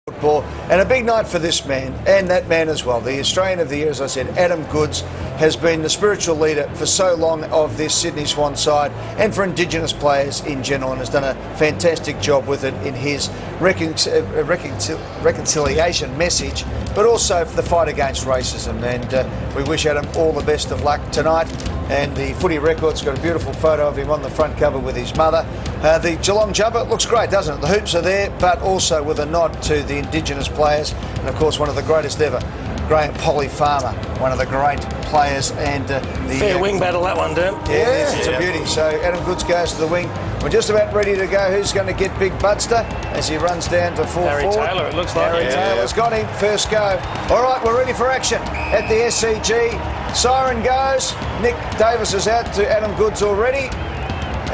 football, and a big night for this man and that man as well. The Australian of the Year, as I said, Adam Goodes, has been the spiritual leader for so long of this Sydney Swans side and for Indigenous players in general, and has done a fantastic job with it in his reconciliation message, but also for the fight against racism. And we wish Adam all the best of luck tonight. And the Footy Record's got a beautiful photo of him on the front cover with his mother. The Geelong jumper looks great, doesn't it? The hoops are there, but also with a nod to the Indigenous players. And of course, one of the greatest ever, Graham Polly Farmer, one of the great players. And the fair wing battle, that one, Derm. Yeah, it's a beauty. So Adam Goodes goes to the wing. We're just about ready to go. Who's going to get Big Budster as he runs down to full Harry forward? Taylor, it looks like. Harry Taylor's got him. First go. All right, we're ready for action at the SCG. Siren goes. Nick Davis is out to Adam Goodes already.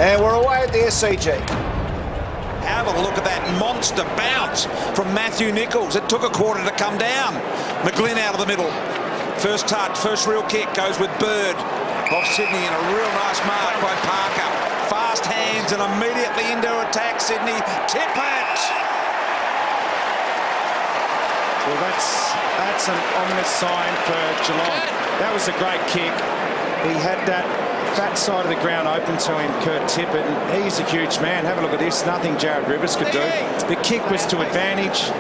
And we're away at the SCG. Have a look at that monster bounce from Matthew Nichols. It took a quarter to come down. McGlynn out of the middle. First touch, first real kick goes with Bird off Sydney, and a real nice mark by Parker. Fast hands and immediately into attack, Sydney. Tippett! Well, that's an ominous sign for Geelong. That was a great kick. He had that fat side of the ground open to him, Kurt Tippett, and he's a huge man. Have a look at this. Nothing Jared Rivers could do. The kick was to advantage.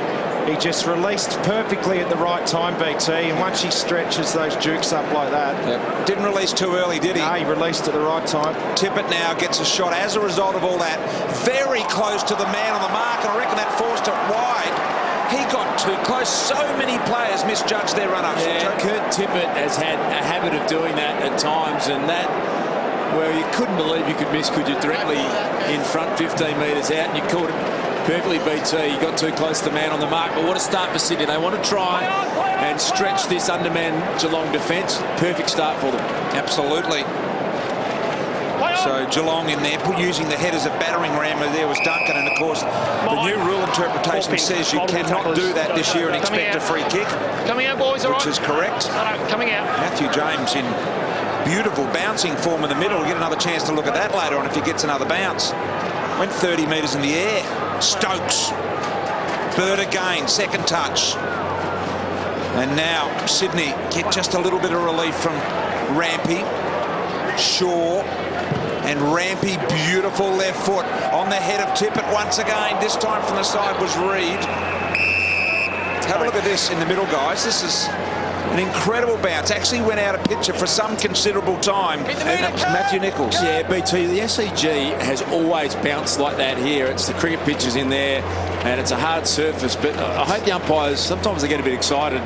He just released perfectly at the right time, BT, and once he stretches those jukes up like that... Yep. Didn't release too early, did he? No, he released at the right time. Tippett now gets a shot as a result of all that. Very close to the man on the mark, and I reckon that forced it wide. He got too close. So many players misjudged their run-ups. Yeah, Kurt Tippett has had a habit of doing that at times, and that, well, you couldn't believe you could miss, could you? Directly in front, 15 metres out, and you caught it perfectly, BT. You got too close to the man on the mark. But what a start for Sydney. They want to try and stretch this undermanned Geelong defence. Perfect start for them. Absolutely. So Geelong in there, using the head as a battering ram. There was Duncan, and of course the new rule interpretation says you cannot do that this year and expect a free kick. Coming out, boys, which is correct. Coming out. Matthew James in beautiful bouncing form in the middle. We'll get another chance to look at that later on if he gets another bounce. Went 30 metres in the air. Stokes. Bird again, second touch. And now Sydney get just a little bit of relief from Rampy. Shaw. And Rampy, beautiful left foot on the head of Tippett once again. This time from the side was Reid. Have a look at this in the middle, guys. This is an incredible bounce. Actually went out of picture for some considerable time. And that was Matthew Nichols. Yeah, BT, the SCG has always bounced like that here. It's the cricket pitches in there, and it's a hard surface. But I hope the umpires, sometimes they get a bit excited,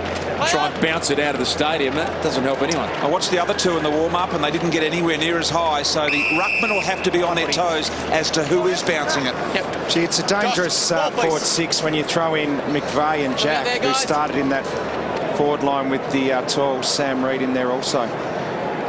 try and bounce it out of the stadium. That doesn't help anyone. I watched the other two in the warm-up, and they didn't get anywhere near as high. So the ruckman will have to be on their toes as to who is bouncing it. Yep. Gee, it's a dangerous forward six when you throw in McVeigh and Jack, who started in that forward line with the tall Sam Reid in there also.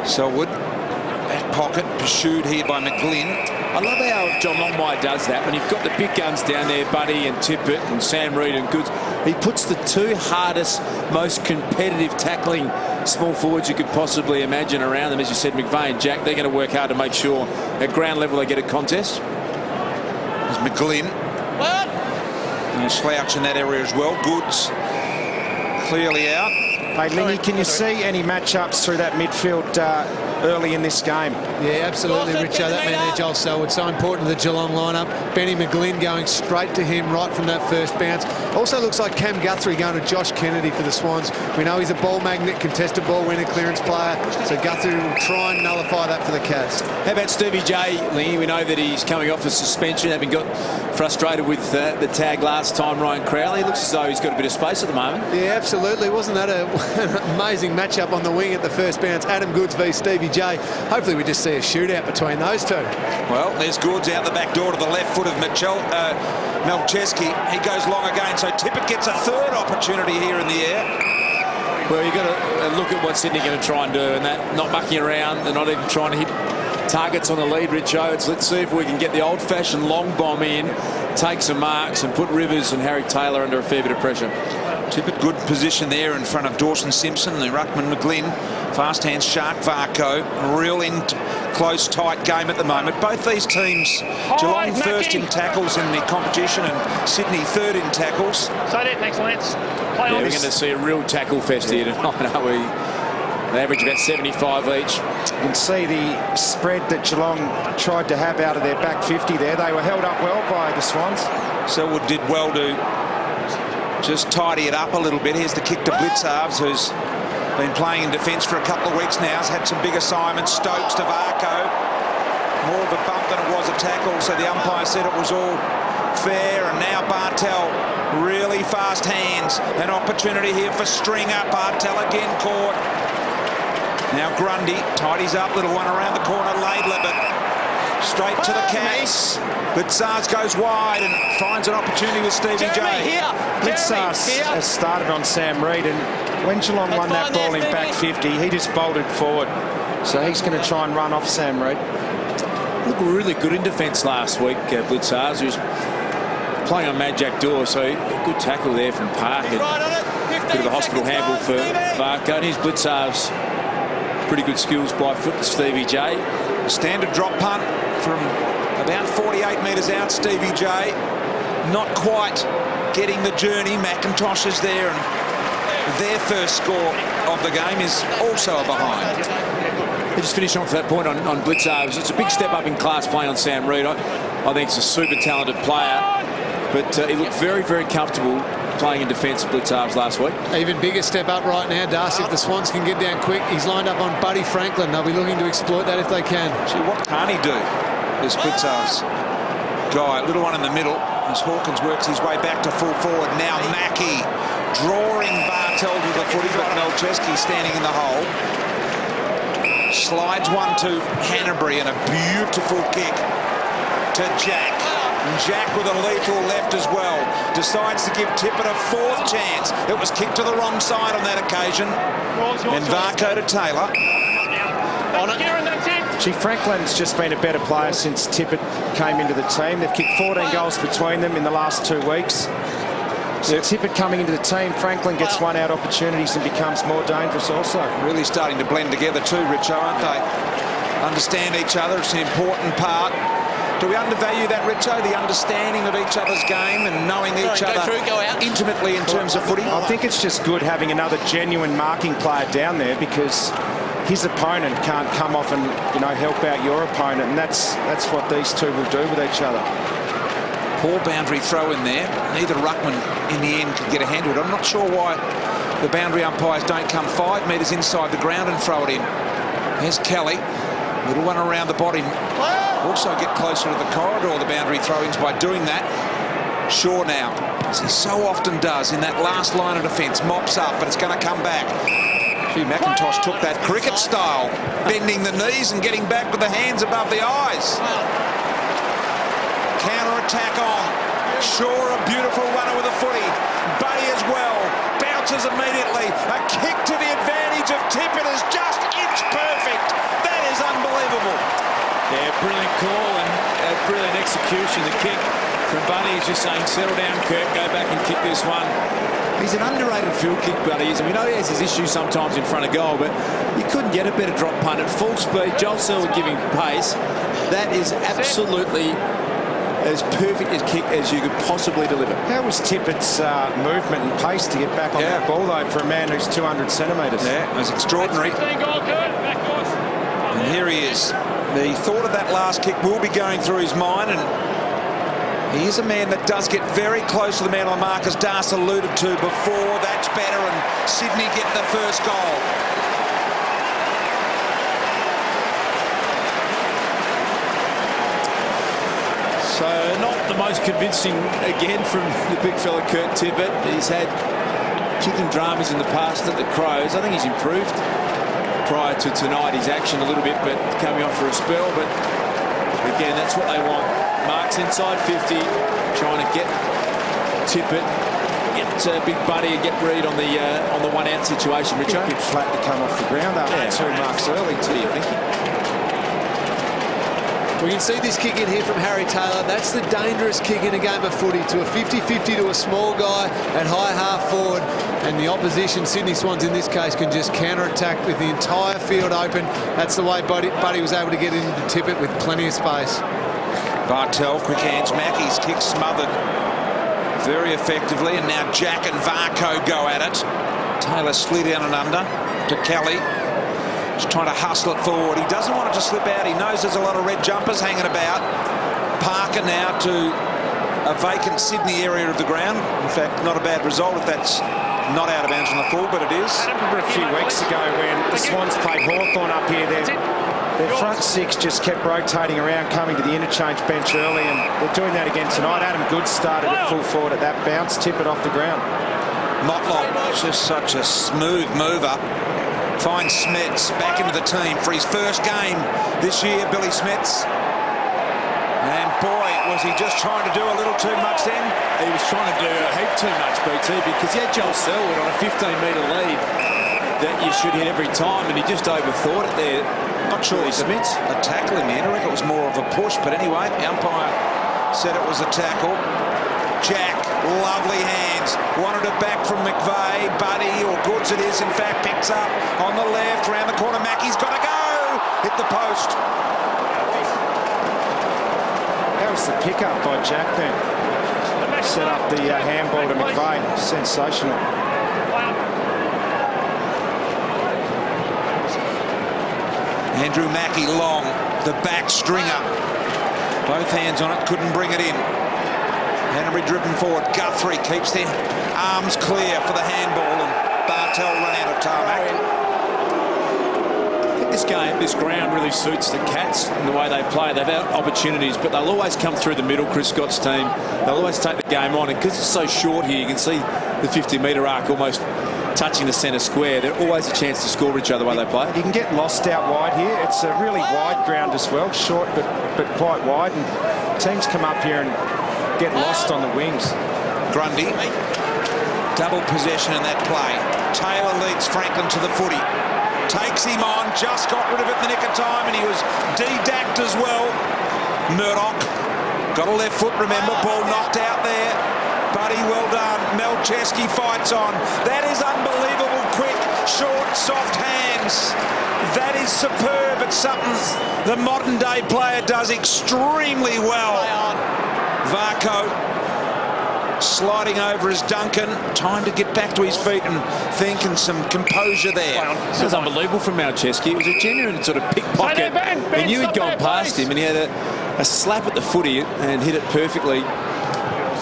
Selwood, back pocket, pursued here by McGlynn. I love how John Longmire does that. When you've got the big guns down there, Buddy and Tippett and Sam Reid and Goodes, he puts the two hardest, most competitive tackling small forwards you could possibly imagine around them. As you said, McVeigh and Jack, they're going to work hard to make sure at ground level they get a contest. There's McGlynn. And a slouch in that area as well. Goodes clearly out. Hey, Lingy, can you see any matchups through that midfield early in this game? Yeah, absolutely, Richo. That man there, Joel Selwood, so important to the Geelong lineup. Benny McGlynn going straight to him right from that first bounce. Also looks like Cam Guthrie going to Josh Kennedy for the Swans. We know he's a ball magnet, contested ball winner, clearance player, so Guthrie will try and nullify that for the Cats. How about Stevie J, Lingy? We know that he's coming off a suspension, having got frustrated with the tag last time, Ryan Crowley. Looks as though he's got a bit of space at the moment. Yeah, absolutely. Wasn't that an amazing matchup on the wing at the first bounce? Adam Goodes v Stevie J. Hopefully we just see a shootout between those two. Well, there's Goodes out the back door to the left foot of Melcheski. He goes long again, so Tippett gets a third opportunity here in the air. Well, you've got to look at what Sydney are going to try and do, and that not mucking around. They're not even trying to hit targets on the lead, Richo. Let's see if we can get the old-fashioned long bomb in, take some marks, and put Rivers and Harry Taylor under a fair bit of pressure. Tippett, good position there in front of Dawson Simpson, the ruckman McGlynn. Fast hands Shark Varco. A real close, tight game at the moment. Both these teams, Geelong first in tackles in the competition and Sydney third in tackles. So that, thanks, Lance. Yeah, we're going to see a real tackle fest here tonight, aren't we? They average about 75 each. You can see the spread that Geelong tried to have out of their back 50 there. They were held up well by the Swans. Selwood did well to just tidy it up a little bit. Here's the kick to Blitzarves, who's been playing in defence for a couple of weeks now. Has had some big assignments. Stokes to Varco. More of a bump than it was a tackle, so the umpire said it was all fair. And now Bartel, really fast hands. An opportunity here for Stringer. Bartel again caught. Now Grundy tidies up, little one around the corner. Laidler, but straight to the Cats. Blitzarves goes wide and finds an opportunity with Stevie J. Blitzarves has started on Sam Reid, and when Geelong won that ball in back 50, he just bolted forward. So he's going to try and run off Sam Reid. Looked really good in defence last week, Blitzarves, who's playing on Mad Jack Door, so a good tackle there from Park. And a bit of a hospital handle for Varco. And here's Blitzarves. Pretty good skills by foot to Stevie J. Standard drop punt from about 48 metres out. Stevie J not quite getting the journey. McIntosh is there, and their first score of the game is also a behind. Just finishing off that point on Blitzarves. It's a big step up in class playing on Sam Reid. I think he's a super talented player, but he looked very, very comfortable playing in defence of Blitzarves last week. Even bigger step up right now, Darcy, if the Swans can get down quick. He's lined up on Buddy Franklin. They'll be looking to exploit that if they can. Gee, what can't he do, this Blitzarves guy? Little one in the middle as Hawkins works his way back to full forward. Now Mackie drawing Bartel to the footy, but Melcheski standing in the hole. Slides one to Hanbury and a beautiful kick to Jack. And Jack with a lethal left as well. Decides to give Tippett a fourth chance. It was kicked to the wrong side on that occasion. And Varco to Taylor. Gee, Franklin's just been a better player since Tippett came into the team. They've kicked 14 goals between them in the last 2 weeks. So Tippett coming into the team, Franklin gets one out opportunities and becomes more dangerous also. Really starting to blend together too, Richo, aren't they? Understand each other. It's an important part. Do we undervalue that, Richo? The understanding of each other's game and knowing each other intimately in terms of footy? I think it's just good having another genuine marking player down there, because his opponent can't come off and, you know, help out your opponent, and that's what these two will do with each other. Poor boundary throw in there. Neither ruckman in the end could get a hand to it. I'm not sure why the boundary umpires don't come 5 metres inside the ground and throw it in. There's Kelly. Little one around the body. Also get closer to the corridor, the boundary throw-ins, by doing that. Shaw now, as he so often does in that last line of defence, mops up, but it's going to come back. Gee, McIntosh took that cricket style, bending the knees and getting back with the hands above the eyes. Counter-attack on. Shaw, a beautiful runner with a footy. Buddy as well. Bounces immediately. A kick to the advantage of Tippett is just inch perfect. That is unbelievable. Yeah, brilliant call and brilliant execution. The kick from Buddy is just saying, settle down, Kirk, go back and kick this one. He's an underrated field kick, Buddy. And we know he has his issues sometimes in front of goal, but you couldn't get a better drop punt at full speed. Joel Selwood giving pace. That is absolutely as perfect a kick as you could possibly deliver. How was Tippett's movement and pace to get back on that ball, though, for a man who's 200 centimetres? Yeah, it was extraordinary. And here he is. The thought of that last kick will be going through his mind, and he is a man that does get very close to the man on the mark, as Das alluded to before. That's better, and Sydney get the first goal. So not the most convincing again from the big fella Kurt Tippett. He's had kicking dramas in the past at the Crows. I think he's improved prior to tonight, his action a little bit, but coming off for a spell. But again, that's what they want. Marks inside 50, trying to get Tippett, get Big Buddy and get Reid on the one-out situation. Richard, a bit flat to come off the ground after 2 marks early, too. What do you think? We can see this kick in here from Harry Taylor. That's the dangerous kick in a game of footy, to a 50-50 to a small guy at high half forward. And the opposition, Sydney Swans in this case, can just counter-attack with the entire field open. That's the way Buddy was able to get into Tippett with plenty of space. Bartel, quick hands, Mackey's kick smothered very effectively, and now Jack and Varco go at it. Taylor slid down and under to Kelly. Just trying to hustle it forward. He doesn't want it to slip out. He knows there's a lot of red jumpers hanging about. Parker now to a vacant Sydney area of the ground. In fact, not a bad result if that's not out of bounds on the full, but it is. I remember a few weeks ago when the Swans played Hawthorn up here. Their front six just kept rotating around, coming to the interchange bench early, and they're doing that again tonight. Adam Goods started at full forward at that bounce, tip it off the ground. Motlop, just such a smooth mover. Finds Smets back into the team for his first game this year, Billy Smets. And boy, was he just trying to do a little too much then. He was trying to do a heap too much, BT, because he had Joel Selwood on a 15-metre lead that you should hit every time, and he just overthought it there. Not sure he's a tackle in the end. I reckon it was more of a push, but anyway, the umpire said it was a tackle. Jack, lovely hands, wanted it back from McVeigh. Buddy, or Goods it is, in fact, picks up on the left, round the corner. Mackey's got to go! Hit the post. That was the pickup by Jack then. Set up the handball to McVeigh. Sensational. Andrew Mackey long, the back stringer. Both hands on it, couldn't bring it in. Henry driven forward. Guthrie keeps their arms clear for the handball, and Bartel run out of tarmac. I think this ground really suits the Cats in the way they play. They've had opportunities, but they'll always come through the middle, Chris Scott's team. They'll always take the game on, and because it's so short here, you can see the 50-metre arc almost touching the centre square. There's always a chance to score each other while they play. You can get lost out wide here. It's a really wide ground as well, short but quite wide, and teams come up here and get lost on the wings. Grundy, double possession in that play. Taylor leads Franklin to the footy. Takes him on, just got rid of it in the nick of time, and he was de-dacked as well. Murdoch got a left foot, remember, ball knocked out there. Buddy, well done. Melcheski fights on. That is unbelievable quick, short, soft hands. That is superb. It's something the modern day player does extremely well. Varco sliding over as Duncan. Time to get back to his feet and think, and some composure there. This was unbelievable from Melcheski. It was a genuine sort of pickpocket. He knew he'd gone past him, and he had a slap at the footy and hit it perfectly.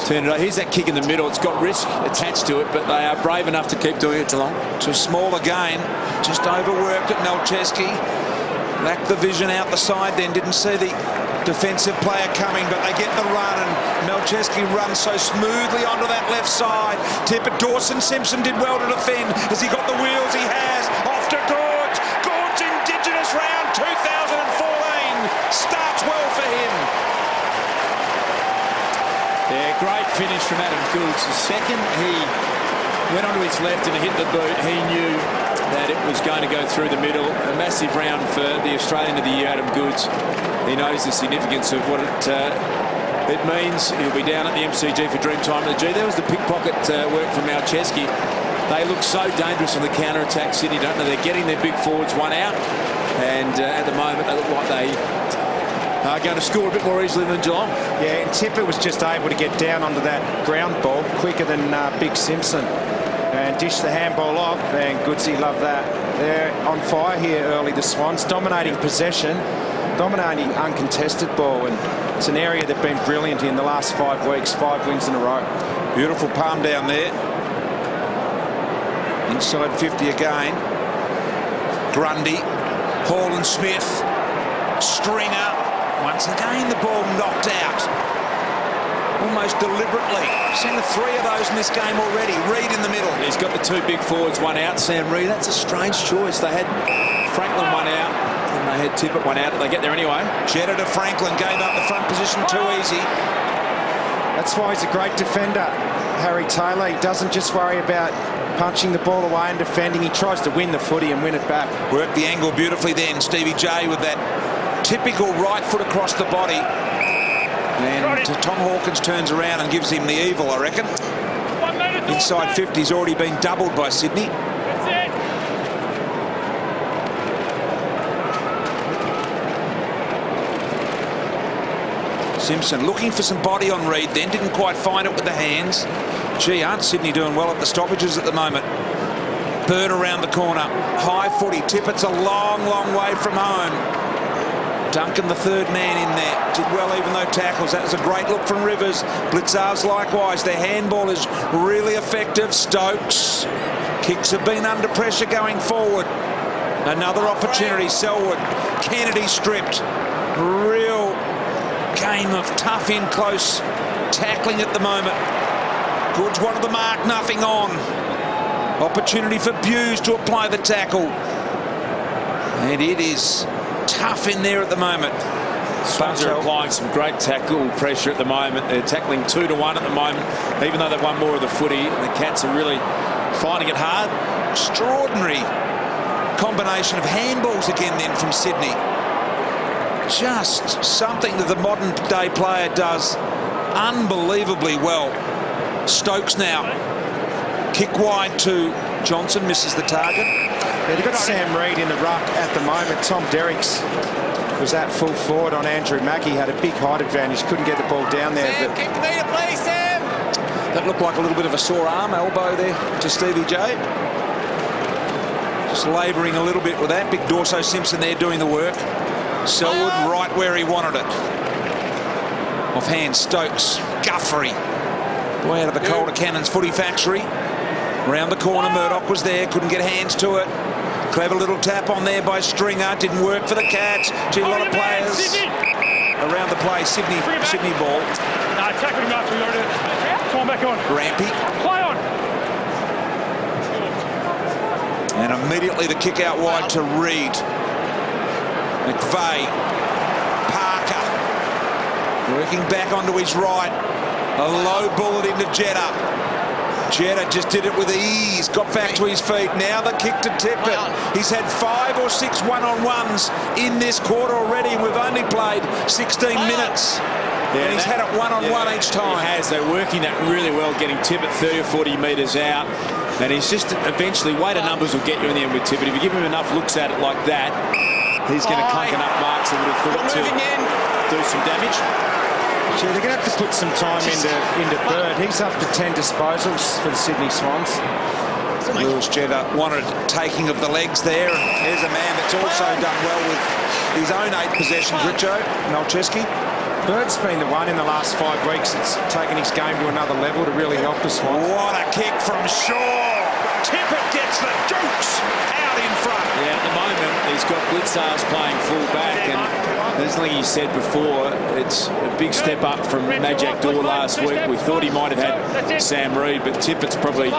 Turned it over. Here's that kick in the middle. It's got risk attached to it, but they are brave enough to keep doing it, Geelong. Too small again. Just overworked at Melcheski. Lacked the vision out the side then. Didn't see the defensive player coming, but they get the run, and Melcheski runs so smoothly onto that left side. Tippett, Dawson Simpson did well to defend. Has he got the wheels? He has. Off to Gorge. Gorge Indigenous round 2014. Starts well for him. Yeah, great finish from Adam Goods. The second he went onto his left and hit the boot, he knew that it was going to go through the middle. A massive round for the Australian of the Year, Adam Goods. He knows the significance of what it means. He'll be down at the MCG for Dreamtime of the G. There was the pickpocket work from Melcheski. They look so dangerous on the counter-attack, Sydney, don't they? They're getting their big forwards one out, and at the moment they look like they are going to score a bit more easily than Geelong. Yeah, and Tippett was just able to get down onto that ground ball quicker than Big Simpson and dish the handball off, and Goodsy loved that. They're on fire here early, the Swans, dominating possession, dominating uncontested ball, and it's an area they've been brilliant in the last 5 weeks, 5 wins in a row. Beautiful palm down there. Inside 50 again. Grundy, Hall and Smith, Stringer. Once again the ball knocked out. Almost deliberately. Seen 3 of those in this game already. Reid in the middle. He's got the 2 big forwards, one out, Sam Reid. That's a strange choice. They had Franklin one out, and they had Tippett one out, but they get there anyway. Jetta to Franklin, gave up the front position too easy. That's why he's a great defender, Harry Taylor. He doesn't just worry about punching the ball away and defending. He tries to win the footy and win it back. Worked the angle beautifully then. Stevie J with that Typical right foot across the body. And Tom Hawkins turns around and gives him the evil, I reckon. Inside 50's already been doubled by Sydney. Simpson looking for some body on Reid then, didn't quite find it with the hands. Gee, aren't Sydney doing well at the stoppages at the moment? Bird around the corner, high footy. Tippett's a long, long way from home. Duncan, the third man in there, did well even though tackles. That was a great look from Rivers. Blitzars likewise. Their handball is really effective. Stokes. Kicks have been under pressure going forward. Another opportunity. Selwood. Kennedy stripped. Real game of tough in close tackling at the moment. Goods wanted the mark, nothing on. Opportunity for Buse to apply the tackle. And it is tough in there at the moment. Swans are applying some great tackle pressure at the moment. They're tackling 2-1 at the moment, even though they've won more of the footy. The Cats are really finding it hard. Extraordinary combination of handballs again then from Sydney. Just something that the modern day player does unbelievably well. Stokes now. Kick wide to Johnson, misses the target. Yeah, they've got Sam Reid in the ruck at the moment. Tom Derricks was at full forward on Andrew Mackie, had a big height advantage, couldn't get the ball down there. Sam, kick the meter, please, Sam. That looked like a little bit of a sore arm, elbow there to Stevie J. Just labouring a little bit with that. Big Dorso Simpson there doing the work. Selwood right where he wanted it. Offhand, Stokes, Guthrie. Way out of the Calder Cannons footy factory. Round the corner, Murdoch was there, couldn't get hands to it. Clever little tap on there by Stringer, didn't work for the Cats. Gee, a lot of players around the play. Sydney ball. No, tackle him after we got it. Come on, back on. Rampy. Play on. And immediately the kick out wide to Reid. McVeigh. Parker. Working back onto his right. A low bullet into Jetta. Jetta just did it with ease, got back to his feet. Now the kick to Tippett. He's had 5 or 6 one-on-ones in this quarter already, and we've only played 16 minutes. And he's had it one-on-one each time. He has. They're working that really well, getting Tippett 30 or 40 metres out. And he's just eventually, weight of numbers will get you in the end with Tippett. If you give him enough looks at it like that, he's going to clunk enough marks, I would have thought, to do some damage. They're going to have to put some time into Bird. He's up to 10 disposals for the Sydney Swans. Lewis Jetta wanted taking of the legs there. And there's a man that's also done well with his own 8 possessions, Richo Malcheski. Bird's been the one in the last 5 weeks that's taken his game to another level to really help the Swans. What a kick from Shaw. Tippett gets the Dukes out in front. Yeah, at the moment, he's got Blitzars playing full back, and there's something he said before, it's a big step up from Majak Dor last week. We thought he might have had Sam Reid, but Tippett's probably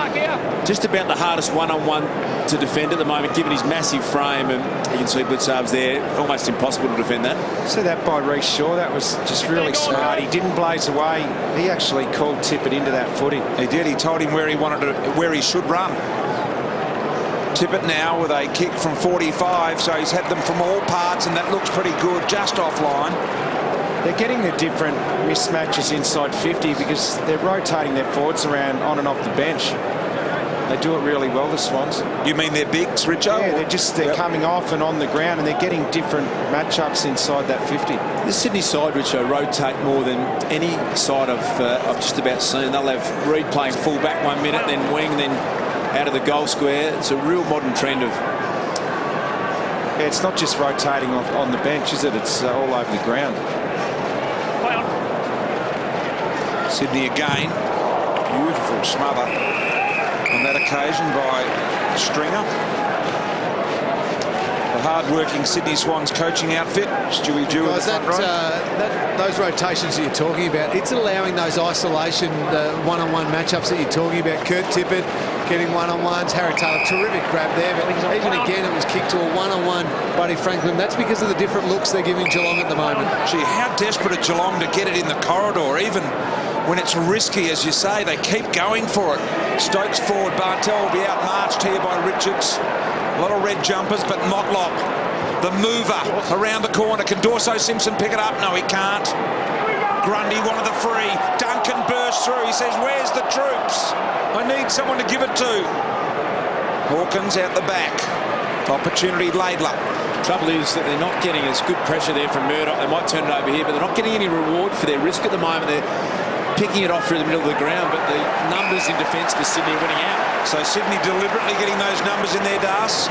just about the hardest one-on-one to defend at the moment, given his massive frame, and you can see Blitzars there, almost impossible to defend that. See that by Reece Shaw, that was just really smart. He didn't blaze away. He actually called Tippett into that footy. He did. He told him where he wanted to, where he should run. Tippett now with a kick from 45, so he's had them from all parts, and that looks pretty good, just offline. They're getting the different mismatches inside 50 because they're rotating their forwards around on and off the bench. They do it really well, the Swans. You mean they're bigs, Richo? Yeah, they're coming off and on the ground, and they're getting different matchups inside that 50. The Sydney side, Richo, rotate more than any side I've just about seen. They'll have Reid playing full back 1 minute, then wing, then out of the goal square. It's a real modern trend of... Yeah, it's not just rotating on the bench, is it? It's all over the ground. Sydney again. Beautiful smother on that occasion by Stringer. The hard-working Sydney Swans coaching outfit. Stewie Dew in the front row. Those rotations that you're talking about, it's allowing those isolation one-on-one matchups that you're talking about. Kurt Tippett getting one-on-ones. Harry Taylor, terrific grab there. But even again, it was kicked to a one-on-one Buddy Franklin. That's because of the different looks they're giving Geelong at the moment. Gee, how desperate are Geelong to get it in the corridor, even when it's risky, as you say. They keep going for it. Stokes forward. Bartel will be outmarched here by Richards. A lot of red jumpers, but Motlop The mover around the corner. Can Dorso Simpson pick it up? No, he can't. Grundy wanted the free. Duncan burst through. He says, where's the troops? I need someone to give it to. Hawkins out the back. Opportunity, Laidler. Trouble is that they're not getting as good pressure there from Murdoch. They might turn it over here, but they're not getting any reward for their risk at the moment. They're picking it off through the middle of the ground, but the numbers in defence for Sydney are winning out. So Sydney deliberately getting those numbers in there, Das.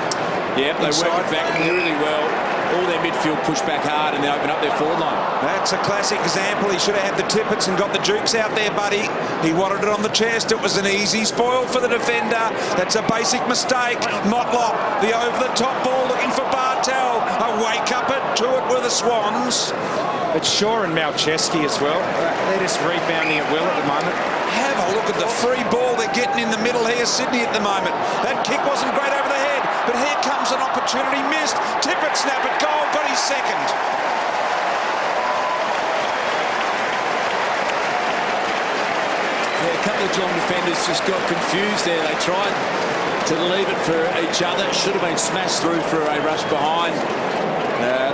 Yeah, they work it back really well. All their midfield push back hard and they open up their forward line. That's a classic example. He should have had the tippets and got the jukes out there, buddy. He wanted it on the chest. It was an easy spoil for the defender. That's a basic mistake. Motlop, the over-the-top ball looking for Bartel. A wake-up to it with the Swans. It's Shaw and Malcheski as well. They're just rebounding at will at the moment. Have a look at the free ball they're getting in the middle here, Sydney, at the moment. That kick wasn't great over the head, but here comes an opportunity missed. Tippett snap at goal, got his second. Yeah, a couple of Geelong defenders just got confused there. They tried to leave it for each other. It should have been smashed through for a rush behind.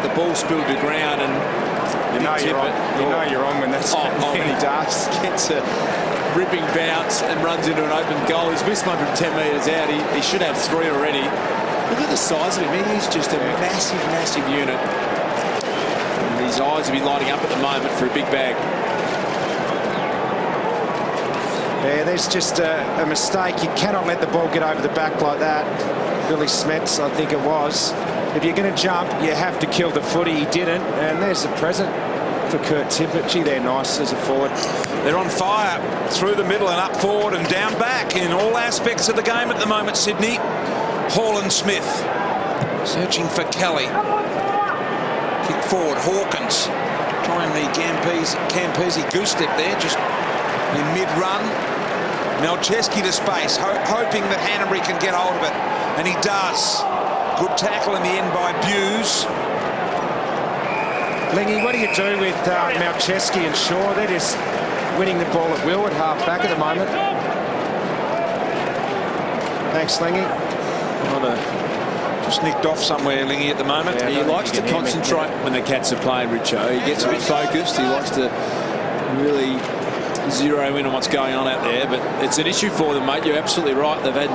The ball spilled to ground and you know you're on when that's happening. He does. Gets a ripping bounce and runs into an open goal. He's missed one from 10 metres out. He should have 3 already. Look at the size of him. He's just a massive, massive unit. And his eyes will be lighting up at the moment for a big bag. Yeah, there's just a mistake. You cannot let the ball get over the back like that. Billy Smets, I think it was. If you're going to jump, you have to kill the footy. He didn't. And there's the present for Kurt Tippett. Gee, they're nice as a forward. They're on fire through the middle and up forward and down back in all aspects of the game at the moment, Sydney. Hall and Smith searching for Kelly. Kick forward, Hawkins trying the Campese goose step there, just in mid-run. Malcheski to space, hoping that Hanbury can get hold of it, and he does. Good tackle in the end by Buse. Lingy, what do you do with Malcheski and Shaw? They're just winning the ball at will at half-back at the moment. Thanks, Lingy. Just nicked off somewhere, Lingy, at the moment. Yeah, he likes to concentrate when the Cats are playing, Richo. He gets a bit focused. He likes to really zero in on what's going on out there. But it's an issue for them, mate. You're absolutely right. They've had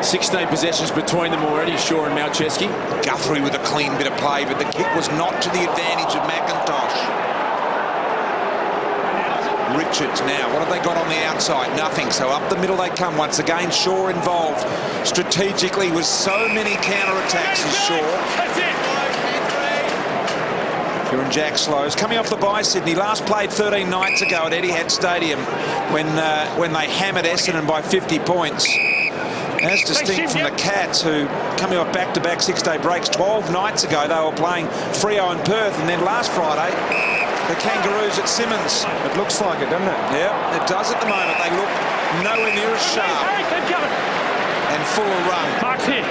16 possessions between them already, Shaw and Malcheski. Guthrie with a clean bit of play, but the kick was not to the advantage of McIntosh. Richards now. What have they got on the outside? Nothing. So up the middle they come once again. Shaw involved strategically with so many counter-attacks as Shaw. Kieran Jack slows. Coming off the bye, Sydney. Last played 13 nights ago at Etihad Stadium when they hammered Essendon by 50 points. As distinct from the Cats, who coming off back-to-back 6-day breaks 12 nights ago, they were playing Freo and Perth, and then last Friday the Kangaroos at Simmons. It looks like it, doesn't it? Yeah, it does at the moment. They look nowhere near as sharp and full of run. Mark's here.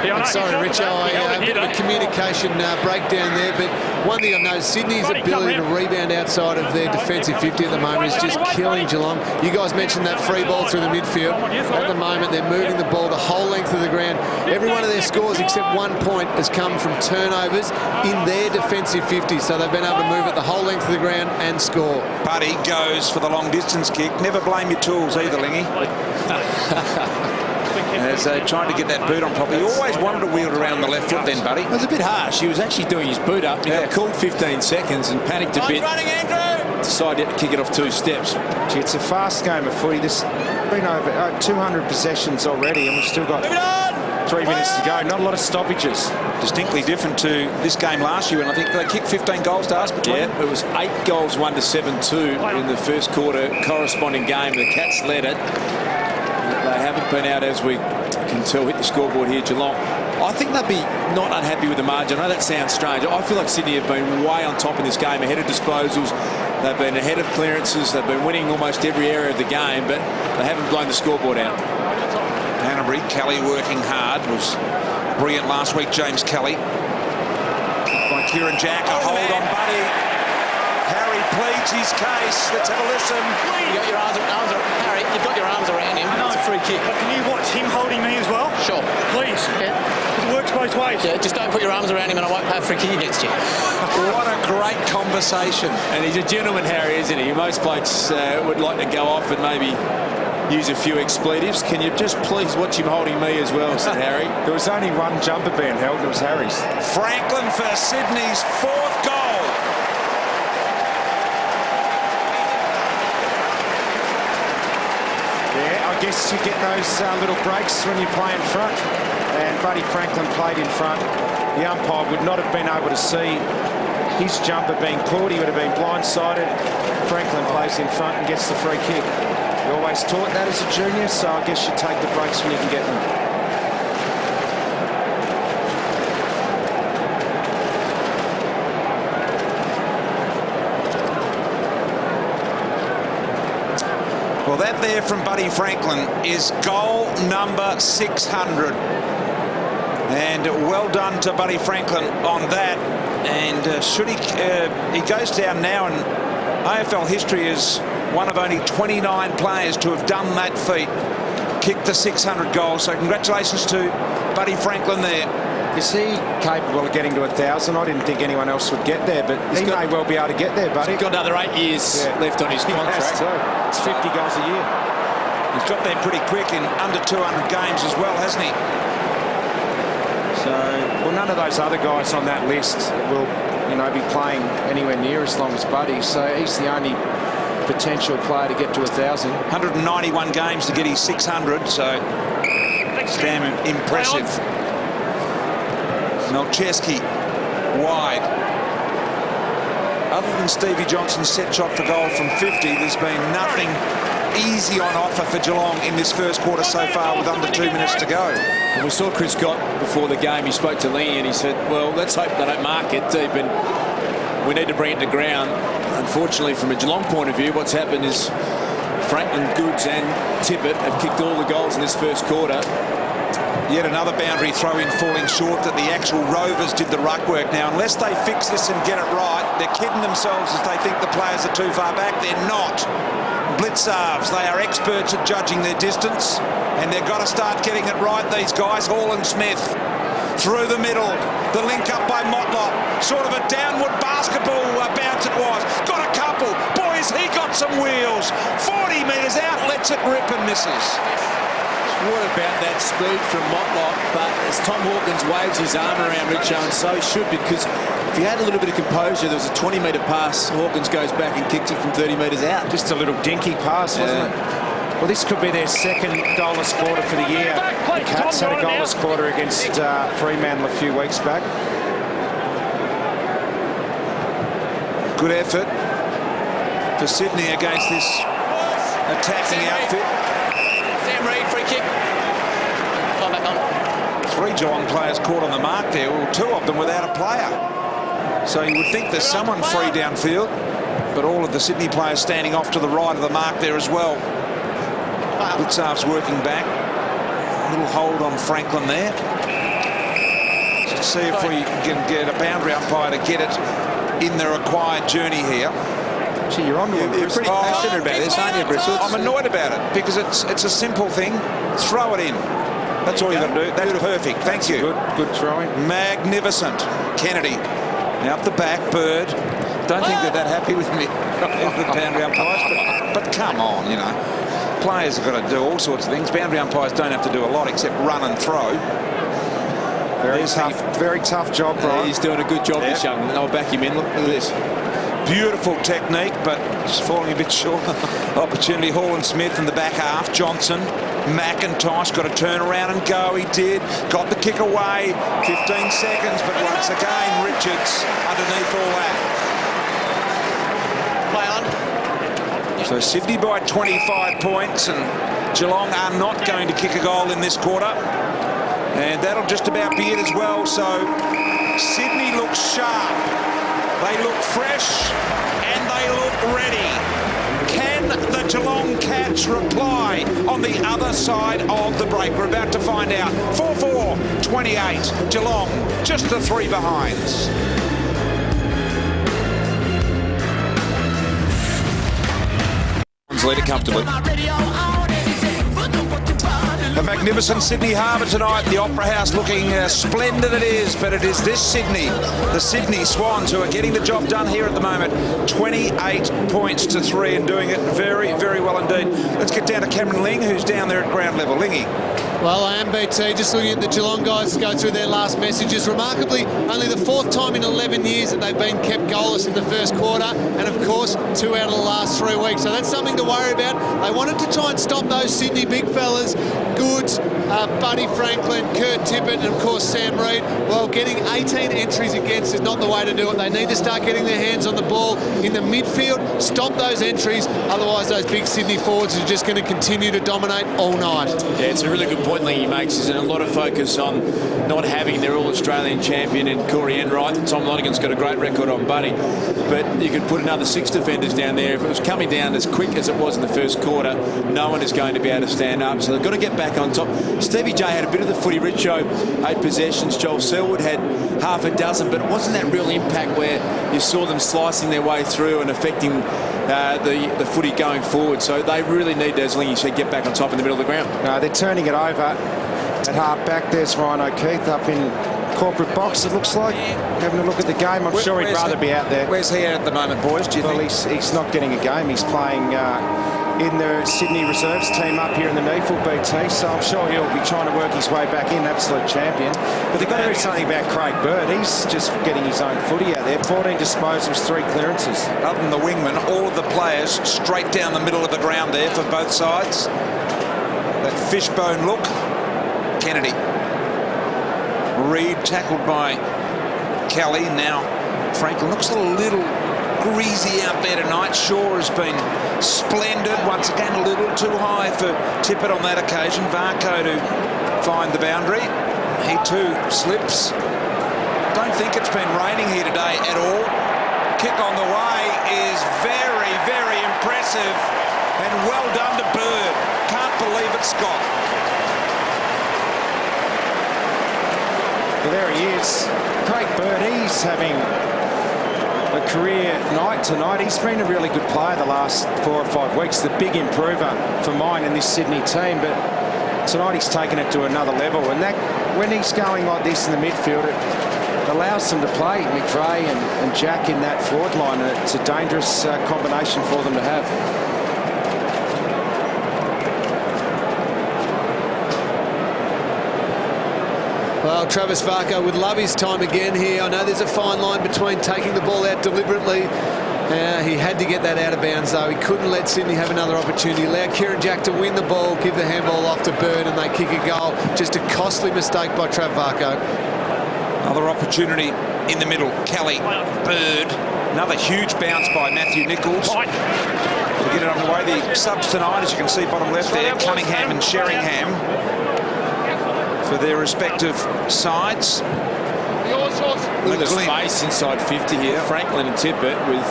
I'm sorry, Richo, a bit of a communication breakdown there, but one thing I've noticed, Sydney's ability to rebound outside of their defensive 50 at the moment is just killing Geelong. You guys mentioned that free ball through the midfield. At the moment, they're moving the ball the whole length of the ground. Every one of their scores except 1 point has come from turnovers in their defensive 50, so they've been able to move it the whole length of the ground and score. Buddy goes for the long-distance kick. Never blame your tools either, Lingy. As they trying to get that boot on properly. He always wanted to wield around the left foot then, Buddy. It was a bit harsh. He was actually doing his boot up. He got called 15 seconds and panicked a bit. Decided to kick it off 2 steps. Gee, it's a fast game of footy. There's been over 200 possessions already, and we've still got 3 minutes to go. Not a lot of stoppages. Distinctly different to this game last year, and I think they kicked 15 goals to us between. Yeah, it was 8 goals, 1 to 7-2 in the first quarter corresponding game. The Cats led it. They haven't been out, as we can tell, hit the scoreboard here, Geelong. I think they'll be not unhappy with the margin. I know that sounds strange. I feel like Sydney have been way on top in this game, ahead of disposals. They've been ahead of clearances. They've been winning almost every area of the game, but they haven't blown the scoreboard out. Hanbury, Kelly working hard, was brilliant last week, James Kelly. By Kieran Jack, a hold on Buddy. Harry pleads his case. Let's have a listen. You got your arms around Harry. You've got your arms around him. It's a free kick. But can you watch him holding me as well? Sure. Please. Yeah. It works both ways. Yeah. Just don't put your arms around him, and I won't pay a free kick against you. What a great conversation. And he's a gentleman, Harry, isn't he? Most blokes would like to go off and maybe use a few expletives. Can you just please watch him holding me as well, said Harry. There was only one jumper being held, and it was Harry's. Franklin for Sydney's 4th goal. Yeah, I guess you get those little breaks when you play in front. And Buddy Franklin played in front. The umpire would not have been able to see his jumper being pulled. He would have been blindsided. Franklin plays in front and gets the free kick. You always taught that as a junior, so I guess you take the breaks when you can get them. Well, that there from Buddy Franklin is goal number 600. And well done to Buddy Franklin on that. And should he goes down now in AFL history as one of only 29 players to have done that feat, kicked the 600 goals. So congratulations to Buddy Franklin there. Is he capable of getting to 1,000? I didn't think anyone else would get there, but he may well be able to get there, Buddy. He's got another 8 years left on his contract. It's 50 goals a year. He's got there pretty quick in under 200 games as well, hasn't he? So, well, none of those other guys on that list will, be playing anywhere near as long as Buddy. So he's the only potential player to get to 1,000. 191 games to get his 600, so damn impressive. Melcheski wide. Other than Stevie Johnson's set shot for goal from 50, there's been nothing easy on offer for Geelong in this first quarter so far with under 2 minutes to go. And we saw Chris Scott before the game. He spoke to Lee and he said, well, let's hope they don't mark it deep and we need to bring it to ground. Unfortunately, from a Geelong point of view, what's happened is Franklin, Goods and Tippett have kicked all the goals in this first quarter. Yet another boundary throw in falling short that the actual Rovers did the ruck work. Now, unless they fix this and get it right, they're kidding themselves as they think the players are too far back. They're not. Blitzarves, they are experts at judging their distance, and they've got to start getting it right, these guys. Hall and Smith through the middle. The link up by Motlop. Sort of a downward basketball bounce it was. Got a couple. Boys, he got some wheels. 40 metres out, lets it rip and misses. What about that speed from Motlop? But as Tom Hawkins waves his arm around Richo, and so he should, because if he had a little bit of composure, there was a 20-metre pass. Hawkins goes back and kicks it from 30 metres out. Just a little dinky pass, wasn't it? Well, this could be their second goalless quarter for the year. The Cats had a goalless quarter against Fremantle a few weeks back. Good effort for Sydney against this attacking outfit. Sam Reid, free kick. Come back on. 3 Geelong players caught on the mark there. Well, 2 of them without a player. So you would think there's someone free downfield, but all of the Sydney players standing off to the right of the mark there as well. Blitzarf's working back. A little hold on Franklin there. Let's see if we can get a boundary umpire to get it in the required journey here. Gee, you're on. You're pretty passionate about this, aren't you, Bristol? I'm annoyed about it because it's a simple thing. Throw it in. That's all you've got to do. That's perfect. Thank you. Good throwing. Magnificent. Kennedy. Now up the back. Bird. Don't think they're that happy with me. The boundary umpires, but come on, Players have got to do all sorts of things. Boundary umpires don't have to do a lot except run and throw. Very tough job, Brian. He's doing a good job, this young man. I'll back him in. Look at this. Beautiful technique, but just falling a bit short. Opportunity. Hall and Smith in the back half. Johnson. McIntosh got to turn around and go. He did. Got the kick away. 15 seconds, but once again, Richards underneath all that. So Sydney by 25 points, and Geelong are not going to kick a goal in this quarter. And that'll just about be it as well. So Sydney looks sharp. They look fresh and they look ready. Can the Geelong Cats reply on the other side of the break? We're about to find out. 4-4, 28. Geelong just the 3 behinds. Swans lead it comfortably. A magnificent Sydney Harbour tonight. The Opera House looking splendid it is, but it is this Sydney, the Sydney Swans, who are getting the job done here at the moment. 28 points to 3 and doing it very, very well indeed. Let's get down to Cameron Ling, who's down there at ground level. Lingy. Well, I am, BT. Just looking at the Geelong guys go through their last messages. Remarkably, only the 4th time in 11 years that they've been kept goalless in the first quarter, and of course 2 out of the last 3 weeks. So that's something to worry about. They wanted to try and stop those Sydney big fellas, Goods, Buddy Franklin, Kurt Tippett, and of course Sam Reid. Well, getting 18 entries against is not the way to do it. They need to start getting their hands on the ball in the midfield, stop those entries. Otherwise, those big Sydney forwards are just going to continue to dominate all night. Yeah, it's a really good point Lingy makes. There's a lot of focus on not having their All-Australian champion in Corey Enright. Tom Lonergan's got a great record on Buddy, but you could put another 6 defenders down there. If it was coming down as quick as it was in the first quarter, no one is going to be able to stand up. So they've got to get back on top. Stevie J had a bit of the footy. Richo, 8 possessions. Joel Selwood had half a dozen, but it wasn't that real impact where you saw them slicing their way through and affecting the footy going forward. So they really need, as Lingy said, get back on top in the middle of the ground. No, they're turning it over at half back. There's Ryan O'Keefe up in corporate box, it looks like, having a look at the game. I'm sure he'd rather be out there. Where's he at the moment, boys, do you think? Well, he's not getting a game. He's playing in the Sydney Reserves team up here in the Neefle, BT, so I'm sure he'll be trying to work his way back in, absolute champion. But they've got to do something about Craig Bird. He's just getting his own footy out there. 14 disposals, 3 clearances. Other than the wingman, all of the players straight down the middle of the ground there for both sides. That fishbone look. Kennedy. Reid tackled by Kelly. Now Franklin looks a little greasy out there tonight. Shaw has been splendid. Once again, a little too high for Tippett on that occasion. Varco to find the boundary. He too slips. Don't think it's been raining here today at all. Kick on the way is very, very impressive. And well done to Bird. Can't believe it, Scott. Well, there he is. Craig Bird, he's having a career night tonight. He's been a really good player the last 4 or 5 weeks. The big improver for mine in this Sydney team, but tonight he's taken it to another level. And that, when he's going like this in the midfield, it allows them to play McVeigh and Jack in that forward line. It's a dangerous combination for them to have. Well, Travis Varco would love his time again here. I know there's a fine line between taking the ball out deliberately. He had to get that out of bounds, though. He couldn't let Sydney have another opportunity. Allowed Kieran Jack to win the ball, give the handball off to Bird, and they kick a goal. Just a costly mistake by Trav Varco. Another opportunity in the middle. Kelly, Bird. Another huge bounce by Matthew Nichols. To get it underway. The subs tonight, as you can see, bottom left there, Cunningham and Sheringham, for their respective sides. Look at the space inside 50 here. Franklin and Tippett with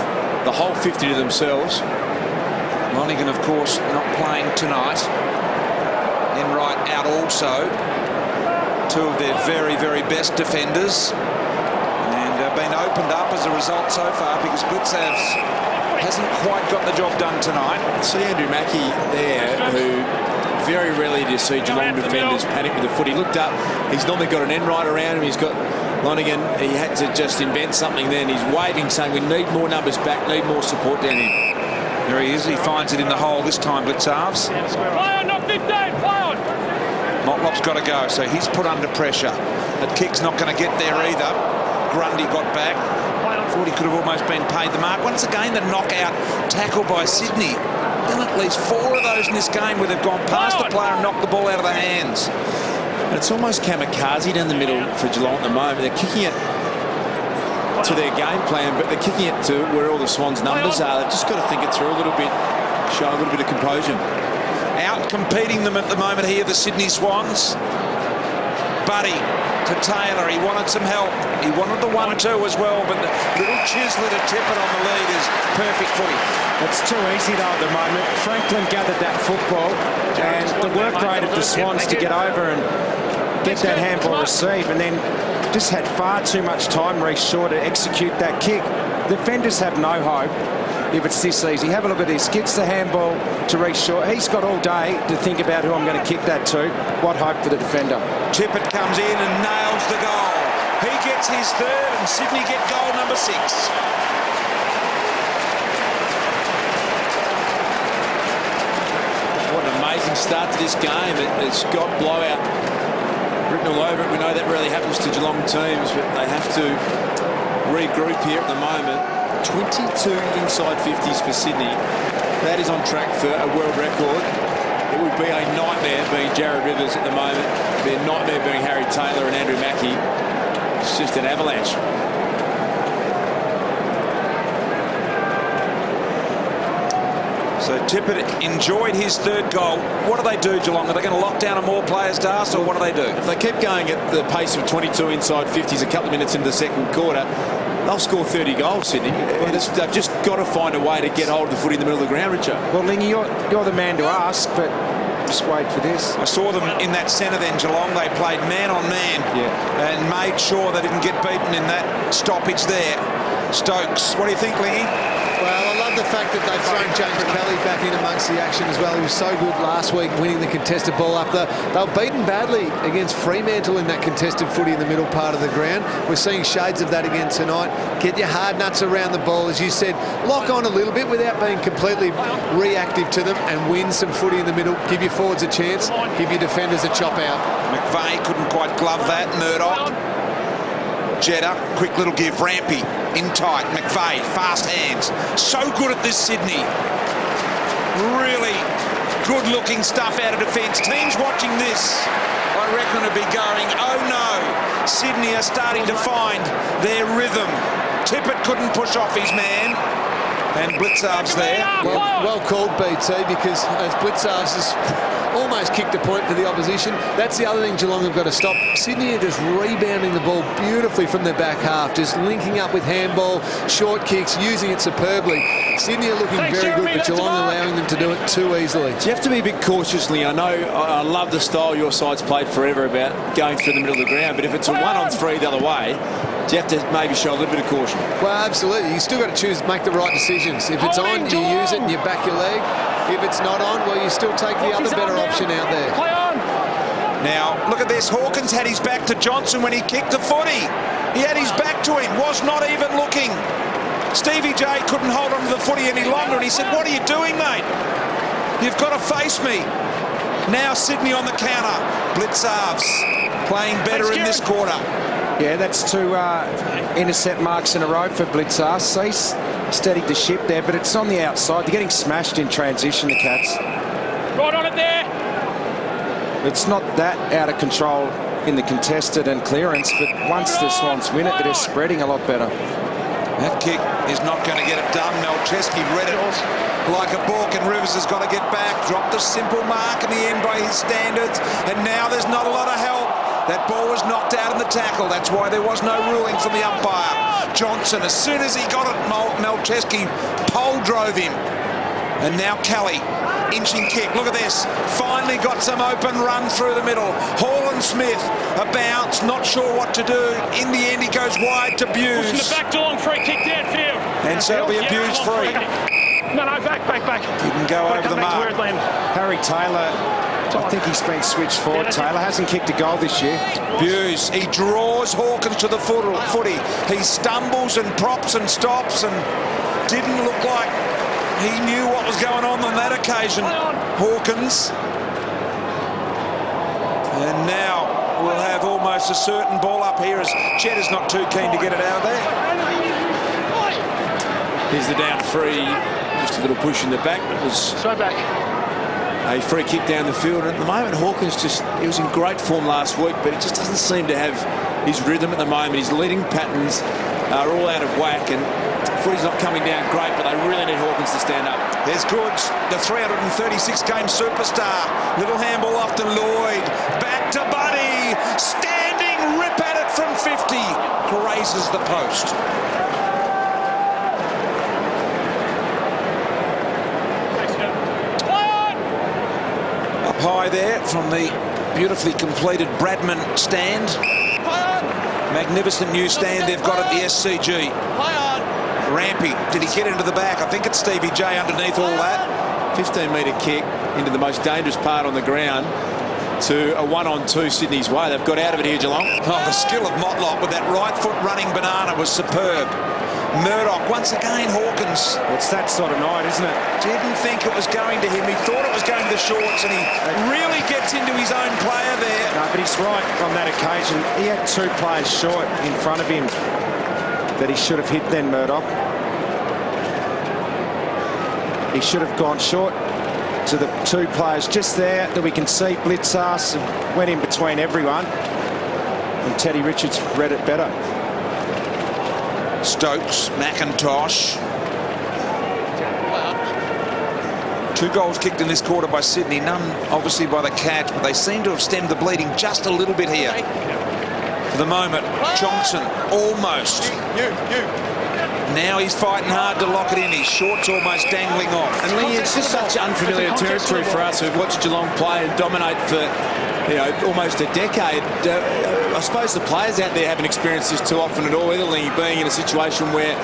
the whole 50 to themselves. Lonergan, of course, not playing tonight. Enright out also. 2 of their very, very best defenders. And been opened up as a result so far because Blitzav hasn't quite got the job done tonight. See Andrew Mackie there, who very rarely do you see Geelong defenders panic with the foot. He looked up, he's normally got an Enright around him, he's got Lonergan. He had to just invent something then. He's waving, saying we need more numbers back, need more support down here. There he is, he finds it in the hole this time, Blitzarves. Play on, not 15, play on. Motlop's got to go, so he's put under pressure. That kick's not going to get there either. Grundy got back. Thought he could have almost been paid the mark. Once again, the knockout tackle by Sydney. Done at least 4 of those in this game where they've gone past the player and knocked the ball out of the hands. And it's almost kamikaze down the middle for Geelong at the moment. They're kicking it to their game plan, but they're kicking it to where all the Swans' numbers are. They've just got to think it through a little bit, show a little bit of composure. Out competing them at the moment here, the Sydney Swans. Buddy to Taylor, he wanted some help. He wanted the 1-2 as well, but the little chisler to Tippett on the lead is perfect footy. It's too easy though at the moment. Franklin gathered that football, and the work rate of the Swans to get over and get that handball receive, and then just had far too much time, Reece Shaw, to execute that kick. The defenders have no hope. if it's this easy. Have a look at this. Gets the handball to reach short. He's got all day to think about who I'm going to kick that to. What hope for the defender. Tippett comes in and nails the goal. He gets his third and Sydney get goal number 6. What an amazing start to this game. It's got blowout written all over it. We know that rarely happens to Geelong teams, but they have to regroup here at the moment. 22 inside 50s for Sydney. That is on track for a world record. It would be a nightmare being Jared Rivers at the moment. It would be a nightmare being Harry Taylor and Andrew Mackie. It's just an avalanche. So Tippett enjoyed his third goal. What do they do, Geelong? Are they going to lock down on more players to us, or what do they do? If they keep going at the pace of 22 inside 50s a couple of minutes into the second quarter, they'll score 30 goals, Sydney. They've just got to find a way to get hold of the footy in the middle of the ground, Richard. Well, Lingy, you're the man to ask, but just wait for this. I saw them in that centre then, Geelong. They played man on man and made sure they didn't get beaten in that stoppage there. Stokes, what do you think, Lingy? Well, I love the fact that they've thrown James Kelly back in amongst the action as well. He was so good last week winning the contested ball up there. They were beaten badly against Fremantle in that contested footy in the middle part of the ground. We're seeing shades of that again tonight. Get your hard nuts around the ball, as you said. Lock on a little bit without being completely reactive to them and win some footy in the middle. Give your forwards a chance. Give your defenders a chop out. McVeigh couldn't quite glove that. Murdoch. Jetta, quick little give. Rampy in tight. McVeigh, fast hands. So good at this, Sydney. Really good-looking stuff out of defence. Teams watching this, I reckon, would be going, oh no, Sydney are starting to find their rhythm. Tippett couldn't push off his man. And Blitzarv's there. Well called, BT, because as Blitzarv's has almost kicked a point for the opposition. That's the other thing Geelong have got to stop. Sydney are just rebounding the ball beautifully from their back half, just linking up with handball, short kicks, using it superbly. Sydney are looking very good, but Geelong allowing them to do it too easily. So you have to be a bit cautiously. I know I love the style your side's played forever about going through the middle of the ground, but if it's a 1-on-3 the other way, you have to maybe show a little bit of caution. Well, absolutely. You still got to choose, make the right decisions. If it's on, you use it and you back your leg. If it's not on, well, you still take the other better option out there. Play on. Now, look at this. Hawkins had his back to Johnson when he kicked the footy. He had his back to him, was not even looking. Stevie J couldn't hold on to the footy any longer, and he said, what are you doing, mate? You've got to face me. Now Sydney on the counter. Blitzarves playing better in this quarter. Yeah, that's 2 intercept marks in a row for Blitzarves. So he's steadied the ship there, but it's on the outside. They're getting smashed in transition, the Cats. Right on it there. It's not that out of control in the contested and clearance, but once the Swans win it, they're spreading a lot better. That kick is not going to get it done. Melcheski read it like a book, and Rivers has got to get back. Dropped a simple mark in the end by his standards, and now there's not a lot of help. That ball was knocked out in the tackle. That's why there was no ruling from the umpire. Johnson, as soon as he got it, Melcheski pole drove him. And now Kelly, inching kick. Look at this. Finally got some open run through the middle. Hall and Smith, a bounce, not sure what to do. In the end, he goes wide to Buse. Pushing the back, Geelong free kick downfield. And so it'll be a Buse free. No, back. Didn't go over the mark. Harry Taylor, I think he's been switched forward. Taylor hasn't kicked a goal this year. Buse, he draws Hawkins to the footy. He stumbles and props and stops and didn't look like he knew what was going on that occasion, Hawkins. And now we'll have almost a certain ball up here as Cheddar's not too keen to get it out of there. Here's the down free. Just a little push in the back. It was So back. a free kick down the field. And at the moment, Hawkins he was in great form last week, but it just doesn't seem to have his rhythm at the moment. His leading patterns are all out of whack, and footy's not coming down great, but they really need Hawkins to stand up. There's Goods, the 336-game superstar. Little handball off to Lloyd. Back to Buddy. Standing rip at it from 50. Grazes the post. Up high there from the beautifully completed Bradman stand. Magnificent new stand they've got at the SCG. Rampy, did he get into the back? I think it's Stevie J underneath all that. 15-metre kick into the most dangerous part on the ground to a 1-on-2 Sydney's way. They've got out of it here, Geelong. Oh, the skill of Motlop with that right foot running banana was superb. Murdoch, once again, Hawkins. It's that sort of night, isn't it? Didn't think it was going to him. He thought it was going to the shorts, and he really gets into his own player there. No, but he's right on that occasion. He had two players short in front of him that he should have hit then, Murdoch. He should have gone short to the two players just there that we can see. Blitzards went in between everyone, and Teddy Richards read it better. Stokes, McIntosh. 2 goals kicked in this quarter by Sydney, none obviously by the Cats, but they seem to have stemmed the bleeding just a little bit here. For the moment, Johnson almost. Now he's fighting hard to lock it in. His shorts almost dangling off. And Lee, it's just such unfamiliar territory for us who've watched Geelong play and dominate for, you know, almost a decade. I suppose the players out there haven't experienced this too often at all, either, Lee, being in a situation where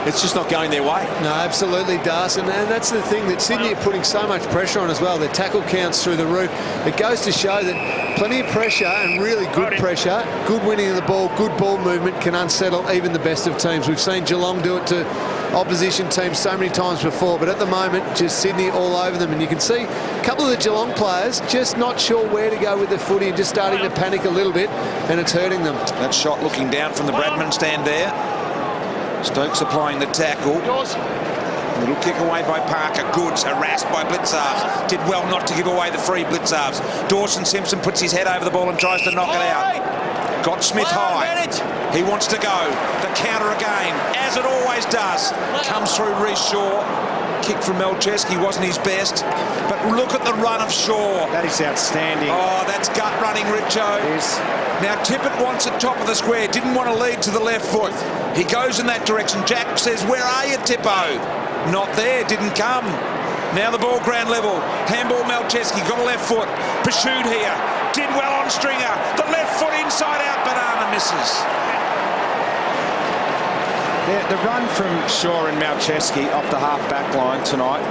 it's just not going their way. No, absolutely, Darcy. And that's the thing that Sydney are putting so much pressure on as well. Their tackle counts through the roof. It goes to show that plenty of pressure and really good pressure, good winning of the ball, good ball movement can unsettle even the best of teams. We've seen Geelong do it to opposition teams so many times before, but at the moment, just Sydney all over them. And you can see a couple of the Geelong players just not sure where to go with the footy and just starting to panic a little bit, and it's hurting them. That shot looking down from the Bradman stand there. Stokes applying the tackle. Little kick away by Parker. Goods harassed by Blitzards. Did well not to give away the free Blitzards. Dawson Simpson puts his head over the ball and tries to knock it out. Got Smith high. He wants to go. The counter again, as it always does. Comes through Reece Shaw. Kick from Melcheski wasn't his best. But look at the run of Shaw. That is outstanding. Oh, that's gut running, Richo. Yes. Now Tippett wants it top of the square. Didn't want to lead to the left foot. He goes in that direction. Jack says, "Where are you, Tippo?" Not there. Didn't come. Now the ball ground level. Handball Melcheski. Got a left foot. Pursued here. Did well on Stringer. The left foot inside out. Banana misses. The run from Shaw and Melcheski off the half-back line tonight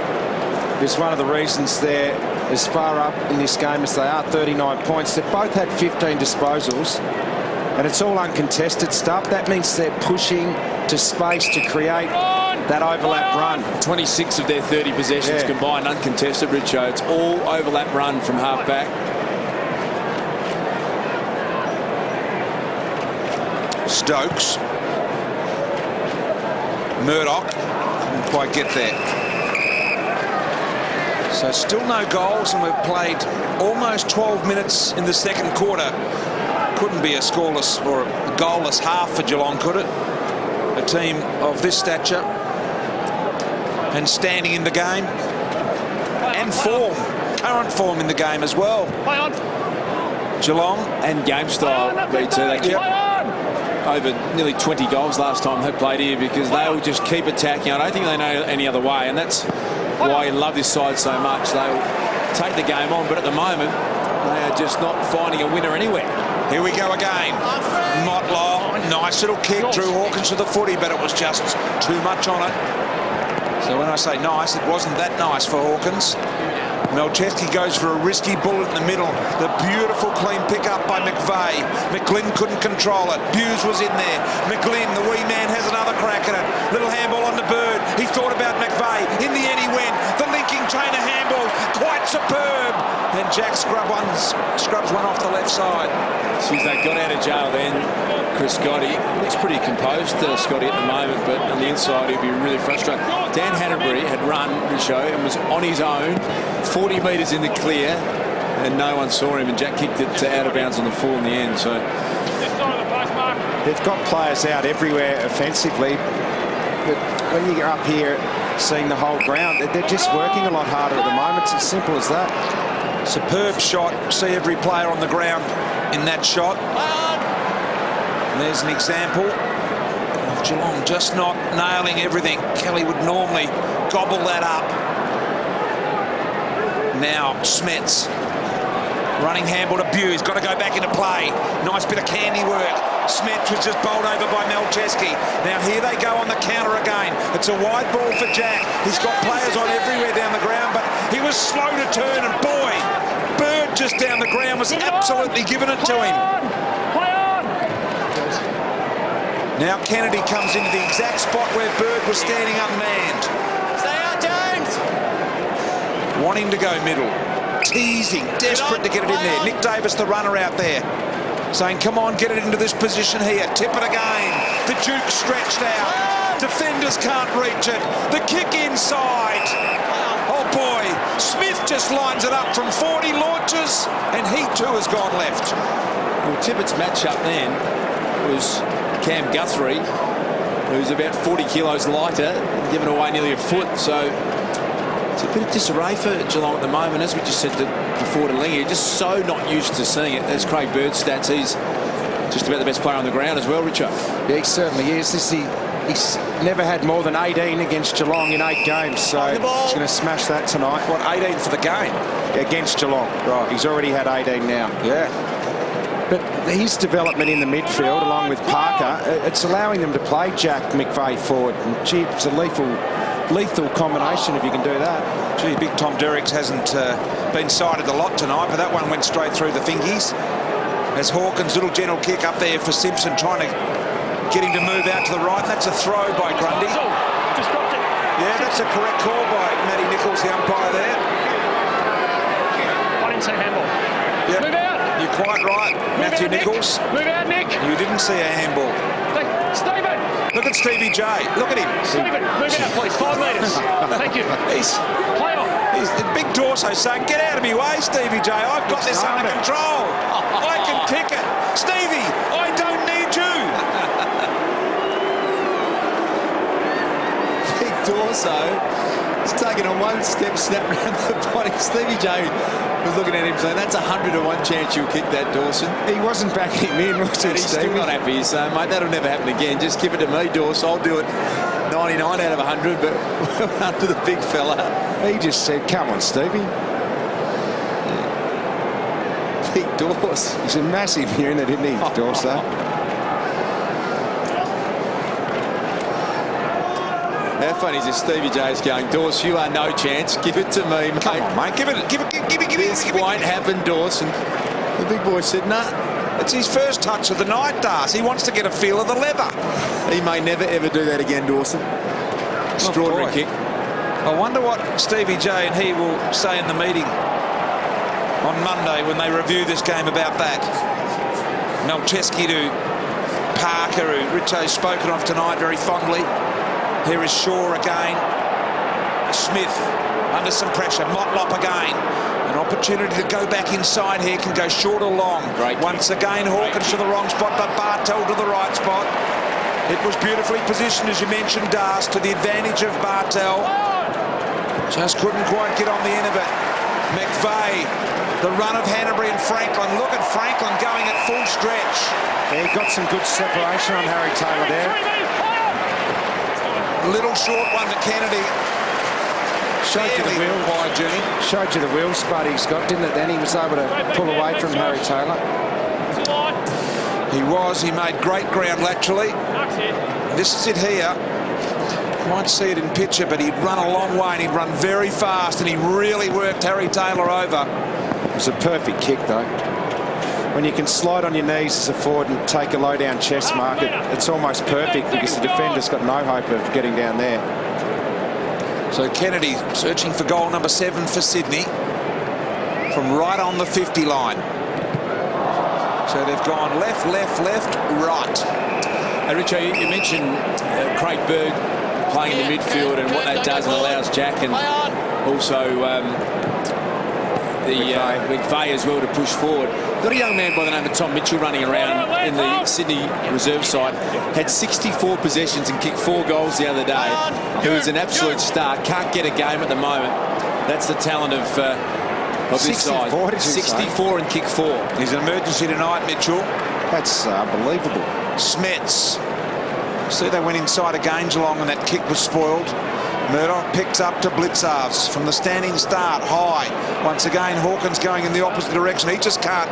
is one of the reasons they're as far up in this game as they are, 39 points. They've both had 15 disposals, and it's all uncontested stuff. That means they're pushing to space to create that overlap run. 26 of their 30 possessions combined, uncontested, Richo. It's all overlap run from half-back. Stokes. Murdoch couldn't quite get there. So still no goals, and we've played almost 12 minutes in the second quarter. Couldn't be a scoreless or a goalless half for Geelong, could it? A team of this stature and standing in the game and form, current form in the game as well. Geelong and game style, they over nearly 20 goals last time they played here because they will just keep attacking. I don't think they know any other way, and that's why I love this side so much. They'll take the game on, but at the moment they are just not finding a winner anywhere. Here we go again. Motlop, nice little kick. Drew Hawkins to the footy, but it was just too much on it. So when I say nice, it wasn't that nice for Hawkins. Melcheski goes for a risky bullet in the middle. The beautiful clean pick up by McVeigh. McGlynn couldn't control it. Buse was in there. McGlynn, the wee man, has another crack at it. Little handball on the Bird. He thought about McVeigh. In the end he went. The linking chain of handball. Quite superb. And Jack scrubs one off the left side. Since they got out of jail then, Chris Scotty looks pretty composed, Scotty, at the moment, but on the inside he'd be really frustrated. Dan Hanbury had run the show and was on his own, 40 metres in the clear, and no one saw him, and Jack kicked it out of bounds on the full in the end. So they've got players out everywhere offensively, but when you're up here seeing the whole ground, they're just working a lot harder at the moment. It's as simple as that. Superb shot. See every player on the ground in that shot. There's an example of Geelong just not nailing everything. Kelly would normally gobble that up. Now Smets running handball to Buse. Got to go back into play. Nice bit of candy work. Smith was just bowled over by Melcheski. Now here they go on the counter again. It's a wide ball for Jack. He's got players on everywhere down the ground, but he was slow to turn, and boy, Bird just down the ground was absolutely giving it to him. Play on! Now Kennedy comes into the exact spot where Bird was standing unmanned. Stay out, James! Wanting to go middle. Teasing, desperate to get it in there. Nick Davis, the runner out there, saying, come on, get it into this position here. Tip it again. The Duke stretched out. Defenders can't reach it. The kick inside. Oh boy, Smith just lines it up from 40 launches, and he too has gone left. Well, Tippett's match-up then was Cam Guthrie, who's about 40 kilos lighter, giving away nearly a foot. So it's a bit of disarray for Geelong at the moment, as we just said before to Lingy. Just so not used to seeing it. There's Craig Bird's stats. He's just about the best player on the ground as well, Richard. Yeah, he certainly is. He's never had more than 18 against Geelong in 8 games, so he's going to smash that tonight. What, 18 for the game? Against Geelong. Right. He's already had 18 now. Yeah. But his development in the midfield, along with Parker, it's allowing them to play Jack McVeigh forward. And gee, it's a lethal combination if you can do that. Gee, big Tom Derricks hasn't been sighted a lot tonight, but that one went straight through the fingies. As Hawkins' little gentle kick up there for Simpson, trying to get him to move out to the right. And that's a throw by Grundy. Just dropped it. Yeah, that's a correct call by Matty Nichols, the umpire there. I didn't say handball. Yep. Move out. You're quite right, Matthew out, Nick. Nichols. Move out, Nick. You didn't see a handball. Hey, Stephen. Look at Stevie J. Look at him. Stephen, move out, please. 5 metres. Thank you. Play on. He's the big Dorso saying, get out of my way, Stevie J. I've got this under control. I can kick it. Stevie, I don't need you. Big Dorso is taking a one-step snap round the body. Stevie J was looking at him saying, that's 100 to 1 chance you'll kick that, Dawson. He wasn't backing him in, was he, He's still Stevie? not happy. He's saying, mate, that'll never happen again. Just give it to me, Dawson. I'll do it 99 out of 100, but under the big fella. He just said, come on, Stevie. Big Dawson. He's a massive unit, isn't he, Dorso? How funny is this? Stevie J's going, Dawson, you are no chance. Give it to me, mate. Come on, mate. Give it. This won't happen, Dawson. The big boy said, nah. It's his first touch of the night, Darcy. He wants to get a feel of the leather. He may never, ever do that again, Dawson. Extraordinary kick. I wonder what Stevie J and he will say in the meeting on Monday when they review this game about that. Melcheski to Parker, who Richo's spoken of tonight very fondly. Here is Shaw again. Smith under some pressure. Motlop again. An opportunity to go back inside here, can go short or long. Once again, Hawkins to the wrong spot, but Bartel to the right spot. It was beautifully positioned, as you mentioned, Dars, to the advantage of Bartel. Just couldn't quite get on the end of it. McVeigh, the run of Hanbury and Franklin. Look at Franklin going at full stretch. Yeah, he got some good separation on Harry Taylor there. Little short one to Kennedy. Showed you the wheel. Wide journey. Showed you the wheel spud he's got, didn't it? Then he was able to pull away from Harry Taylor. He was. He made great ground laterally. This is it here. Might see it in picture, but he'd run a long way and he'd run very fast, and he really worked Harry Taylor over. It was a perfect kick, though. When you can slide on your knees as a forward and take a low-down chest mark, it's almost perfect because the defender's got no hope of getting down there. So Kennedy searching for goal number 7 for Sydney from right on the 50 line. So they've gone left, right. Richo, you mentioned Craig Bird playing in the midfield and what that does and allows Jack and also McVeigh as well to push forward. Got a young man by the name of Tom Mitchell running around in the Sydney reserve side. Had 64 possessions and kicked 4 goals the other day. He was an absolute star. Can't get a game at the moment. That's the talent of this side. 64 and kick 4. He's an emergency tonight, Mitchell. That's unbelievable. Smets. See, they went inside again, Geelong, and that kick was spoiled. Murdoch picks up to Blitzarves from the standing start, high. Once again, Hawkins going in the opposite direction. He just can't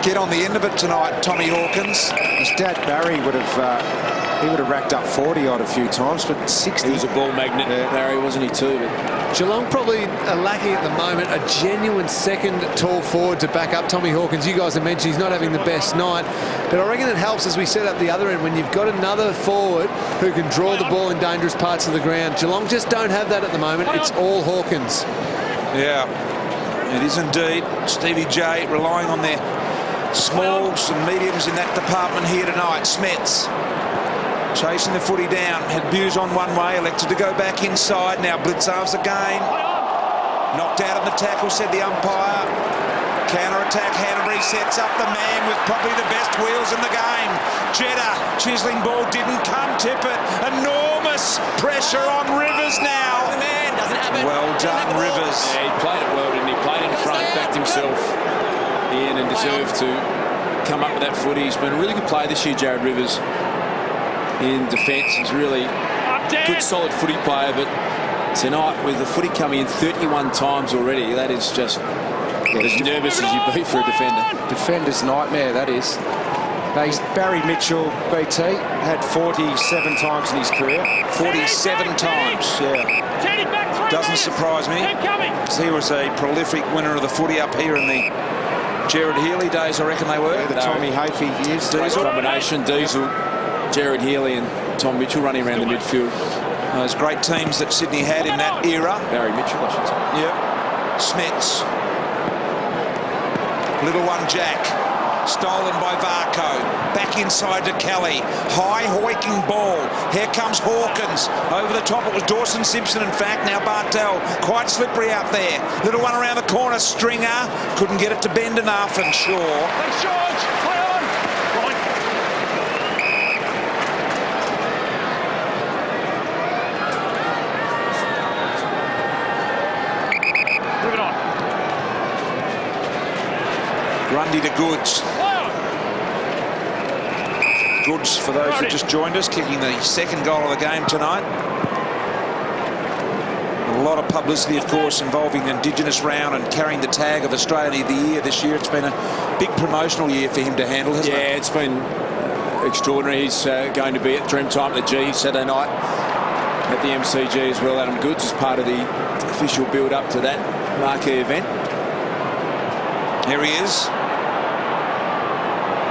get on the end of it tonight, Tommy Hawkins. His dad Barry would have racked up 40 odd a few times, but 60. He was a ball magnet, Barry, wasn't he too? But Geelong probably are lacking at the moment a genuine second tall forward to back up Tommy Hawkins. You guys have mentioned he's not having the best night, but I reckon it helps as we set up the other end when you've got another forward who can draw the ball in dangerous parts of the ground. Geelong just don't have that at the moment. It's all Hawkins. Yeah, it is indeed. Stevie J relying on their smalls and mediums in that department here tonight. Smets chasing the footy down. Had Buse on one way, elected to go back inside. Now Blitzarves again. Knocked out of the tackle, said the umpire. Counter-attack, Hanbury sets up the man with probably the best wheels in the game. Jeddah, chiseling ball didn't come. Tippett, enormous pressure on Rivers now. The man doesn't have it. Well done, Rivers. yeah, he played it well, didn't he? Played in front, backed himself in and deserved to come up with that footy. He's been a really good player this year, Jared Rivers. In defence, he's really good, solid footy player, but tonight with the footy coming in 31 times already, that is just as nervous as you be for a defender. Defender's nightmare, that is. Barry Mitchell, BT, had 47 times in his career. 47 times, yeah. Doesn't surprise me. He was a prolific winner of the footy up here in the Jared Healy days, I reckon they were. The Tommy Hafey years. Diesel. Combination, Diesel, Jared Healy and Tom Mitchell running around the midfield. Those great teams that Sydney had in that era. Barry Mitchell, I should say. Yep. Smets. Little one Jack. Stolen by Varco. Back inside to Kelly. High hoiking ball. Here comes Hawkins. Over the top, it was Dawson Simpson, in fact. Now Bartel. Quite slippery out there. Little one around the corner. Stringer. Couldn't get it to bend enough, and Shaw. Hey, George, play on. Right. Move it on. Grundy to Goods. Goods, for those that just joined us, kicking the second goal of the game tonight. A lot of publicity, of course, involving the Indigenous round and carrying the tag of Australian of the Year this year. It's been a big promotional year for him to handle, hasn't it? Yeah, it's been extraordinary. He's going to be at Dreamtime at the G Saturday night at the MCG as well. Adam Goods is part of the official build-up to that marquee event. Here he is.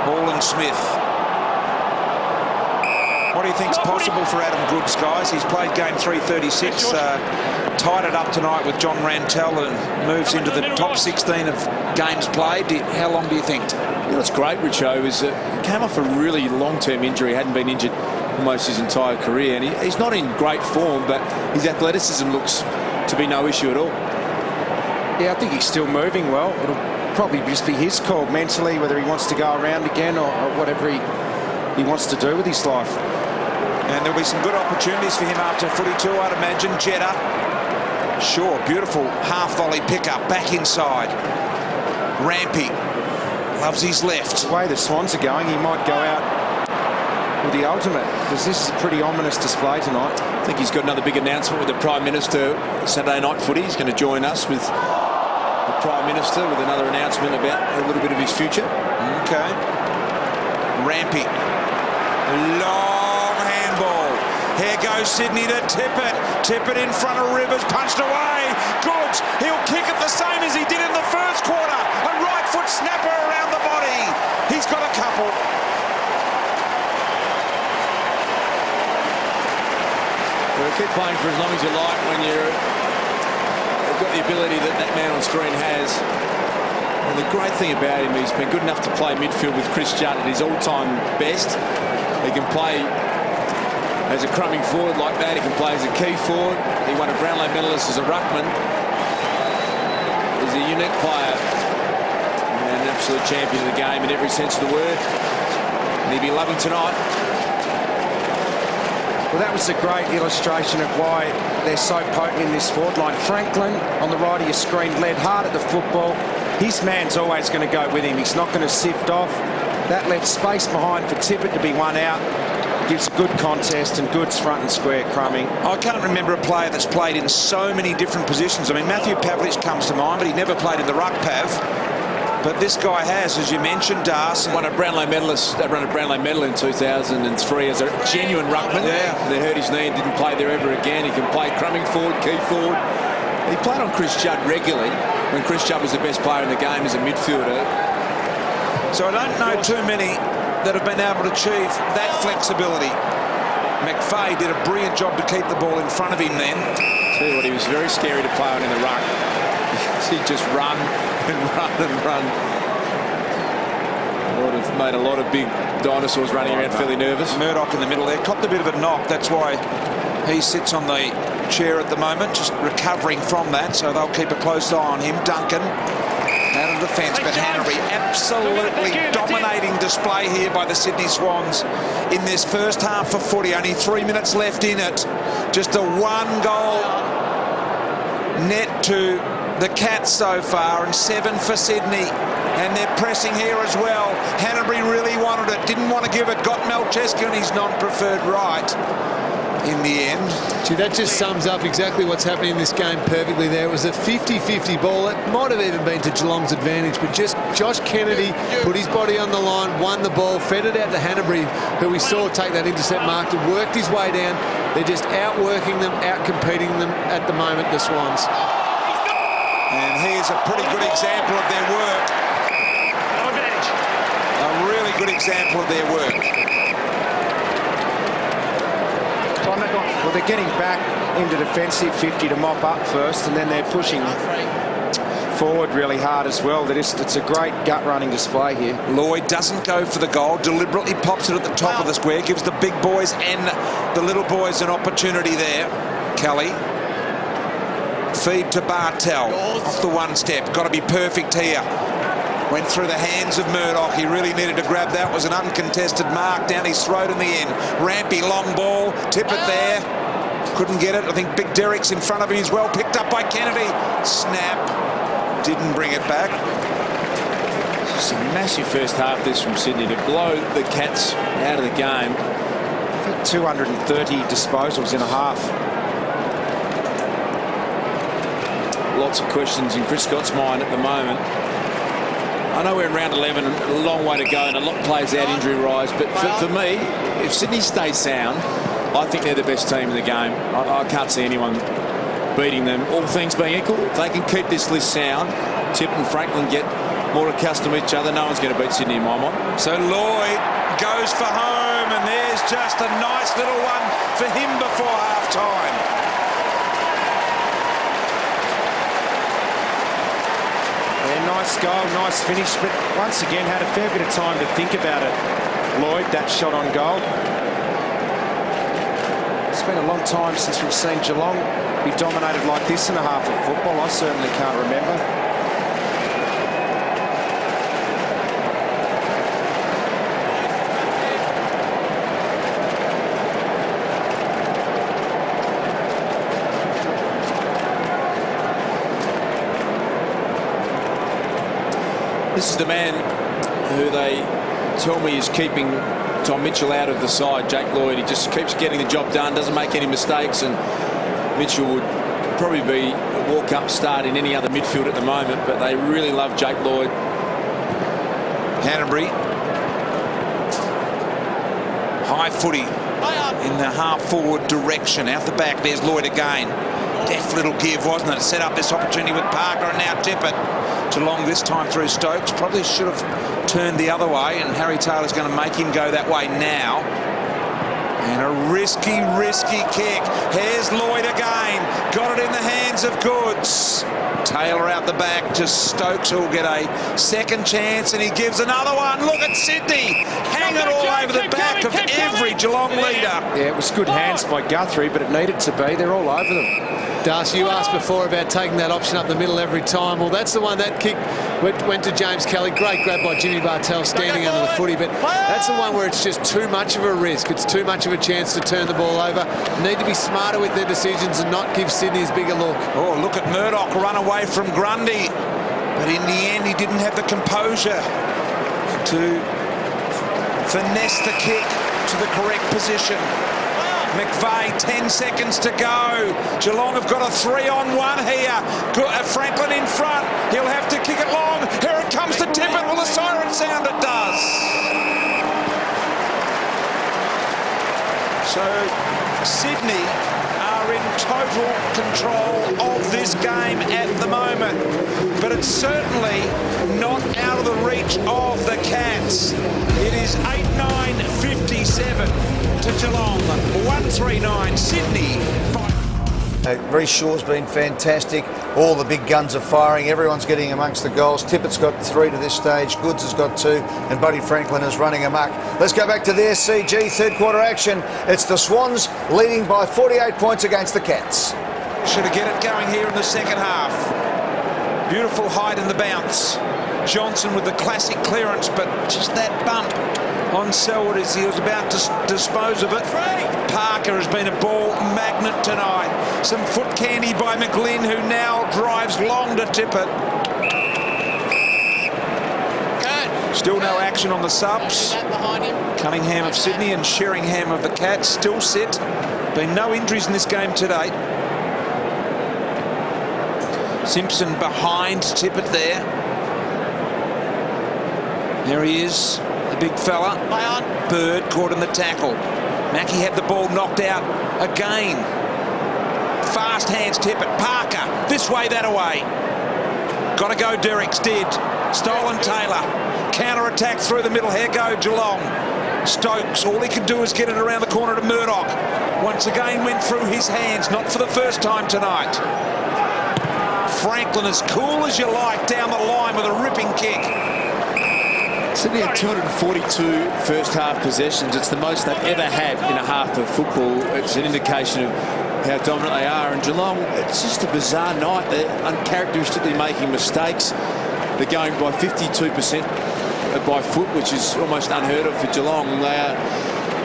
Hall and Smith. What do you think's possible for Adam Goods, guys? He's played game 336, tied it up tonight with John Rantel and moves into the top 16 of games played. How long do you think? You know what's great, Richo, is that he came off a really long-term injury, hadn't been injured almost his entire career, and he's not in great form, but his athleticism looks to be no issue at all. Yeah, I think he's still moving well. It'll probably just be his call mentally, whether he wants to go around again or whatever he wants to do with his life. And there'll be some good opportunities for him after footy too, I'd imagine. Jeddah. Sure, beautiful half volley pickup back inside. Rampy loves his left. The way the Swans are going, he might go out with the ultimate, because this is a pretty ominous display tonight. I think he's got another big announcement with the Prime Minister Saturday night footy. He's going to join us with the Prime Minister with another announcement about a little bit of his future. Okay. Rampy. Long handball. Here goes Sydney to Tippett. Tippett in front of Rivers, punched away. Goods. He'll kick it the same as he did in the first quarter. A right foot snapper around the body. He's got a couple. Well, keep playing for as long as you like when you've got the ability that man on screen has. And the great thing about him, he's been good enough to play midfield with Chris Judd at his all-time best. He can play as a crumbing forward like that. He can play as a key forward. He won a Brownlow medalist as a ruckman. He's a unique player and an absolute champion of the game in every sense of the word. And he'll be loving tonight. Well, that was a great illustration of why they're so potent in this forward line. Franklin, on the right of your screen, led hard at the football. His man's always going to go with him. He's not going to sift off. That left space behind for Tippett to be one out. Gives a good contest, and Goods front and square crumbing. I can't remember a player that's played in so many different positions. I mean, Matthew Pavlich comes to mind, but he never played in the ruck, Pav. But this guy has, as you mentioned, Darcy. Won a Brownlow medalist, run a Brownlow medal in 2003 as a genuine ruckman. Yeah. They hurt his knee and didn't play there ever again. He can play crumbing forward, key forward. He played on Chris Judd regularly when Chris Judd was the best player in the game as a midfielder. So I don't know too many that have been able to achieve that flexibility. McVeigh did a brilliant job to keep the ball in front of him then. Tell you what, he was very scary to play on in the ruck. He'd just run and run and run. Would have made a lot of big dinosaurs running around fairly nervous. Murdoch in the middle there, copped a bit of a knock. That's why he sits on the chair at the moment, just recovering from that. So they'll keep a close eye on him. Duncan out of the fence, but Henry absolutely dominating display here by the Sydney Swans in this first half of footy. Only 3 minutes left in it. Just a 1-goal net to the Cats so far, and 7 for Sydney. And they're pressing here as well. Hanbury really wanted it, didn't want to give it, got Melchescu on his non-preferred right in the end. Gee, that just sums up exactly what's happening in this game perfectly there. It was a 50-50 ball. It might have even been to Geelong's advantage, but just Josh Kennedy put his body on the line, won the ball, fed it out to Hanbury, who we saw take that intercept mark, and worked his way down. They're just outworking them, out-competing them at the moment, the Swans. And here's a pretty good example of their work. A really good example of their work. Well, they're getting back into defensive 50 to mop up first, and then they're pushing forward really hard as well. It's a great gut-running display here. Lloyd doesn't go for the goal, deliberately pops it at the top of the square, gives the big boys and the little boys an opportunity there. Kelly. Feed to Bartel. Off the one step. Got to be perfect here. Went through the hands of Murdoch. He really needed to grab that. Was an uncontested mark down his throat in the end. Rampy long ball. Tip it there. Couldn't get it. I think Big Derek's in front of him as well. Picked up by Kennedy. Snap. Didn't bring it back. It's a massive first half this from Sydney to blow the Cats out of the game. I think 230 disposals in a half. Lots of questions in Chris Scott's mind at the moment. I know we're in round 11, a long way to go, and a lot of players out injury-wise, but for me, if Sydney stays sound, I think they're the best team in the game. I can't see anyone beating them. All things being equal, if they can keep this list sound, Tip and Franklin get more accustomed to each other, no one's going to beat Sydney in my mind. So Lloyd goes for home, and there's just a nice little one for him before half-time. Nice goal, nice finish, but once again had a fair bit of time to think about it. Lloyd, that shot on goal. It's been a long time since we've seen Geelong be dominated like this in a half of football. I certainly can't remember. This is the man who they tell me is keeping Tom Mitchell out of the side, Jake Lloyd. He just keeps getting the job done, doesn't make any mistakes, and Mitchell would probably be a walk-up start in any other midfield at the moment, but they really love Jake Lloyd. Hanbury. High footy in the half-forward direction. Out the back, there's Lloyd again. Deft little give, wasn't it? Set up this opportunity with Parker, and now Tippett. Geelong this time through Stokes. Probably should have turned the other way, and Harry Taylor's going to make him go that way now. And a risky kick. Here's Lloyd again. Got it in the hands of Goods. Taylor out the back to Stokes, who'll get a second chance, and he gives another one. Look at Sydney hanging all over the back of every Geelong leader. Yeah, it was good hands by Guthrie, but it needed to be. They're all over them. Darcy, you asked before about taking that option up the middle every time. Well, that's the one. That kick went to James Kelly. Great grab by Jimmy Bartel standing under the footy, but that's the one where it's just too much of a risk. It's too much of a chance to turn the ball over. Need to be smarter with their decisions and not give Sydney as big a look. Oh, look at Murdoch run away from Grundy, but in the end he didn't have the composure to finesse the kick to the correct position. McVeigh, 10 seconds to go. Geelong have got a 3-on-1 here. Franklin in front. He'll have to kick it long. Here it comes to Tippett. Will the siren sound? It does. So Sydney are in total control of this game at the moment, but it's certainly not out of the reach of the Cats. It is 8-9-57 to Geelong, 139 Sydney. Reece Shaw's been fantastic. All the big guns are firing. Everyone's getting amongst the goals. Tippett's got 3 to this stage. Goods has got 2. And Buddy Franklin is running amok. Let's go back to the SCG third quarter action. It's the Swans leading by 48 points against the Cats. Should have get it going here in the second half. Beautiful height in the bounce. Johnson with the classic clearance, but just that bump on Selwood as he was about to dispose of it. Parker has been a ball magnet tonight. Some foot candy by McGlynn, who now drives long to Tippett. Still no action on the subs. Cunningham of Sydney and Sheringham of the Cats still sit. Been no injuries in this game today. Simpson behind Tippett there. There he is, the big fella. Bird caught in the tackle. Mackie had the ball knocked out again. Fast hands Tippett. Parker, this way, that away. Got to go, Derricks did. Stolen Taylor. Counter-attack through the middle. Here go Geelong. Stokes, all he could do is get it around the corner to Murdoch. Once again went through his hands, not for the first time tonight. Franklin as cool as you like down the line with a ripping kick. Sydney had 242 first half possessions. It's the most they've ever had in a half of football. It's an indication of how dominant they are. And Geelong, it's just a bizarre night. They're uncharacteristically making mistakes. They're going by 52% by foot, which is almost unheard of for Geelong. They are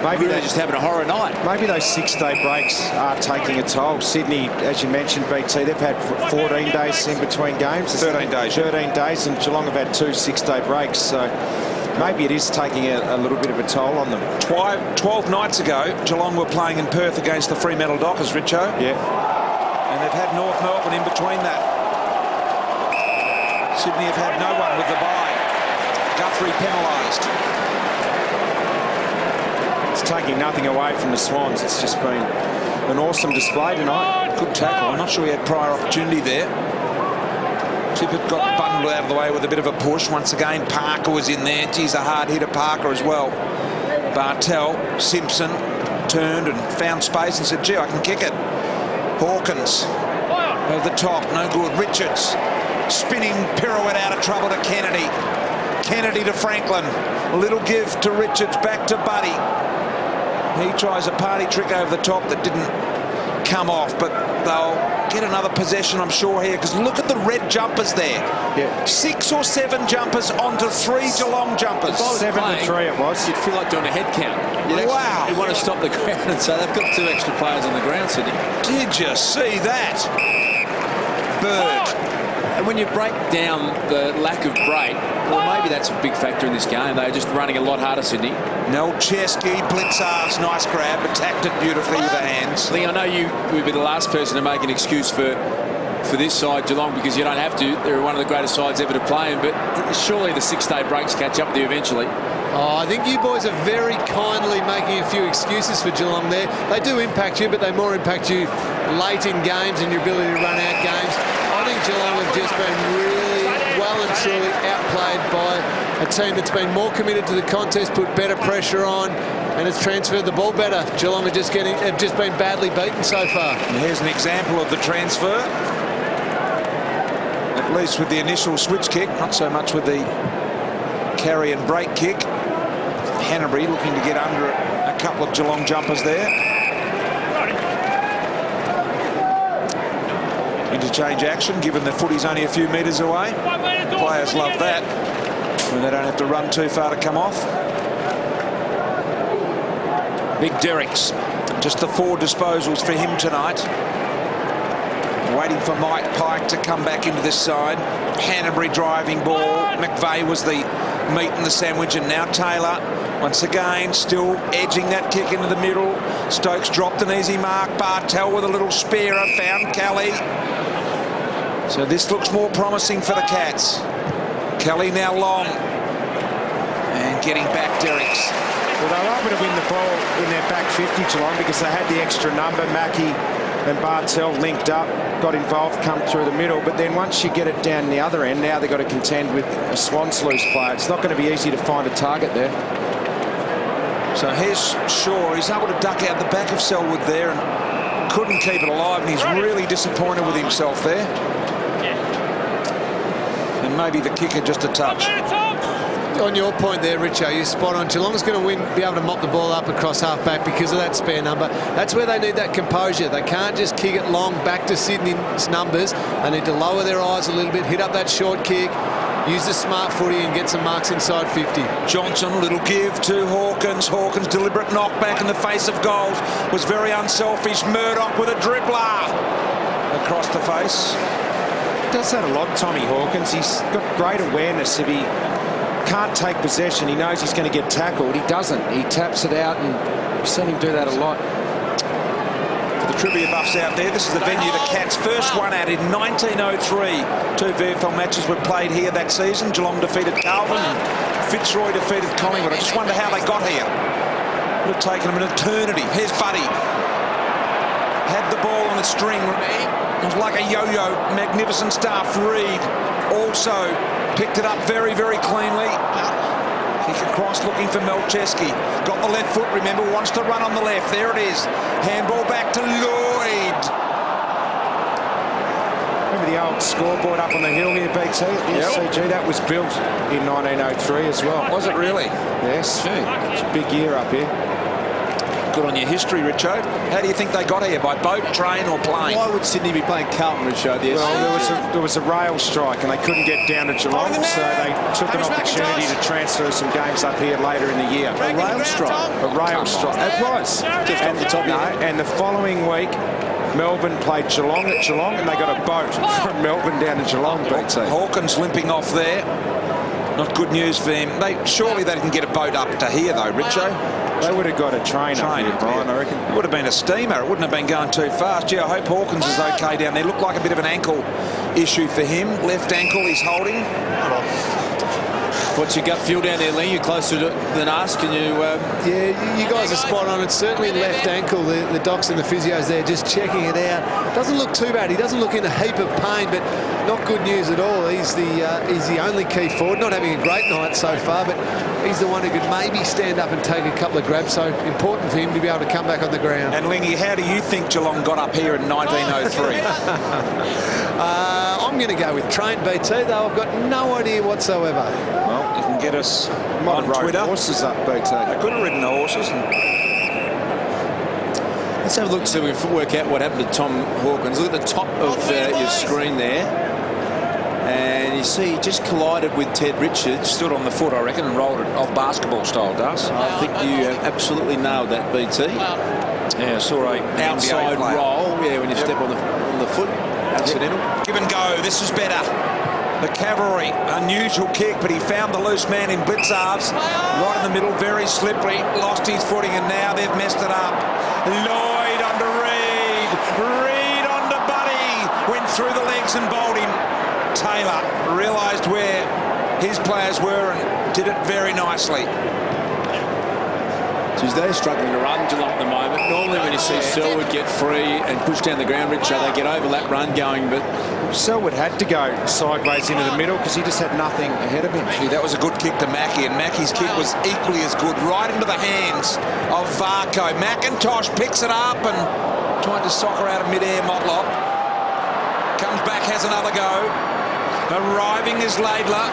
maybe they're just having a horror night. Maybe those 6-day breaks are taking a toll. Sydney, as you mentioned, BT, they've had 14 days in between games. 13 days. 13 days, and Geelong have had 2 6-day breaks. So maybe it is taking a little bit of a toll on them. 12 nights ago, Geelong were playing in Perth against the Fremantle Dockers, Richo. Yeah. And they've had North Melbourne in between that. Sydney have had no one with the bye. Guthrie penalised. It's taking nothing away from the Swans. It's just been an awesome display tonight. Good tackle. I'm not sure he had prior opportunity there. Tippett got bundled out of the way with a bit of a push. Once again, Parker was in there. Geez, a hard hitter, Parker as well. Bartel, Simpson turned and found space and said, gee, I can kick it. Hawkins over the top, no good. Richards, spinning pirouette out of trouble to Kennedy. Kennedy to Franklin. A little give to Richards, back to Buddy. He tries a party trick over the top that didn't come off, but they'll get another possession, I'm sure, here, because look at the red jumpers there. Yeah. 6 or 7 jumpers onto 3 Geelong jumpers. 7 to 3 it was. You'd feel like doing a head count. Wow. You want to stop the ground and say they've got 2 extra players on the ground, Sydney. Did you see that? Bird. And when you break down the lack of break, well, maybe that's a big factor in this game. They're just running a lot harder, Sydney. Nelcheski, Blitzar's nice grab, attacked it beautifully with the hands. Lee, I know you would be the last person to make an excuse for this side, Geelong, because you don't have to. They're one of the greatest sides ever to play in, but surely the 6-day breaks catch up with you eventually. Oh, I think you boys are very kindly making a few excuses for Geelong there. They do impact you, but they more impact you late in games and your ability to run out games. I think Geelong have just been really well and truly outplayed by a team that's been more committed to the contest, put better pressure on, and has transferred the ball better. Geelong have just been badly beaten so far. And here's an example of the transfer. At least with the initial switch kick, not so much with the carry and break kick. Hanbury looking to get under a couple of Geelong jumpers there. Interchange action, given the footy's only a few metres away. Players love that when they don't have to run too far to come off. Big Derricks, just the 4 disposals for him tonight. Waiting for Mike Pike to come back into this side. Hanbury driving ball. McVeigh was the meat in the sandwich, and now Taylor once again still edging that kick into the middle. Stokes dropped an easy mark. Bartel with a little spearer, found Kelly. So this looks more promising for the Cats. Kelly now long. And getting back Derricks. Well, they were able to win the ball in their back 50, Geelong, because they had the extra number. Mackey and Bartel linked up, got involved, come through the middle. But then once you get it down the other end, now they've got to contend with a Swans loose player. It's not going to be easy to find a target there. So here's Shaw. He's able to duck out the back of Selwood there and couldn't keep it alive. And he's really disappointed with himself there. And maybe the kicker just a touch. On your point there, Richo, you're spot on. Geelong's going to be able to mop the ball up across half-back because of that spare number. That's where they need that composure. They can't just kick it long back to Sydney's numbers. They need to lower their eyes a little bit, hit up that short kick, use the smart footy and get some marks inside 50. Johnson, little give to Hawkins. Hawkins' deliberate knockback in the face of goals was very unselfish. Murdoch with a dribbler across the face. Does that a lot, Tommy Hawkins. He's got great awareness. If he can't take possession, he knows he's going to get tackled. He doesn't. He taps it out, and we've seen him do that a lot. For the trivia buffs out there, this is the venue the Cats first won at in 1903. 2 VFL matches were played here that season. Geelong defeated Carlton and Fitzroy defeated Collingwood. I just wonder how they got here. Would have taken them an eternity. Here's Buddy. Had the ball on the string. It was like a yo-yo. Magnificent stuff. Reed also picked it up very, very cleanly. Kick across looking for Melcheski. Got the left foot, remember, wants to run on the left. There it is. Handball back to Lloyd. Remember the old scoreboard up on the hill here, BT, at the SCG? That was built in 1903 as well. Was it really? Yes. It's a big year up here. Good on your history, Richo. How do you think they got here? By boat, train or plane? Why would Sydney be playing Carlton, Richo? Well, there was a rail strike and they couldn't get down to Geelong, so they took an opportunity to transfer some games up here later in the year. A rail strike? A rail strike. It was. And the following week, Melbourne played Geelong at Geelong and they got a boat from Melbourne down to Geelong, BT. Hawkins limping off there. Not good news for him. Surely they didn't get a boat up to here, though, Richo. They would have got a train up here, Brian, I reckon. It would have been a steamer. It wouldn't have been going too fast. Yeah, I hope Hawkins is okay down there. Looked like a bit of an ankle issue for him. Left ankle he's holding. What's your gut feel down there, Lee? You're closer than us. Can you... Yeah, you guys are spot on. It's certainly left ankle. The docs and the physios there just checking it out. Doesn't look too bad. He doesn't look in a heap of pain, but not good news at all. He's the only key forward. Not having a great night so far, but he's the one who could maybe stand up and take a couple of grabs. So important for him to be able to come back on the ground. And Lingy, how do you think Geelong got up here in 1903? I'm going to go with train, BT, though I've got no idea whatsoever. Well, you can get us on Twitter. Horses up, BT. They could have ridden the horses. Let's have a look so we can work out what happened to Tom Hawkins. Look at the top of your screen there. And you see he just collided with Ted Richards. Stood on the foot, I reckon, and rolled it off basketball style, does. I think you absolutely nailed that, BT. Yeah, saw a outside roll. Yeah, when you step on the foot. Accidental. Give and go. This is better. The Cavalry, unusual kick, but he found the loose man in blitz halves. Right in the middle, very slippery. Lost his footing, and now they've messed it up. Lloyd onto Reed. Reed onto Buddy. Went through the legs and bowled him. Taylor realised where his players were and did it very nicely. They're struggling to run Geelong at the moment. Normally when you see Selwood get free and push down the ground, Richard, they get overlap run going, but Selwood had to go sideways into the middle because he just had nothing ahead of him. Gee, that was a good kick to Mackie, and Mackie's kick was equally as good, right into the hands of Varco. McIntosh picks it up and tried to soccer out of mid-air. Motlop comes back, has another go. Arriving is Laidler.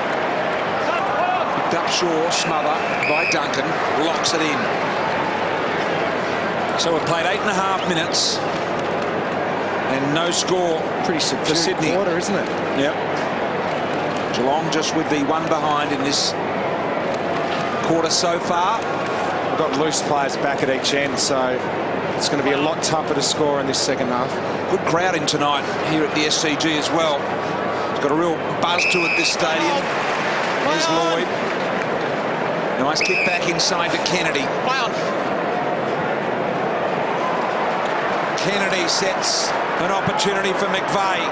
Picked up Shaw, smother by Duncan, locks it in. So we've played 8.5 minutes and no score. Pretty subdued for Sydney. Quarter, isn't it? Yep. Geelong just with the one behind in this quarter so far. We've got loose players back at each end, so it's going to be a lot tougher to score in this second half. Good crowd in tonight here at the SCG as well. It's got a real buzz to it, this stadium. There's Lloyd. Nice kick back inside to Kennedy. Kennedy sets an opportunity for McVeigh.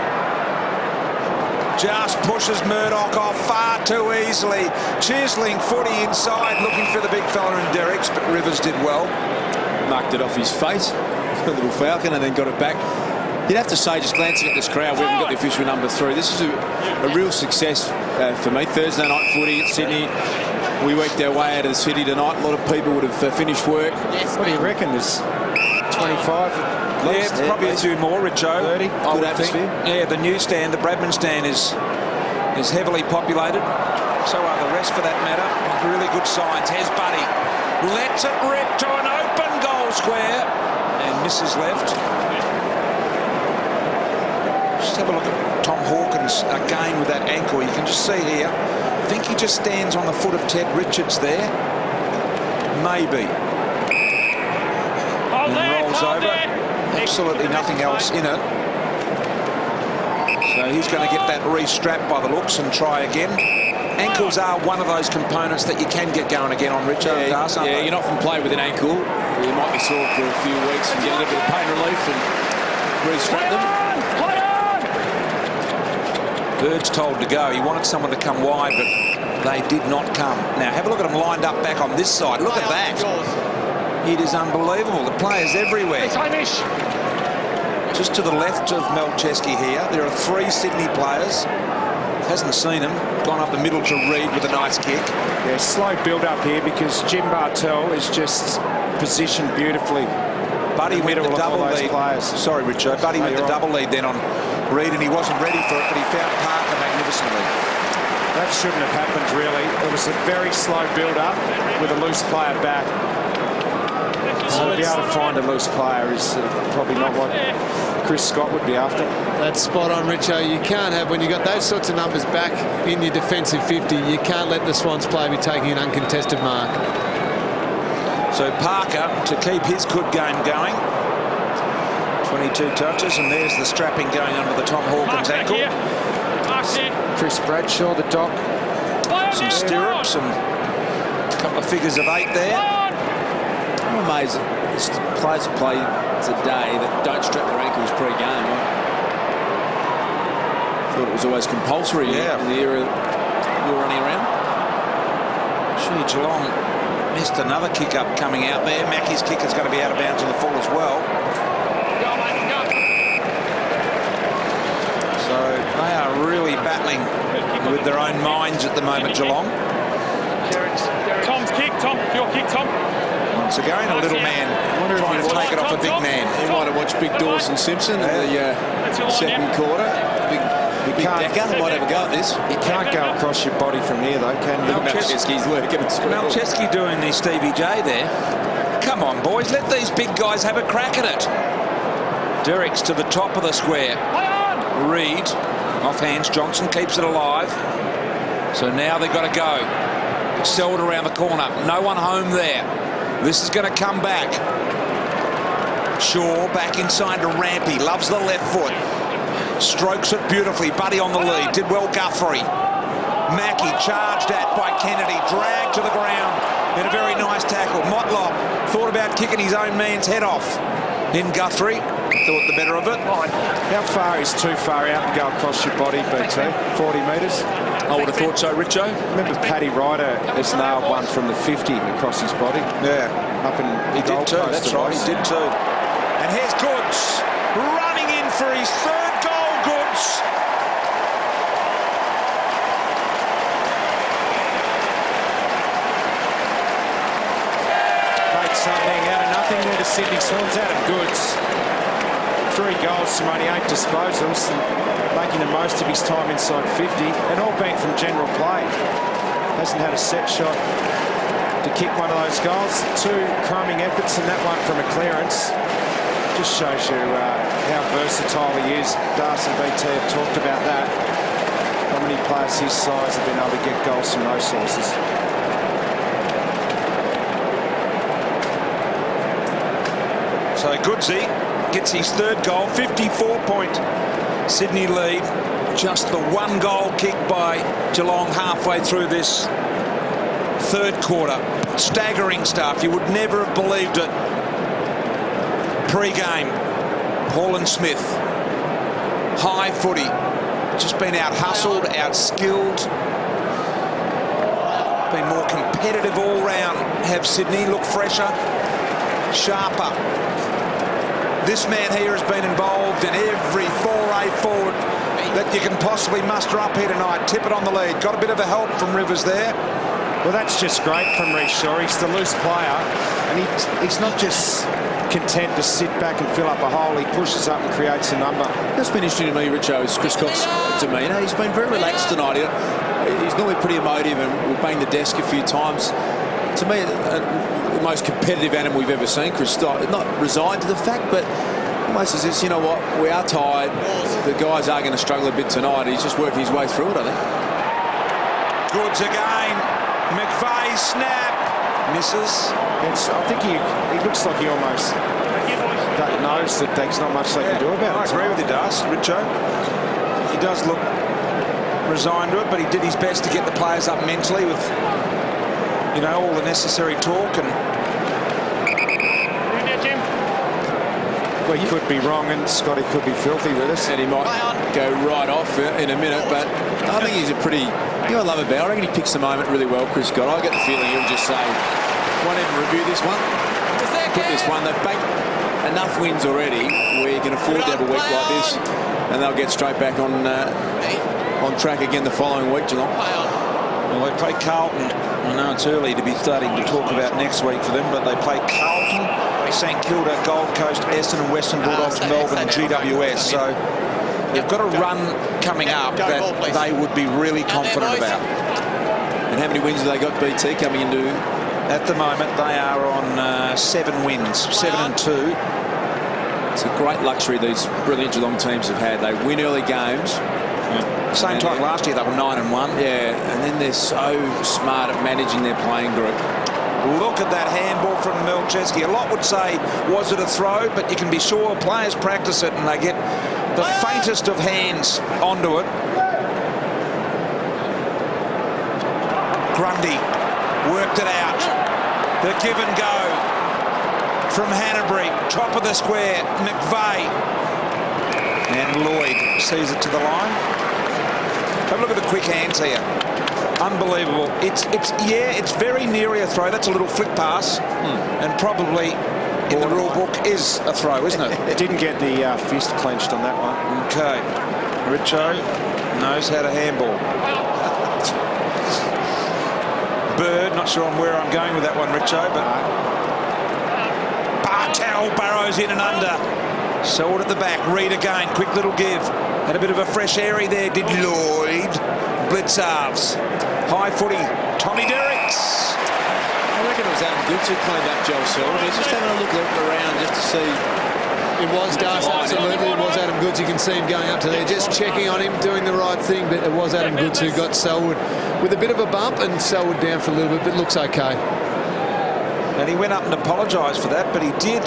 just pushes Murdoch off far too easily. Chiseling footy inside, looking for the big fella in Derricks, but Rivers did well. Marked it off his face, a little falcon, and then got it back. You'd have to say, just glancing at this crowd, we haven't got the official number 3. This is a real success for me. Thursday night footy at Sydney. We worked our way out of the city tonight. A lot of people would have finished work. What do you reckon? There's 25 at least? Yeah, probably a few more, Richo. 30. I would think. Yeah, the newsstand, the Bradman stand is heavily populated. So are the rest, for that matter. Really good signs. Here's Buddy. Lets it rip to an open goal square and misses left. Just have a look at Tom Hawkins again with that ankle. You can just see here. I think he just stands on the foot of Ted Richards there. Maybe. And rolls over. Absolutely nothing else in it. So he's going to get that re-strapped by the looks and try again. Ankles are one of those components that you can get going again on, Richard. Yeah, you can often play with an ankle. You might be sore for a few weeks and get a little bit of pain relief and re-strap them. Bird's told to go. He wanted someone to come wide, but they did not come. Now, have a look at them lined up back on this side. Look at that. It is unbelievable. The players everywhere. Just to the left of Melchesky here, there are 3 Sydney players. Hasn't seen him. Gone up the middle to Reid with a nice kick. Yeah, slow build-up here because Jim Bartel is just positioned beautifully. Buddy went the double lead. Sorry, Richo. Buddy went the double lead then on Reid, and he wasn't ready for it, but he found Parker magnificently. That shouldn't have happened, really. It was a very slow build-up with a loose player back. So to be able to find a loose player is probably not what Chris Scott would be after. That's spot on, Richo. You can't have, when you've got those sorts of numbers back in your defensive 50, you can't let the Swans player be taking an uncontested mark. So Parker, to keep his good game going, 22 touches, and there's the strapping going under the Tom Hawkins ankle. Chris Bradshaw, the doc. Some stirrups and a couple of figures of 8 there. I'm amazed at players that play today that don't strap their ankles pre-game. I thought it was always compulsory in the era we were running around. Gee, Geelong missed another kick up coming out there. Mackey's kick is going to be out of bounds on the full as well. So they are really battling with their own minds at the moment, Geelong. Tom's kick, Tom. Your kick, Tom. Once again, a little man trying to take it off a big man. You might have watched Big Dawson Simpson in the second quarter. Big Decker might have a go at this. You can't go across your body from here, though, can you? Melchesky's working. Melchesky doing the Stevie J there. Come on, boys, let these big guys have a crack at it. Derricks to the top of the square. Reid off hands. Johnson keeps it alive. So now they've got to go. Seld around the corner. No one home there. This is going to come back. Shaw back inside to Rampy. Loves the left foot. Strokes it beautifully. Buddy on the lead. Did well Guthrie. Mackey charged at by Kennedy. Dragged to the ground in a very nice tackle. Motlop thought about kicking his own man's head off. In Guthrie. Thought the better of it. How far is too far out and go across your body, BT? 40 metres? I would have thought so, Richo. Remember Paddy Ryder has nailed one from the 50 across his body? Yeah. Up in he did too, that's right, he did too. And here's Goods running in for his 3rd goal, Goods. Made something out of nothing there to Sydney Swans. Out of Goods. 3 goals from only 8 disposals, and making the most of his time inside 50, and all being from general play. Hasn't had a set shot to kick one of those goals. 2 crumbing efforts and that one from a clearance. Just shows you how versatile he is. Darcy and BT have talked about that. How many players his size have been able to get goals from those sources. So Goodsy gets his 3rd goal, 54-point Sydney lead. Just the 1 goal kick by Geelong halfway through this 3rd quarter. Staggering stuff. You would never have believed it. Pre-game, Hall and Smith. High footy. just been out-hustled, out-skilled, been more competitive all round. Have Sydney look fresher, sharper. This man here has been involved in every foray forward that you can possibly muster up here tonight. Tippett on the lead. Got a bit of a help from Rivers there. Well, that's just great from Reece Shaw. He's the loose player, and he's not just content to sit back and fill up a hole. He pushes up and creates a number. It's been interesting to me, Richo, is Chris Scott's demeanour. He's been very relaxed tonight. He's normally pretty emotive and will bang the desk a few times. To me, the most competitive animal we've ever seen, Chris Scott. Not resigned to the fact, but almost as this, you know what, we are tired. The guys are going to struggle a bit tonight. He's just working his way through it, I think. Goods again. McVeigh snap. Misses. I think he looks like he almost knows that there's not much they can do about it. I agree with you, Das, Richo. He does look resigned to it, but he did his best to get the players up mentally with, you know, all the necessary talk. And well, he could be wrong, and Scotty could be filthy with us. And he might go right off in a minute, but I think he's a pretty... You know what I love about it? I reckon he picks the moment really well, Chris Scott. I get the feeling he'll just say, won't even review this one. Put this one. They've banked enough wins already where you can afford to have a week like this, and they'll get straight back on track again the following week, Geelong. Well, they play Carlton. I know it's early to be starting to talk about next week for them, but they play Carlton, St Kilda, Gold Coast, Essendon and Western Bulldogs, Melbourne and GWS. So they've got a run coming up that they would be really confident about. And how many wins have they got, BT, coming into? At the moment, they are on 7 wins, 7 and 2. It's a great luxury these brilliant Geelong teams have had. They win early games. Yeah. Same time last year, they were 9 and 1. Yeah, and then they're so smart at managing their playing group. Look at that handball from Milcheski. A lot would say, was it a throw? But you can be sure players practice it and they get the faintest of hands onto it. Grundy worked it out. The give and go from Hanbury, top of the square, McVeigh. And Lloyd sees it to the line. Have a look at the quick hands here. Unbelievable. It's very near a throw. That's a little flick pass. And probably in the rule book is a throw, isn't it? Didn't get the fist clenched on that one. Okay. Richo knows how to handball. Bird, not sure where I'm going with that one, Richo, but Bartel burrows in and under. Sold at the back. Reed again. Quick little give. Had a bit of a fresh airy there, did Lloyd. Blitz halves. High footy. Tommy Derricks. I reckon it was Adam Goods who cleaned up Joel Selwood. He's just having a look around just to see. It was Darcy, absolutely. It was Adam Goods. You can see him going up to there, just checking on him, doing the right thing. But it was Adam Goods who got Selwood with a bit of a bump, and Selwood down for a little bit, but looks okay. And he went up and apologised for that, but he did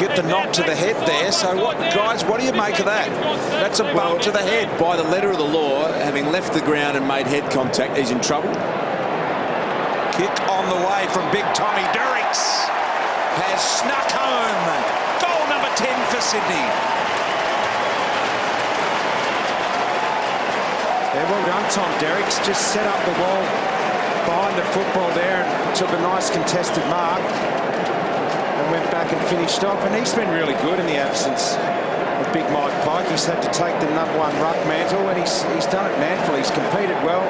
get the knock to the head there. So, what, guys, what do you make of that? That's a bump to the head. By the letter of the law, having left the ground and made head contact, he's in trouble. Kick on the way from big Tommy Derricks. Has snuck home. Goal number 10 for Sydney. Yeah, well done, Tom Derricks. Just set up the wall behind the football there and took a nice contested mark and went back and finished off. And he's been really good in the absence of big Mike Pike. He's had to take the number 1 ruck mantle, and he's done it manfully. He's competed well.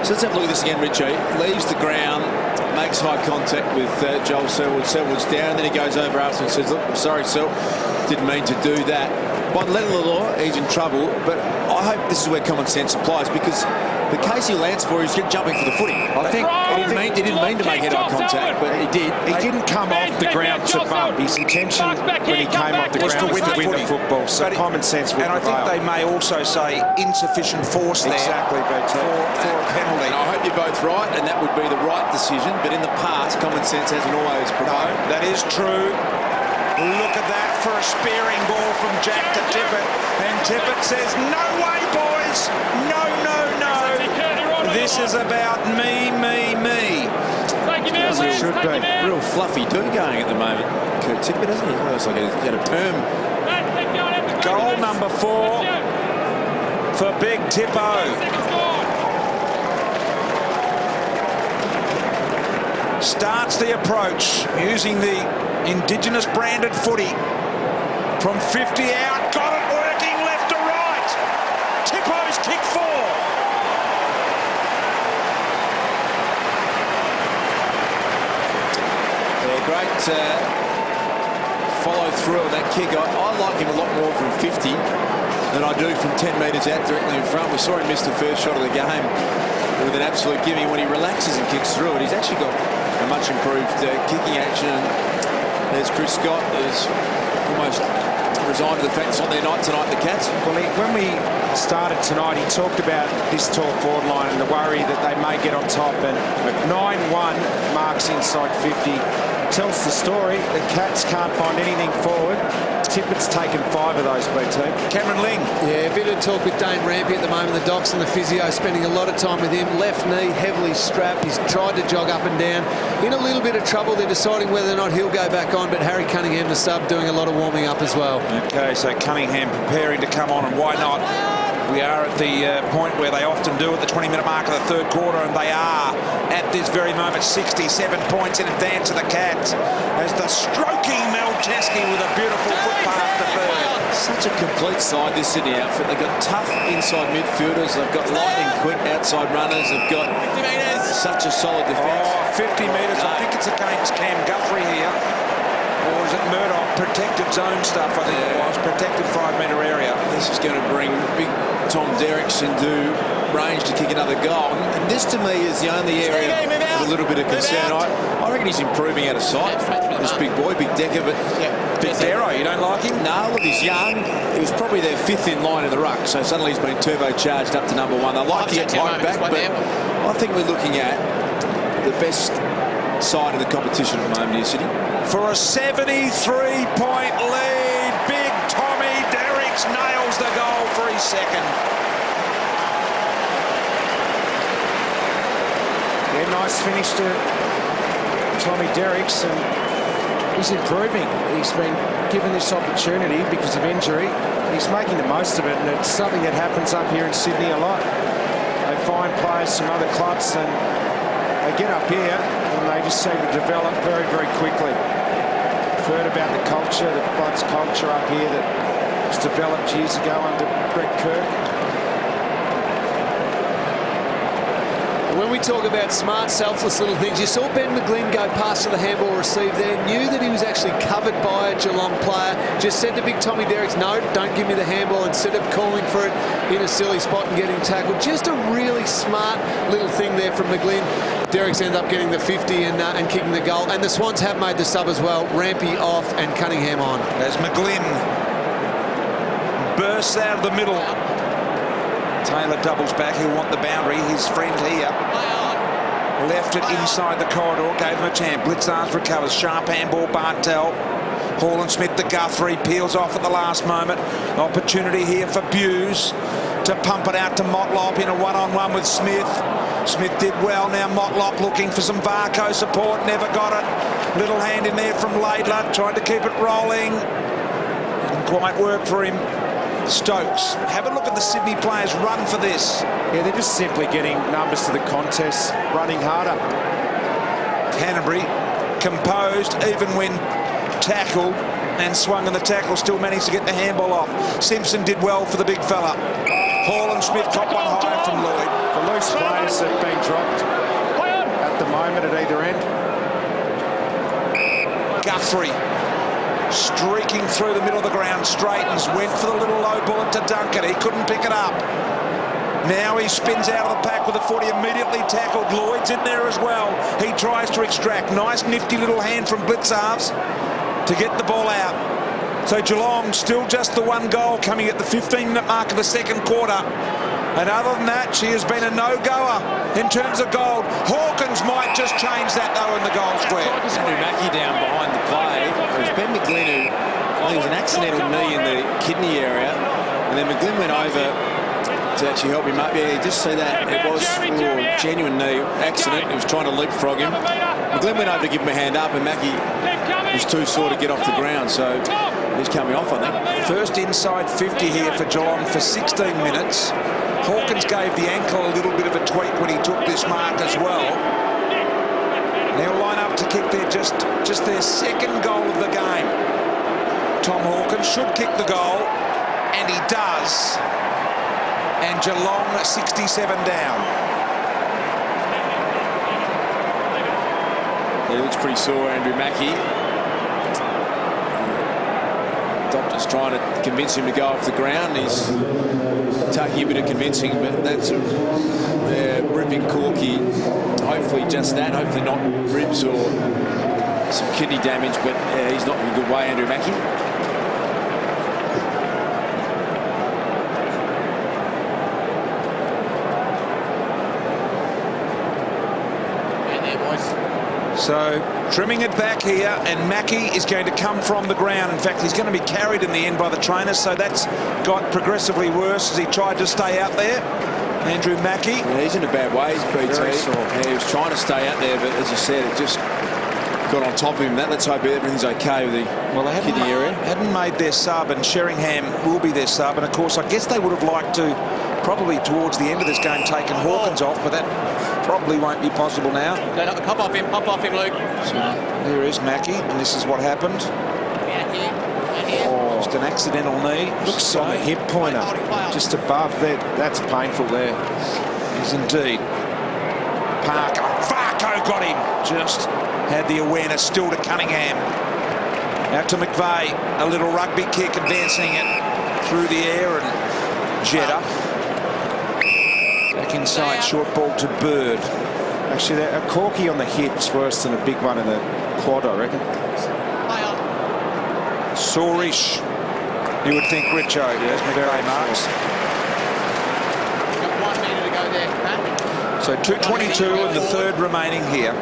So let's have a look at this again, Richie. Leaves the ground, makes high contact with Joel Selwood. Selwood's down, and then he goes over after and says, look, I'm sorry, Sel, didn't mean to do that. By the letter of the law, he's in trouble, but I hope this is where common sense applies, because the case he lands for is jumping for the footy. I think he didn't mean to make head-eye contact, but he did. He didn't come off the ground to bump. His intention when he came off the ground was to win the football. So common sense would prevail. And I think they may also say insufficient force there for a penalty. And I hope you're both right, and that would be the right decision, but in the past, common sense hasn't always prevailed. No, that is true. Look at that for a spearing ball from Jack to Tippett. And Tippett says, no way, boys. No, no, no. This is about me. Thank you, man. As it should be. Real fluffy do going at the moment. Kurt Tippett, doesn't he? Looks like he's got a perm. Goal number 4 for Big Tippo. Starts the approach using the Indigenous branded footy from 50 out. Got it working left to right. Tippo's kick 4. Yeah, great follow through of that kick. I like him a lot more from 50 than I do from 10 metres out directly in front. We saw him miss the first shot of the game with an absolute gimme. When he relaxes and kicks through it, he's actually got a much improved kicking action. There's Chris Scott, who's almost resigned to the fact it's not their night tonight, the Cats. Well, when we started tonight, he talked about this tall forward line and the worry that they may get on top. And 9-1 marks inside 50. Tells the story. The Cats can't find anything forward. Tippett's taken 5 of those, BT. Cameron Ling. Yeah, a bit of talk with Dane Rampy at the moment. The docs and the physio spending a lot of time with him. Left knee, heavily strapped. He's tried to jog up and down. In a little bit of trouble. They're deciding whether or not he'll go back on, but Harry Cunningham, the sub, doing a lot of warming up as well. Okay, so Cunningham preparing to come on, and why not? We are at the point where they often do at the 20-minute mark of the third quarter, and they are at this very moment 67 points in advance of the Cats as the stroking Melcheski with a beautiful footpath to third. Such a complete side, this Sydney outfit. They've got tough inside midfielders. They've got lightning quick outside runners. They've got such a solid defence. 50 metres. I think it's against Cam Guthrie here. Or is it Murdoch? Protected zone stuff, I think it was. Protected 5-metre area. This is going to bring big Tom Derricks into range to kick another goal. And this, to me, is the only area with a little bit of concern. I reckon he's improving out of sight. This big boy, big decker, but... Big Darrow, you don't like him? No, look, he's young. He was probably their 5th in line in the ruck, so suddenly he's been turbocharged up to number 1. They like to get Mike back, but I think we're looking at the best side of the competition at the moment here, City. For a 73-point lead, big Tommy Derricks nails the goal for his second. Yeah, nice finish to Tommy Derricks, and he's improving. He's been given this opportunity because of injury. He's making the most of it, and it's something that happens up here in Sydney a lot. They find players from other clubs and they get up here and they just seem to develop very, very quickly. I've heard about the culture, the Bloods culture up here that was developed years ago under Brett Kirk. When we talk about smart, selfless little things, you saw Ben McGlynn go past to the handball receive there, knew that he was actually covered by a Geelong player, just said to big Tommy Derricks, no, don't give me the handball, instead of calling for it in a silly spot and getting tackled. Just a really smart little thing there from McGlynn. Derricks ended up getting the 50 and kicking the goal, and the Swans have made the sub as well. Rampy off and Cunningham on. As McGlynn bursts out of the middle. Taylor doubles back. He'll want the boundary. His friend here left it inside the corridor. Gave him a chance. Blitzards recovers. Sharp handball. Bartel. Hall and Smith to Guthrie. Peels off at the last moment. Opportunity here for Buse to pump it out to Motlop in a one-on-one with Smith. Smith did well. Now Motlop looking for some Varco support. Never got it. Little hand in there from Laidler. Trying to keep it rolling. Didn't quite work for him. Stokes. Have a look at the Sydney players run for this. Yeah, they're just simply getting numbers to the contest, running harder. Canterbury composed even when tackled and swung, and the tackle still managed to get the handball off. Simpson did well for the big fella. Hall and Smith top one high from Lloyd. The loose players have been dropped at the moment at either end. Guthrie streaking through the middle of the ground, straightens, went for the little low bullet to Duncan. He couldn't pick it up. Now he spins out of the pack with a footy, immediately tackled. Lloyd's in there as well. He tries to extract. Nice nifty little hand from Blitzarves to get the ball out. So Geelong still just the one goal coming at the 15-minute mark of the second quarter. And other than that, she has been a no-goer in terms of goal. Hawkins might just change that, though, in the goal square. Andrew Mackie down behind the play. It was Ben McGlynn who, I think it was an accidental knee in the kidney area. And then McGlynn went over to actually help him up. Yeah, you just see that. It was a genuine knee accident. He was trying to leapfrog him. McGlynn went over to give him a hand up, and Mackie was too sore to get off the ground, so he's coming off, I think. First inside 50 here for Geelong for 16 minutes. Hawkins gave the ankle a little bit of a tweak when he took this mark as well. They'll line up to kick their just their second goal of the game. Tom Hawkins should kick the goal, and he does. And Geelong 67 down. He looks pretty sore, Andrew Mackie. Doctor's trying to convince him to go off the ground. He's taking a bit of convincing, but that's a ripping corky. Hopefully just that. Hopefully not ribs or some kidney damage, but he's not in a good way, Andrew Mackie. So trimming it back here, and Mackie is going to come from the ground. In fact, he's going to be carried in the end by the trainers, so that's got progressively worse as he tried to stay out there. Andrew Mackie. Yeah, he's in a bad way, BT. Yeah, he was trying to stay out there, but as you said, it just got on top of him. Let's hope everything's okay with the kidney area. Hadn't made their sub, and Sheringham will be their sub. And of course, I guess they would have liked to, probably towards the end of this game, taken Hawkins off, but that probably won't be possible now. Pop off him, Luke. So here is Mackie, and this is what happened. Just an accidental knee. Looks on the hip pointer, just above there. That's painful there. Is indeed. Parker. Farko got him. Just had the awareness still to Cunningham. Out to McVeigh. A little rugby kick, advancing it through the air, and Jetta. Back inside, short ball to Bird. Actually, a corky on the hip's worse than a big one in the quad, I reckon. Sorish, you would think Richo, as McVeigh marks. Got 1 metre to go there, Pat. So 2:22 and the third remaining here.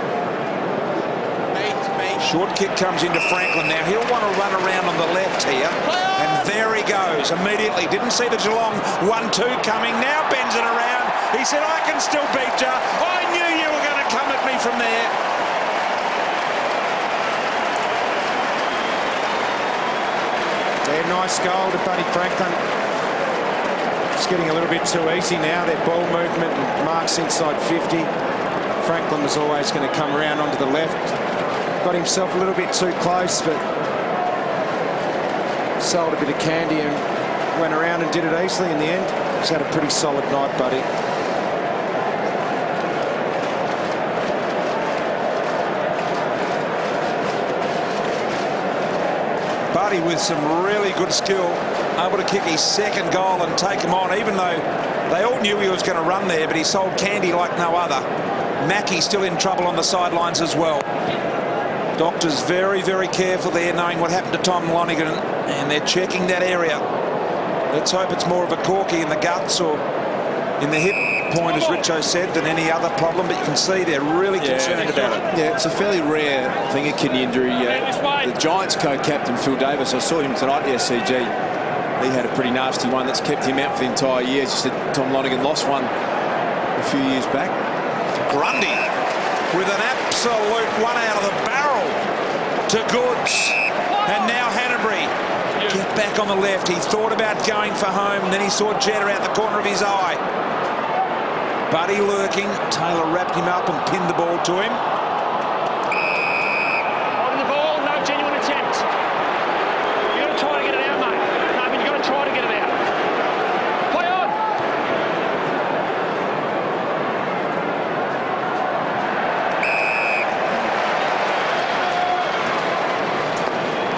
Short kick comes into Franklin. Now he'll want to run around on the left here. And there he goes immediately. Didn't see the Geelong 1-2 coming. Now bends it around. He said, I can still beat you. I knew you were going to come at me from there. Yeah, nice goal to Buddy Franklin. It's getting a little bit too easy now. Their ball movement and marks inside 50. Franklin was always going to come around onto the left. Got himself a little bit too close, but sold a bit of candy and went around and did it easily in the end. He's had a pretty solid night, Buddy. Buddy with some really good skill, able to kick his second goal and take him on, even though they all knew he was going to run there, but he sold candy like no other. Mackie still in trouble on the sidelines as well. Doctors very, very careful there, knowing what happened to Tom Lonergan, and they're checking that area. Let's hope it's more of a corky in the guts or in the hip point, as Richo said, than any other problem, but you can see they're really concerned about it. Yeah, it's a fairly rare thing, a kidney injury. The Giants co-captain, Phil Davis, I saw him tonight at the SCG. He had a pretty nasty one that's kept him out for the entire year. As you said, Tom Lonergan lost one a few years back. Grundy with an absolute one out of the barrel to Goods. And now Hanbury get back on the left. He thought about going for home, and then he saw Jetta out the corner of his eye. Buddy lurking. Taylor wrapped him up and pinned the ball to him. On the ball, no genuine attempt. You've got to try to get it out, mate. No, I mean, you've got to try to get it out. Play on.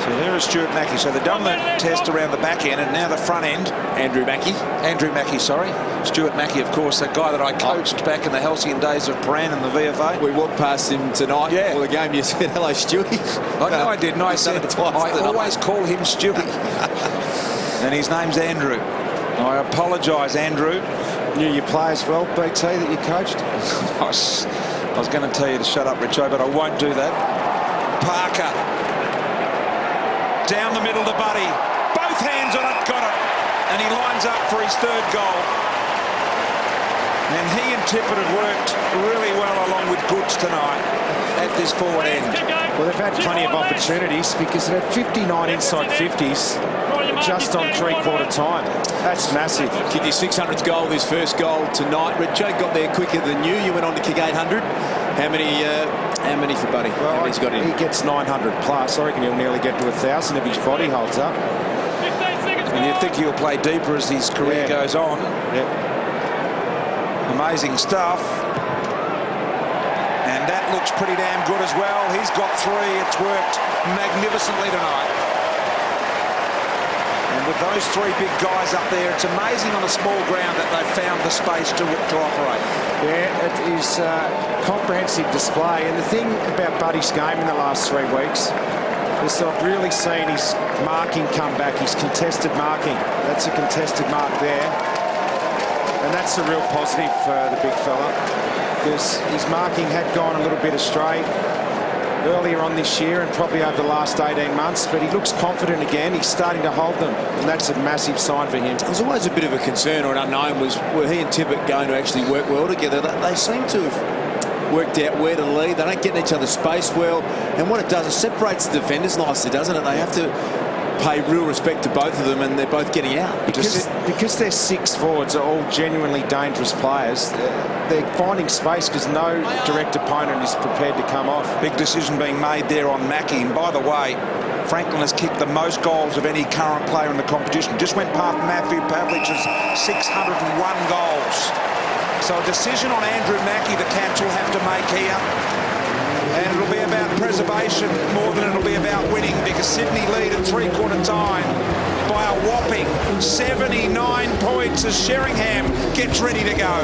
So there is Stuart Mackie. So they've done the test around the back end, and now the front end. Andrew Mackie, sorry. Stuart Mackie, of course, that guy that I coached back in the halcyon days of Paran and the VFA. We walked past him tonight before the game. You said, hello, Stewie. I know I didn't. I said, I always call him Stewie. And his name's Andrew. I apologise, Andrew. Knew your players well, BT, that you coached? I was going to tell you to shut up, Richo, but I won't do that. Parker. Down the middle to Buddy. Both hands on it, got it. And he lines up for his third goal. And he and Tippett have worked really well along with Goods tonight at this forward end. Well, they've had plenty of opportunities because they've had 59 inside 50s just on three-quarter time. That's massive. Kicked his 600th goal, his first goal tonight. Richo got there quicker than you. You went on to kick 800. How many for Buddy? Well, How many's got in? He gets 900 plus. I reckon he'll nearly get to 1,000 if his body holds up. And you'd think he'll play deeper as his career goes on. Yeah. Amazing stuff. And that looks pretty damn good as well. He's got 3. It's worked magnificently tonight. And with those 3 big guys up there, it's amazing on a small ground that they've found the space to operate. Yeah, it is a comprehensive display. And the thing about Buddy's game in the last 3 weeks is I've really seen his marking come back, his contested marking. That's a contested mark there. And that's a real positive for the big fella, because his marking had gone a little bit astray earlier on this year and probably over the last 18 months, but he looks confident again. He's starting to hold them, and that's a massive sign for him. There's always a bit of a concern or an unknown were he and Tippett going to actually work well together. They seem to have worked out where to lead. They don't get in each other's space well, and what it does, it separates the defenders nicely, doesn't it? They have to pay real respect to both of them, and they're both getting out. Because their 6 forwards are all genuinely dangerous players, they're finding space because no direct opponent is prepared to come off. Big decision being made there on Mackie. And by the way, Franklin has kicked the most goals of any current player in the competition. Just went past Matthew Pavlich's 601 goals. So a decision on Andrew Mackie the Cats will have to make here. And it'll be about preservation more than it'll be about winning, because Sydney lead at three-quarter time by a whopping 79 points as Sheringham gets ready to go.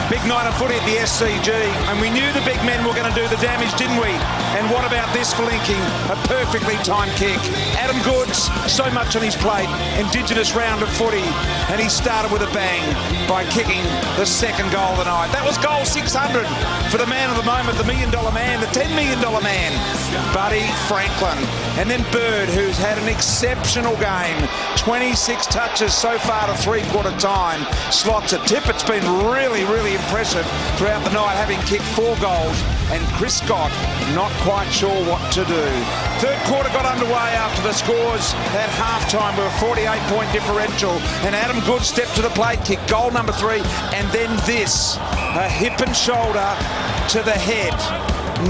Big night of footy at the SCG, and we knew the big men were going to do the damage, didn't we? And what about this for linking? A perfectly timed kick. Adam Goods, so much on his plate. Indigenous round of footy, and he started with a bang by kicking the second goal of the night. That was goal 600 for the man of the moment, the $1 million man, the $10 million man, Buddy Franklin. And then Bird, who's had an exceptional game, 26 touches so far to three-quarter time. Slots at tip. It's been really, really impressive throughout the night, having kicked 4 goals. And Chris Scott not quite sure what to do. Third quarter got underway after the scores at halftime with a 48-point differential. And Adam Goods stepped to the plate, kicked goal number 3, and then this, a hip and shoulder to the head.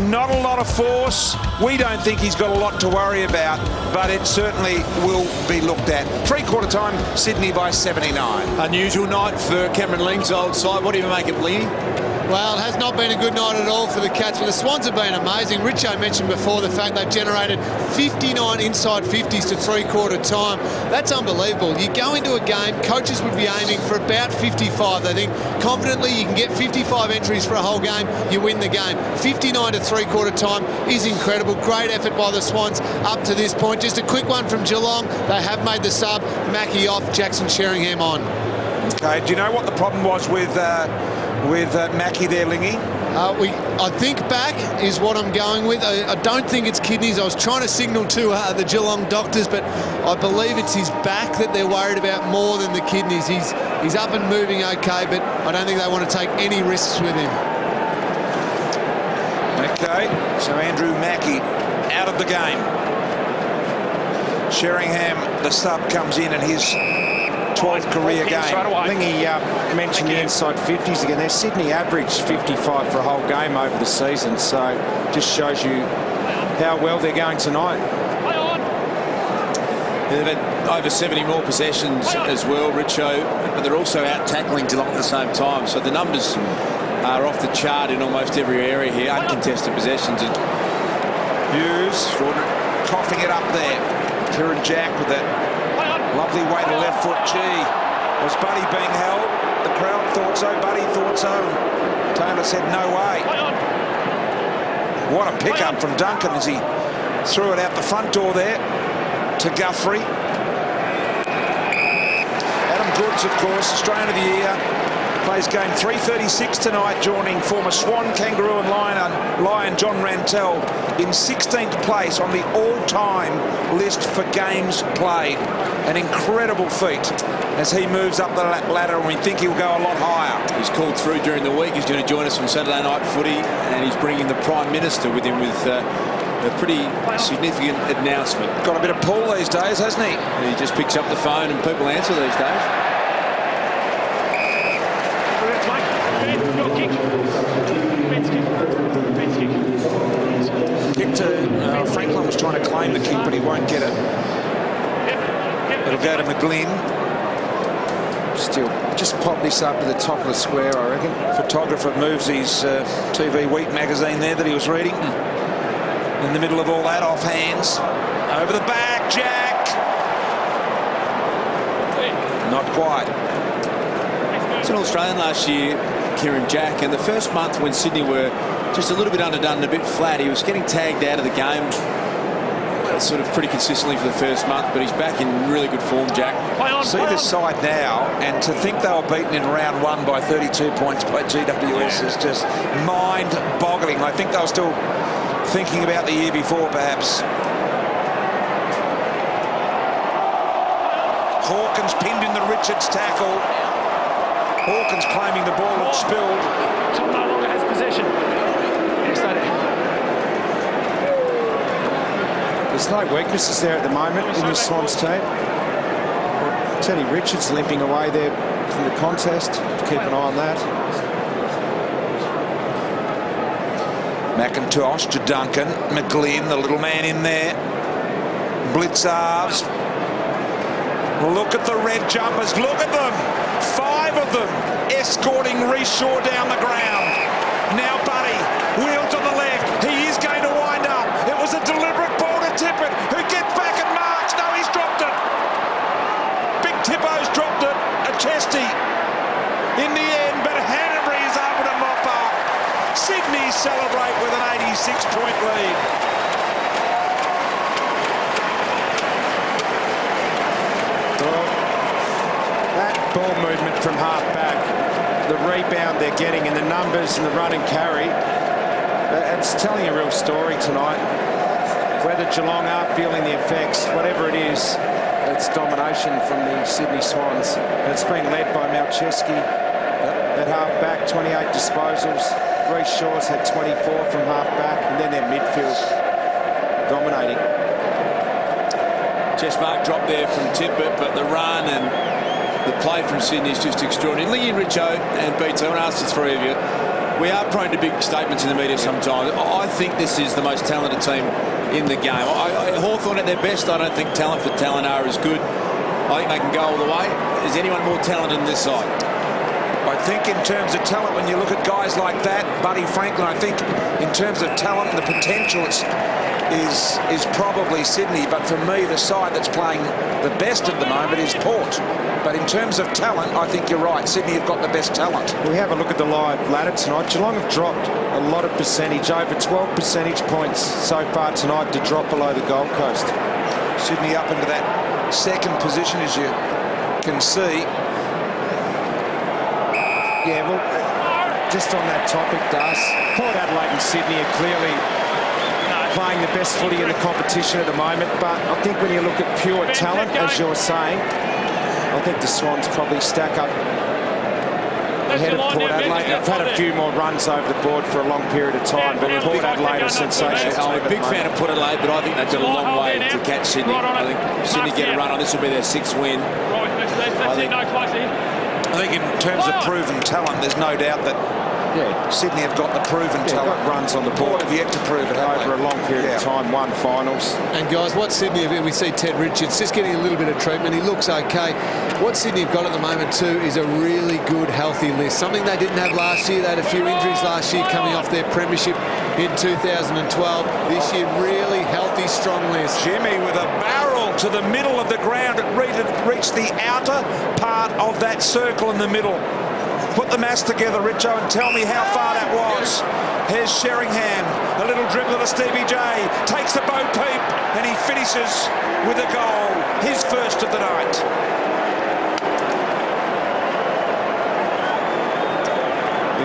Not a lot of force. We don't think he's got a lot to worry about, but it certainly will be looked at. Three-quarter time, Sydney by 79. Unusual night for Cameron Ling's old side. What do you make of Ling? Well, it has not been a good night at all for the Cats, but the Swans have been amazing. Richo mentioned before the fact they've generated 59 inside 50s to three-quarter time. That's unbelievable. You go into a game, coaches would be aiming for about 55. They think confidently you can get 55 entries for a whole game, you win the game. 59 to three-quarter time is incredible. Great effort by the Swans up to this point. Just a quick one from Geelong. They have made the sub. Mackie off, Jackson Sheringham on. Okay, do you know what the problem was with Mackie there, Lingy? I think back is what I'm going with. I don't think it's kidneys. I was trying to signal to the Geelong doctors, but I believe it's his back that they're worried about more than the kidneys. He's up and moving okay, but I don't think they want to take any risks with him. Okay, so Andrew Mackie out of the game. Sheringham, the sub, comes in his 12th career game. I think he mentioned the inside 50s again. Their Sydney averaged 55 for a whole game over the season, so just shows you how well they're going tonight. They've had over 70 more possessions as well, Richo, but they're also out tackling Geelong at the same time, so the numbers are off the chart in almost every area here. Uncontested possessions. And Hughes coughing it up there. Kieran Jack with that lovely way to left foot. Gee, was Buddy being held? The crowd thought so. Buddy thought so. Taylor said no way. What a pickup from Duncan as he threw it out the front door there to Guthrie. Adam Goods, of course, Australian of the Year. Plays game 336 tonight, joining former Swan, Kangaroo and Lion John Rantel in 16th place on the all-time list for games played. An incredible feat as he moves up the ladder, and we think he'll go a lot higher. He's called through during the week. He's going to join us from Saturday Night Footy, and he's bringing the Prime Minister with him with a pretty significant announcement. Got a bit of pull these days, hasn't he? And he just picks up the phone and people answer these days. Kick to Franklin was trying to claim the kick, but he won't get it. It'll go to McGlynn. Still, just pop this up to the top of the square, I reckon. Photographer moves his TV Week magazine there that he was reading. In the middle of all that, off hands. Over the back, Jack. Not quite. It's an Australian last year, Kieran Jack, and the first month when Sydney were just a little bit underdone and a bit flat, he was getting tagged out of the game sort of pretty consistently for the first month, but he's back in really good form, Jack. See this side now, and to think they were beaten in round 1 by 32 points by GWS is just mind-boggling. I think they were still thinking about the year before, perhaps. Hawkins pinned in the Richards tackle. Hawkins claiming the ball had spilled. Tom no longer has possession. Yes, they do. There's no weaknesses there at the moment in the Swans team. Teddy Richards limping away there from the contest. Keep an eye on that. McIntosh to Duncan. McGlynn, the little man in there. Blitzarves. Look at the red jumpers. Look at them. 5 of them escorting Reece Shaw down the ground. Now Buddy, wheel to the left. He is going to wind up. It was a deliberate ball to Tippett, who gets back and marks. No, he's dropped it. Big Tippo's dropped it. A chesty in the end, but Hanbury is able to mop up. Sydney celebrate with an 86-point lead. That ball movement from half back, the rebound they're getting and the numbers and the run and carry, it's telling a real story tonight. Whether Geelong are feeling the effects, whatever it is, it's domination from the Sydney Swans. And it's been led by Malcheski at half back, 28 disposals. Reece Shaw's had 24 from half back, and then their midfield dominating. Chest mark drop there from Tippett, but the run and the play from Sydney is just extraordinary. Lee, Richo and BT, I want to ask the three of you. We are prone to big statements in the media sometimes. I think this is the most talented team in the game. Hawthorn at their best, I don't think talent for talent are as good. I think they can go all the way. Is anyone more talented than this side? I think in terms of talent, when you look at guys like that, Buddy Franklin, I think in terms of talent and the potential, is probably Sydney. But for me, the side that's playing the best at the moment is Port. But in terms of talent, I think you're right. Sydney have got the best talent. We have a look at the live ladder tonight. Geelong have dropped a lot of percentage, over 12 percentage points so far tonight to drop below the Gold Coast. Sydney up into that second position, as you can see. Yeah, well, just on that topic, Das, Port Adelaide and Sydney are clearly playing the best footy in the competition at the moment. But I think when you look at pure talent, as you're saying, I think the Swans probably stack up ahead of Port Adelaide. They've had a few more runs over the board for a long period of time, but Port Adelaide are sensational. I'm a big fan of Port Adelaide, but I think they've got a long way to catch Sydney. I think Sydney get a run on. This will be their 6th win. I think in terms of proven talent, there's no doubt that Sydney have got the proven talent. Got runs on the board. Have yet to prove it over a long period of time. Won finals. And guys, what Sydney have, we see Ted Richards just getting a little bit of treatment. He looks okay. What Sydney have got at the moment too is a really good, healthy list. Something they didn't have last year. They had a few injuries last year coming off their premiership in 2012. This year, really healthy, strong list. Jimmy with a barrel to the middle of the ground. It reached the outer part of that circle in the middle. Put the maths together, Richo, and tell me how far that was. Here's Sheringham, a little dribble to Stevie J, takes the Bo Peep, and he finishes with a goal, his first of the night.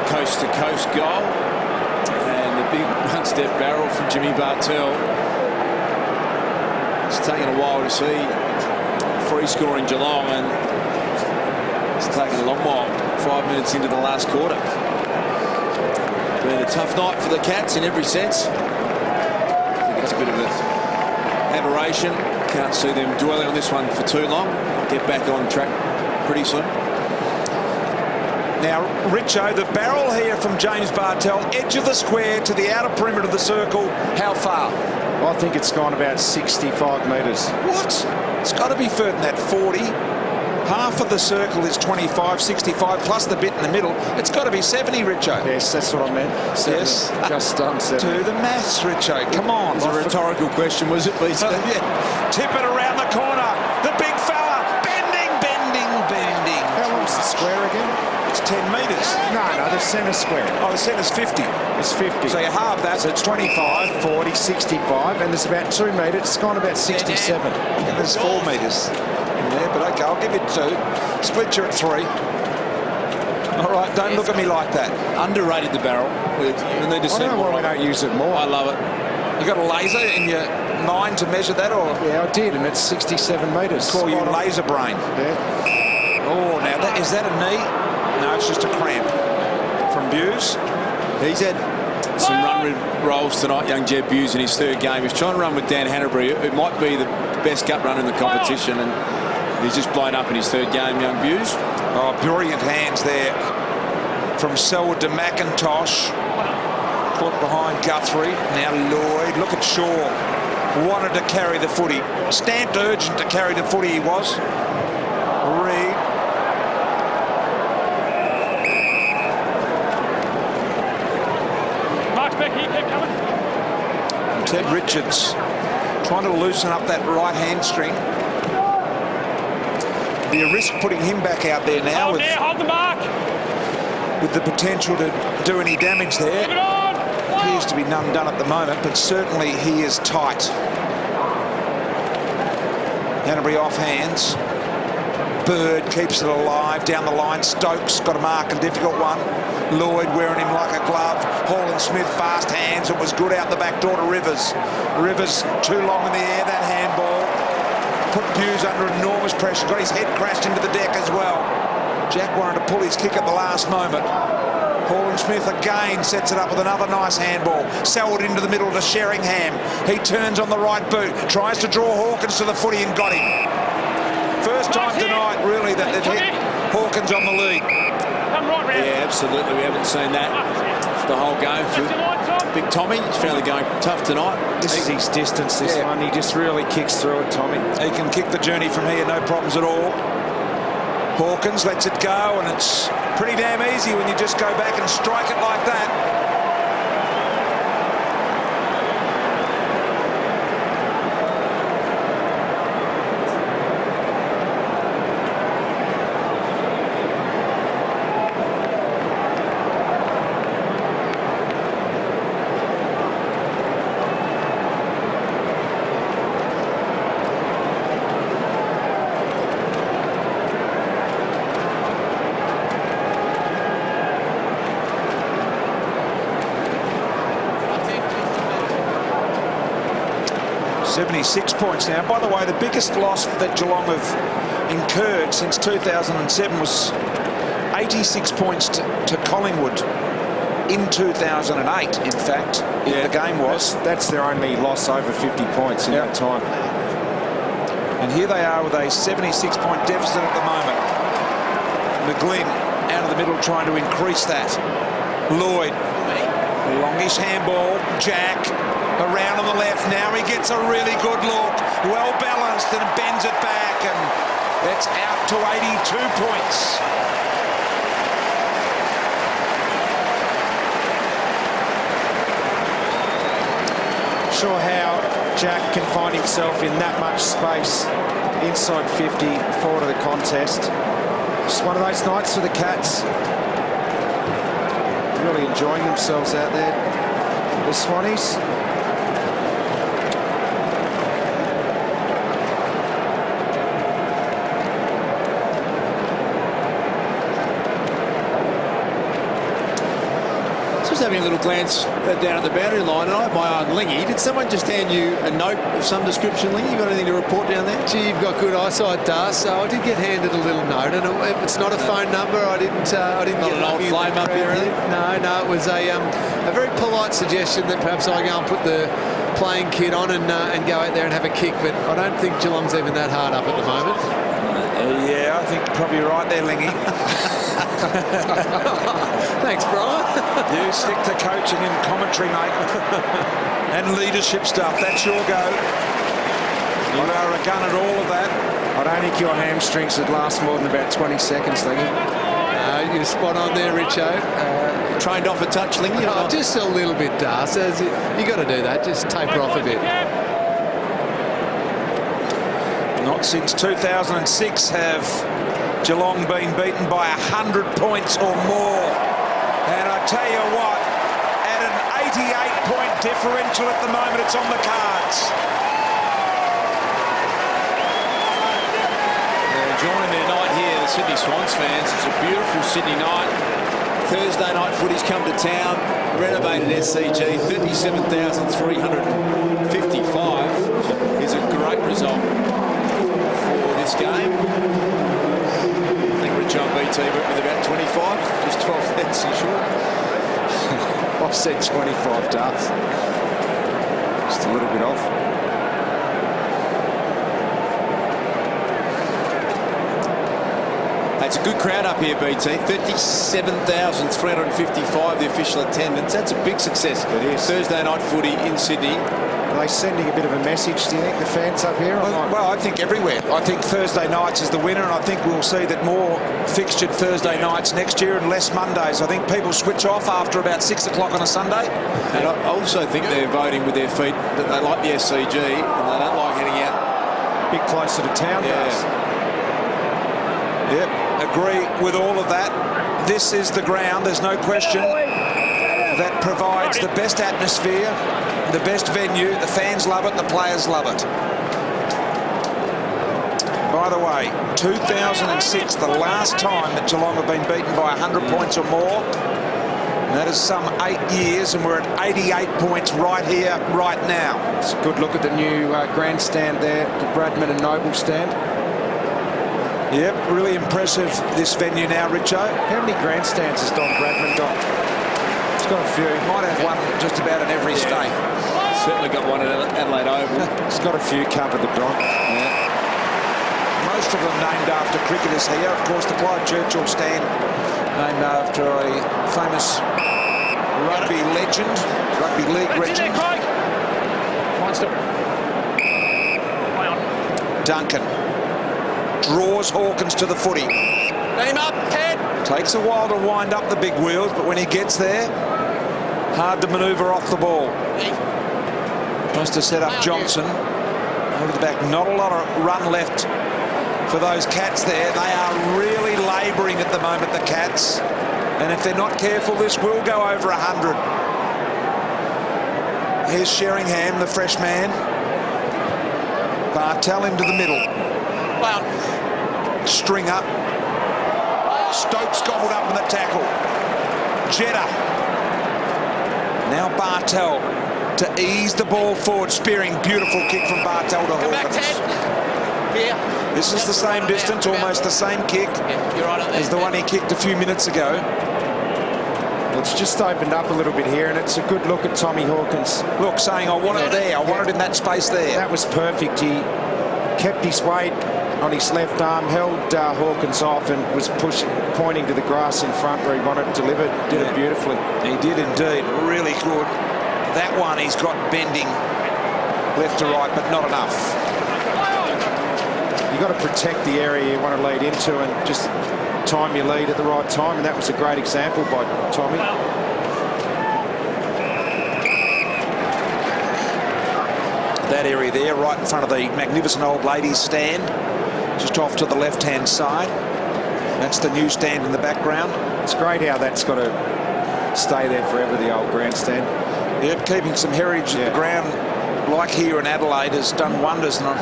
coast-to-coast goal. And the big one-step barrel from Jimmy Bartell. It's taken a while to see free score in Geelong, and it's taken a long while, 5 minutes into the last quarter. Been a tough night for the Cats in every sense. I think it's a bit of an aberration. Can't see them dwelling on this one for too long. Get back on track pretty soon. Now, Richo, the barrel here from James Bartell, edge of the square to the outer perimeter of the circle. How far? I think it's gone about 65 metres. What? It's got to be further than that, 40. Half of the circle is 25, 65, plus the bit in the middle. It's got to be 70, Richo. Yes, that's what I meant. 70. Yes. Just done 70. Do the maths, Richo. Come on. It's a rhetorical question, was it, please? Yeah. Tip it around the corner. The big fella. Bending, bending, bending. How long's the square again? It's 10 metres. No, the centre square. Oh, the centre's 50. It's 50. So you halve that, so it's 25. 40, 65, and there's about 2 metres. It's gone about 67. And there's 4 metres in there, but okay, I'll give it 2. Split you at 3. All right, don't look at me like that. Underrated the barrel. We need to I see don't know more. why we don't use it more. I love it. You got a laser in your mind to measure that, or Yeah, I did, and it's 67 metres. call you Spot on. laser brain? Yeah. Oh, now is that a knee? No, it's just a cramp. From Buse. He's had some run rolls tonight, young Jeb Buse, in his third game. He's trying to run with Dan Hanbury. It might be the best gut run in the competition, and he's just blown up in his third game, young Buse. Oh, brilliant hands there from Selwood to McIntosh. Caught behind Guthrie. Now Lloyd. Look at Shaw. Wanted to carry the footy. Stamped urgent to carry the footy he was. Reed. Mark back here, keep coming. Ted Richards trying to loosen up that right hamstring. Be a risk putting him back out there now Hold there, hold the mark. with the potential to do any damage there. Keep it on. Appears to be none done at the moment, but certainly he is tight. Hanbury off hands. Bird keeps it alive down the line. Stokes got a mark, a difficult one. Lloyd wearing him like a glove. Hall and Smith fast hands. It was good out the back door to Rivers. Rivers too long in the air, that handball. Put Buse under enormous pressure. Got his head crashed into the deck as well. Jack wanted to pull his kick at the last moment. Hall and Smith again sets it up with another nice handball. Selwood into the middle to Sheringham. He turns on the right boot. Tries to draw Hawkins to the footy and got him. First time tonight, really, that they've hit Hawkins on the lead. Come right round. Yeah, absolutely. We haven't seen that for the whole game for Big Tommy. He's fairly going tough tonight. This is his distance, this one. He just really kicks through it, Tommy. He can kick the journey from here, no problems at all. Hawkins lets it go, and it's pretty damn easy when you just go back and strike it like that. .76 points now. By the way, the biggest loss that Geelong have incurred since 2007 was 86 points to Collingwood in 2008, in fact. Yeah, the game was. That's their only loss over 50 points in that time. And here they are with a 76-point deficit at the moment. McGlynn out of the middle trying to increase that. Lloyd, longish handball. Jack around on the left. Now he gets a really good look. Well balanced and bends it back, and it's out to 82 points. Sure how Jack can find himself in that much space inside 50 forward of the contest. Just one of those nights for the Cats. Really enjoying themselves out there, the Swannies. having a little glance down at the boundary line, and I have my own Lingy. Did someone just hand you a note of some description, Lingy? You got anything to report down there? Gee, you've got good eyesight, Dar. So I did get handed a little note, and it's not a phone number. I didn't get an old flame up here, really? No. It was a very polite suggestion that perhaps I go and put the playing kit on and go out there and have a kick. But I don't think Geelong's even that hard up at the moment. Yeah, I think you're probably right there, Lingy. Thanks, Brian. You stick to coaching and commentary, mate, and leadership stuff. That's your go. You are a gun at all of that. I don't think your hamstrings would last more than about 20 seconds, Lingy. You're spot on there, Richo. Trained off a touch, Lingy? Just a little bit, Dar. So you got to do that. Just taper off a bit. Not since 2006 have Geelong been beaten by 100 points or more. And I tell you what, at an 88-point differential at the moment, it's on the cards. They're enjoying their night here, the Sydney Swans fans. It's a beautiful Sydney night. Thursday night footy's come to town. Renovated SCG, 37,355 is a great result for this game. I think Rich on BT went with about 25, just 12,000 short. I've said 25 darts. Just a little bit off. It's a good crowd up here, BT. 37,355, the official attendance. That's a big success. It is. Thursday night footy in Sydney. Are they sending a bit of a message, do you think, the fans up here? Well, I think everywhere. I think Thursday nights is the winner, and I think we'll see that more fixtured Thursday nights next year and less Mondays. I think people switch off after about 6 o'clock on a Sunday. And I also think they're voting with their feet that they like the SCG and they don't like heading out. A bit closer to town, guys. Yep, agree with all of that. This is the ground, there's no question, that provides the best atmosphere, the best venue. The fans love it, the players love it. By the way, 2006, the last time that Geelong have been beaten by 100 points or more. And that is some 8 years, and we're at 88 points right here, right now. It's a good look at the new grandstand there, the Bradman and Noble stand. Yep, really impressive, this venue now, Richo. How many grandstands has Don Bradman got? He's got a few. Might have one just about in every state. Certainly got one at Adelaide Oval. He's got a few covered, the Don. Yeah. Most of them named after cricketers here. Of course, the Clyde Churchill stand, named after a famous rugby legend, rugby league legend. Duncan draws Hawkins to the footy. Beam up, head. Takes a while to wind up the big wheels, but when he gets there, hard to manoeuvre off the ball. Tries to set up Johnson over the back. Not a lot of run left for those Cats there. They are really labouring at the moment, the Cats. And if they're not careful, this will go over 100. Here's Sheringham, the fresh man. Bartel into the middle. Well, String up. Stokes gobbled up in the tackle. Jetta. Now Bartel to ease the ball forward. Spearing, beautiful kick from Bartel to come back, Hawkins. Ted. Here. This is the same distance, almost the same kick Yeah, you're right on there. as the one he kicked a few minutes ago. It's just opened up a little bit here, and it's a good look at Tommy Hawkins. Look, saying I want it there. I want it in that space there. That was perfect. He kept his weight on his left arm, held Hawkins off, and was pointing to the grass in front where he wanted it delivered. Did it beautifully. He did indeed. Really good. That one he's got bending left to right, but not enough. You've got to protect the area you want to lead into and just time your lead at the right time, and that was a great example by Tommy. That area there, right in front of the magnificent old ladies stand, just off to the left-hand side. That's the new stand in the background. It's great how that's got to stay there forever, the old grandstand. Yep, keeping some heritage at the ground, like here in Adelaide, has done wonders. And I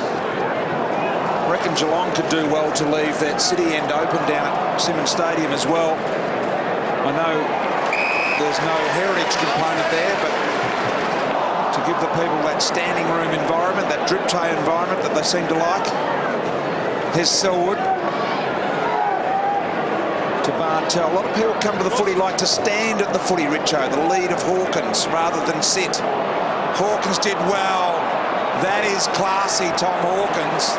reckon Geelong could do well to leave that city end open down at Simmons Stadium as well. I know there's no heritage component there, but to give the people that standing room environment, that drip tray environment that they seem to like. Here's Selwood to Bartel. A lot of people come to the footy like to stand at the footy, Richo, the lead of Hawkins, rather than sit. Hawkins did well. That is classy, Tom Hawkins.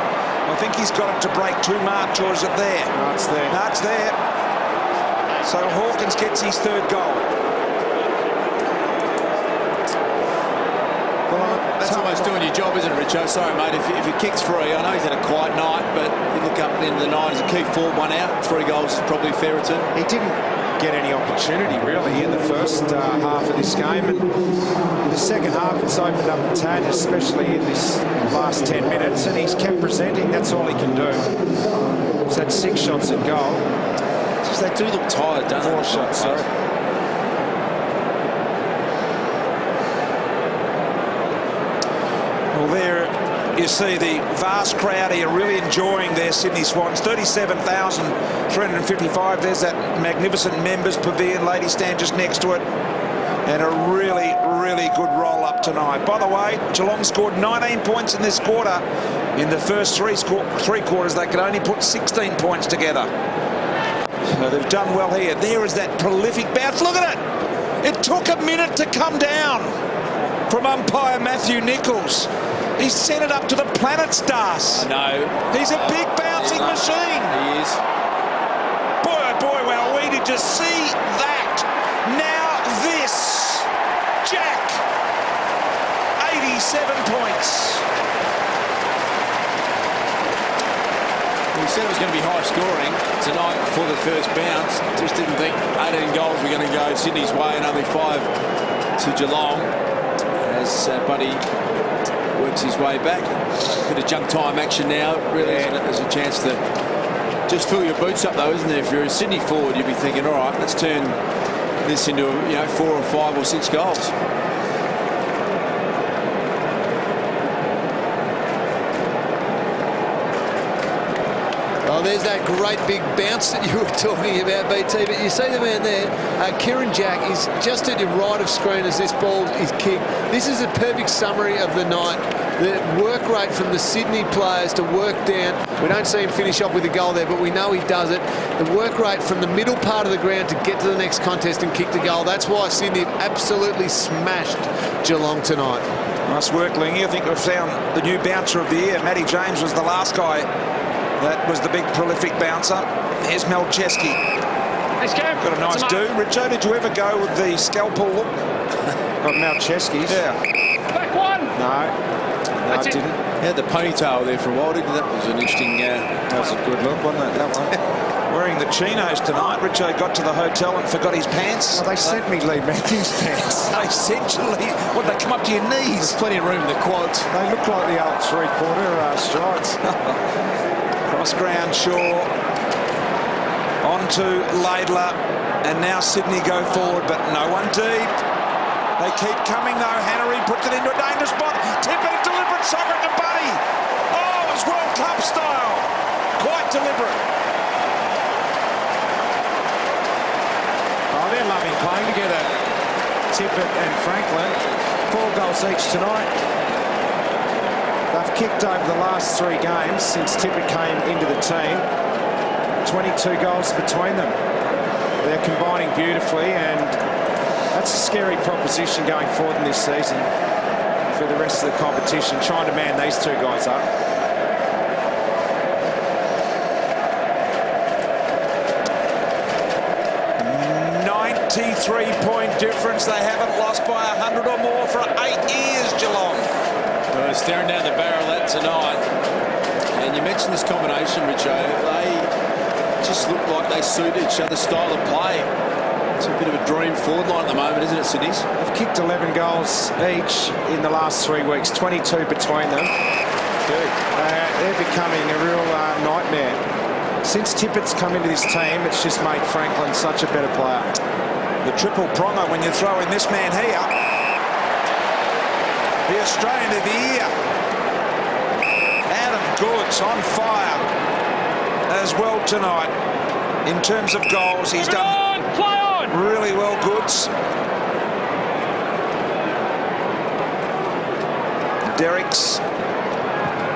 I think he's got it to break too much, or is it there? No, it's there. No, it's there. So Hawkins gets his third goal. That's almost doing your job, isn't it, Richo? Sorry, mate, if he kicks free, I know he's had a quiet night, but you look up at the end of the night as a key forward, one out, 3 goals is probably fair return. He didn't get any opportunity, really, in the first half of this game. And in the second half, it's opened up a tad, especially in this last 10 minutes, and he's kept presenting. That's all he can do. He's had 6 shots at goal. Just they do look tired, don't they? 4 shots, sorry. Well, there you see the vast crowd here really enjoying their Sydney Swans. 37,355. There's that magnificent members pavilion. Ladies stand just next to it. And a really, really good roll-up tonight. By the way, Geelong scored 19 points in this quarter. In the first three quarters, they could only put 16 points together. So they've done well here. There is that prolific bounce. Look at it. It took a minute to come down from umpire Matthew Nichols. He sent it up to the planet stars. No. He's a big bouncing machine. He is. Boy, oh boy, well, we did just see that. Now this. Jack. 87 points. We said it was going to be high scoring tonight before the first bounce. Just didn't think 18 goals were going to go Sydney's way and only 5 to Geelong. As Buddy works his way back. Bit of junk time action now, really, isn't it? There's a chance to just fill your boots up, though, isn't there? If you're a Sydney forward, you'd be thinking, all right, let's turn this into, 4 or 5 or 6 goals. Oh, there's that great big bounce that you were talking about, BT. But you see the man there, Kieran Jack, is just at the right of screen as this ball is kicked. This is a perfect summary of the night. The work rate from the Sydney players to work down. We don't see him finish off with a goal there, but we know he does it. The work rate from the middle part of the ground to get to the next contest and kick the goal. That's why Sydney have absolutely smashed Geelong tonight. Nice work, Lingy. I think we've found the new bouncer of the year. Matty James was the last guy. That was the big prolific bouncer. Here's Melcheski. Got a nice do. Richo, did you ever go with the scalpel look? Got Melcheski's. Yeah. Back one. No, I didn't. He had the ponytail there for a while, didn't he? That was an interesting... That was a good look, wasn't it, that one? Wearing the chinos tonight. Richo got to the hotel and forgot his pants. Well, they sent me Lee Matthews pants. Essentially, what, they come up to your knees? There's plenty of room in the quads. They look like the old 3/4 strides. Cross ground, Shaw. On to Laidler. And now Sydney go forward, but no one deep. They keep coming, though. Hannery puts it into a dangerous spot. Tippett, a deliberate socket to Buddy. Oh, it's World Cup style. Quite deliberate. Oh, they're loving playing together. Tippett and Franklin. 4 goals each tonight. They've kicked over the last 3 games since Tippett came into the team. 22 goals between them. They're combining beautifully, and that's a scary proposition going forward in this season for the rest of the competition, trying to man these 2 guys up. Three-point difference. They haven't lost by 100 or more for 8 years, Geelong. Well, staring down the barrel of that tonight. And you mentioned this combination, Richo. They just look like they suit each other's style of play. It's a bit of a dream forward line at the moment, isn't it, Sydney's? They've kicked 11 goals each in the last 3 weeks, 22 between them. They're becoming a real nightmare. Since Tippett's come into this team, it's just made Franklin such a better player. The triple pronger when you throw in this man here. The Australian of the year. Adam Goods on fire as well tonight. In terms of goals, he's done... Play on! really well, Goods. Derrick's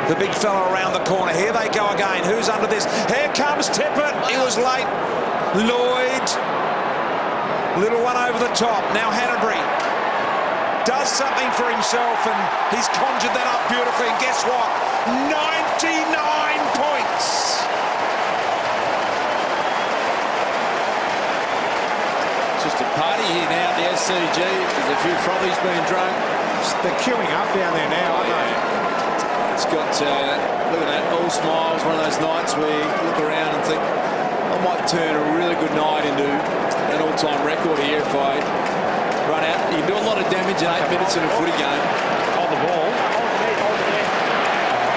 the big fella around the corner. Here they go again. Who's under this? Here comes Tippett. He was late. Lloyd. Little one over the top. Now Hanbury does something for himself, and he's conjured that up beautifully. And guess what? 99 points. Just a party here now at the SCG. There's a few frothies being drunk. They're queuing up down there now, aren't they? It's got, look at that, all smiles. One of those nights where you look around and think, I might turn a really good night into an all-time record here if I run out. You can do a lot of damage in 8 minutes in a footy game. On the ball.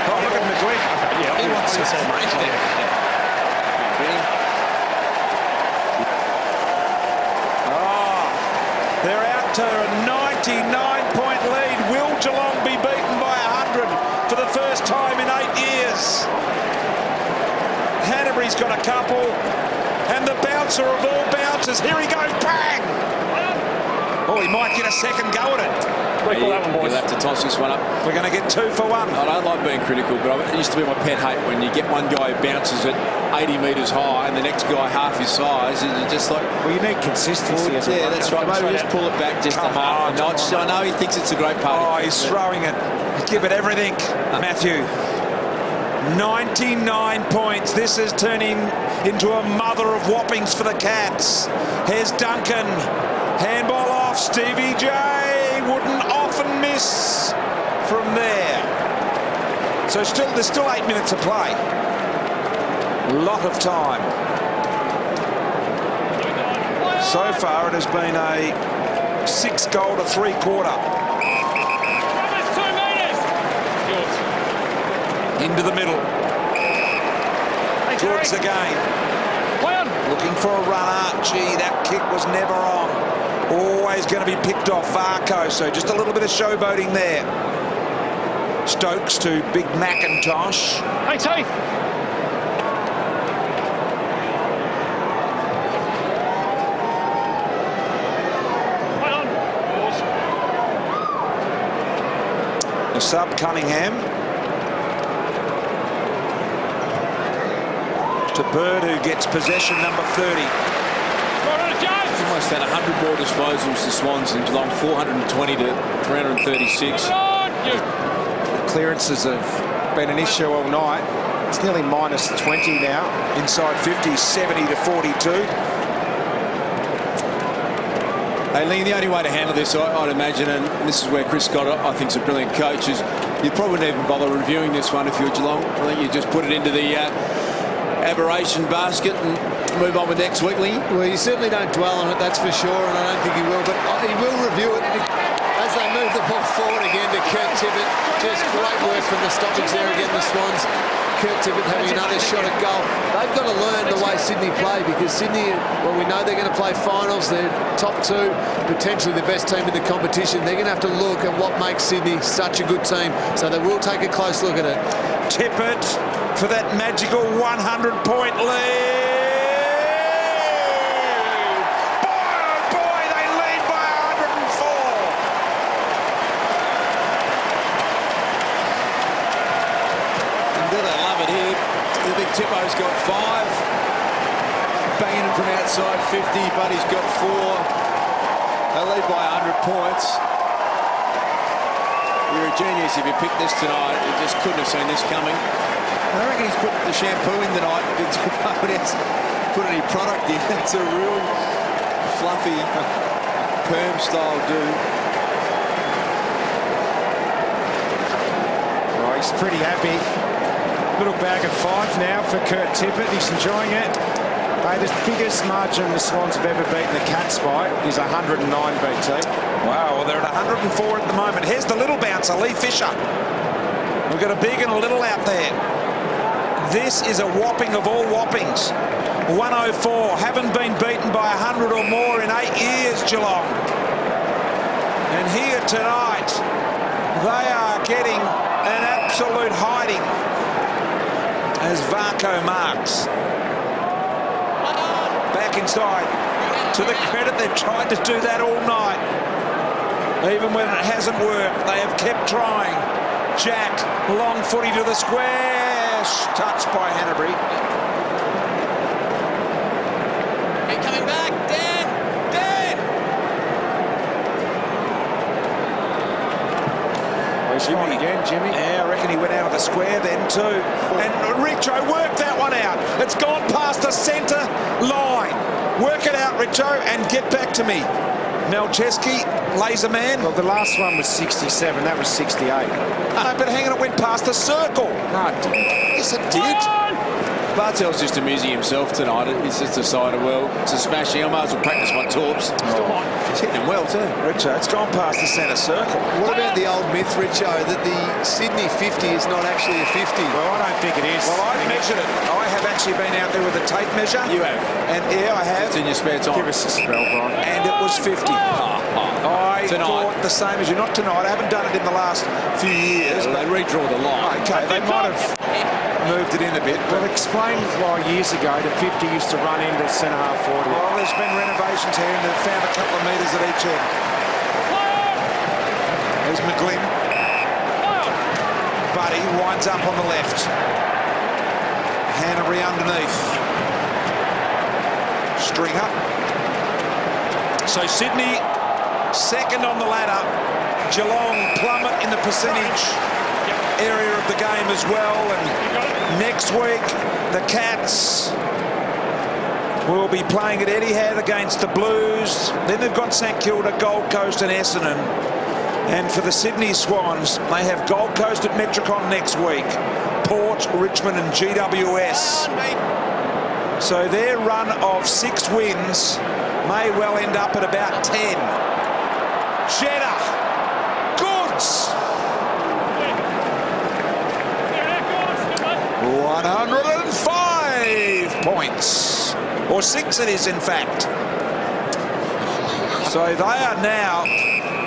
Oh, look at McGuinn. Yeah, He wants to break there. Oh, they're out to a 99-point lead. Will Geelong be beaten by 100 for the first time in 8 years? Hanbury's got a couple, and the bouncer of all bouncers. Here he goes, bang! Oh, he might get a second go at it. Recall that one, boys. You'll have to toss this one up. We're going to get 2 for 1. I don't like being critical, but it used to be my pet hate when you get one guy who bounces at 80 metres high and the next guy half his size, and you're just like... Well, you need consistency as a yeah, that's right. Maybe just pull it back just a half a notch. I know he thinks it's a great party. Oh, he's throwing it. Give it everything, Matthew. 99 points. This is turning into a mother of whoppings for the Cats. Here's Duncan. Handball off. Stevie J wouldn't often miss from there. So there's still 8 minutes to play. Lot of time. So far, it has been a 6 goal to 3 quarter. Into the middle. Towards the game. Looking for a runner. Gee, that kick was never on. Always going to be picked off. Varco, so just a little bit of showboating there. Stokes to Big McIntosh. Hey, Teeth. The sub, Cunningham. To Bird, who gets possession number 30. Almost had 100 more disposals to Swans in Geelong, 420 to 336. Clearances have been an issue all night. It's nearly minus 20 now. Inside 50, 70 to 42. Hey, Lee, the only way to handle this, I'd imagine, and this is where Chris Scott, I think, is a brilliant coach, is you probably wouldn't even bother reviewing this one if you're Geelong. I think you just put it into the aberration basket and move on with next week, Lee. Well, you certainly don't dwell on it, that's for sure, and I don't think he will, but he will review it as they move the ball forward again to Kurt Tippett. Just great work from the stoppage there again, the Swans. Kurt Tippett having another shot at goal. They've got to learn the way Sydney play, because Sydney, well, we know they're going to play finals. They're top 2, potentially the best team in the competition. They're going to have to look at what makes Sydney such a good team, so they will take a close look at it. Tippett for that magical 100-point lead. Boy, they lead by 104. And do they love it here. The big Tippo's got 5. Banging him from outside 50, but he's got 4. They lead by 100 points. You're a genius if you picked this tonight. You just couldn't have seen this coming. I reckon he's put the shampoo in tonight. Nobody has put any product in. It's a real fluffy perm style dude. Oh, he's pretty happy. Little bag of 5 now for Kurt Tippett. He's enjoying it. Hey, the biggest margin the Swans have ever beaten the Cats by is 109, BT. Wow, well, they're at 104 at the moment. Here's the little bouncer, Lee Fisher. We've got a big and a little out there. This is a whopping of all whoppings. 104, haven't been beaten by 100 or more in 8 years, Geelong. And here tonight, they are getting an absolute hiding as Varco marks. Back inside. To the credit, they've tried to do that all night. Even when it hasn't worked, they have kept trying. Jack, long footy to the square. Touched by Hanbury. Hey, coming back, Dan! Dan! He's gone again, Jimmy. Yeah, I reckon he went out of the square then too. And Richo worked that one out. It's gone past the centre line. Work it out, Richo, and get back to me. Malcheski, laser man. Well, the last one was 67. That was 68. No, but hang on, it went past the circle. No, it didn't. Yes, it did. Bartell's just amusing himself tonight. He's just decided, well, to smashing. I might as well practice my torps. He's hitting him well too. Richo, it's gone past the centre circle. What about the old myth, Richo, that the Sydney 50 is not actually a 50? Well, I don't think it is. Well, I've measured it. I have actually been out there with a tape measure. You have? And yeah, I have. It's in your spare time. Give us a spell, Brian. And it was 50. I thought the same as you. Not tonight. I haven't done it in the last few years. They redraw the line. Okay, they might have moved it in a bit. Well, But explain why years ago the 50 used to run into centre half forward. well, there's been renovations here and they've found a couple of metres at each end. There's McGlynn. Buddy winds up on the left. Hanbury underneath. Stringer. So Sydney second on the ladder. Geelong plummet in the percentage area of the game as well. And next week the Cats will be playing at Etihad against the Blues. Then they've got St Kilda, Gold Coast and Essendon. And for the Sydney Swans, they have Gold Coast at Metricon next week, Port, Richmond and GWS. So their run of 6 wins may well end up at about 10. Jeddah, Goods. 105 points. Or 6 it is, in fact. So they are now,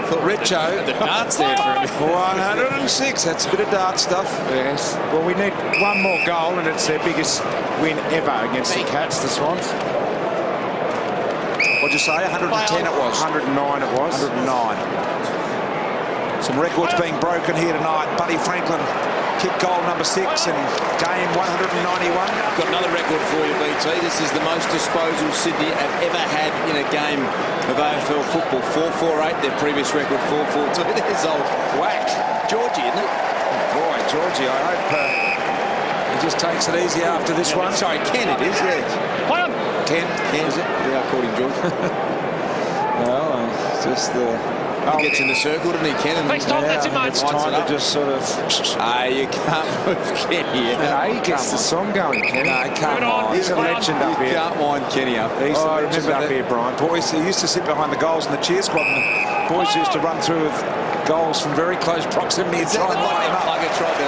for Richo, The darts there for him. 106. That's a bit of dart stuff. Yes. Well, we need one more goal, and it's their biggest win ever against the Cats, the Swans. What'd you say? 110 it was. 109 it was. 109. Some records being broken here tonight. Buddy Franklin kicked goal number 6 in game 191. Got another record for you, BT. This is the most disposals Sydney have ever had in a game of AFL football. 448. Their previous record 442. There's old Whack. Georgie, isn't it? Boy, Georgie, I hope he just takes it easy after this one. Sorry, Ken it is, yes. Ken, Ken, is it? Yeah, I called him George. well, it's just the... He gets in the circle, doesn't he, Ken? And Thanks, Tom. That's it, mate. It's time to just sort of... You can't move Kenny. He gets the song going, Kenny. No, come on. on. He's a legend up You here. can't wind Kenny up. He's a I legend remember up that. here, Brian. Boys, he used to sit behind the goals in the cheer squad, and the boys used to run through with goals from very close proximity and Is that try the and one line that him up. Plugger tried to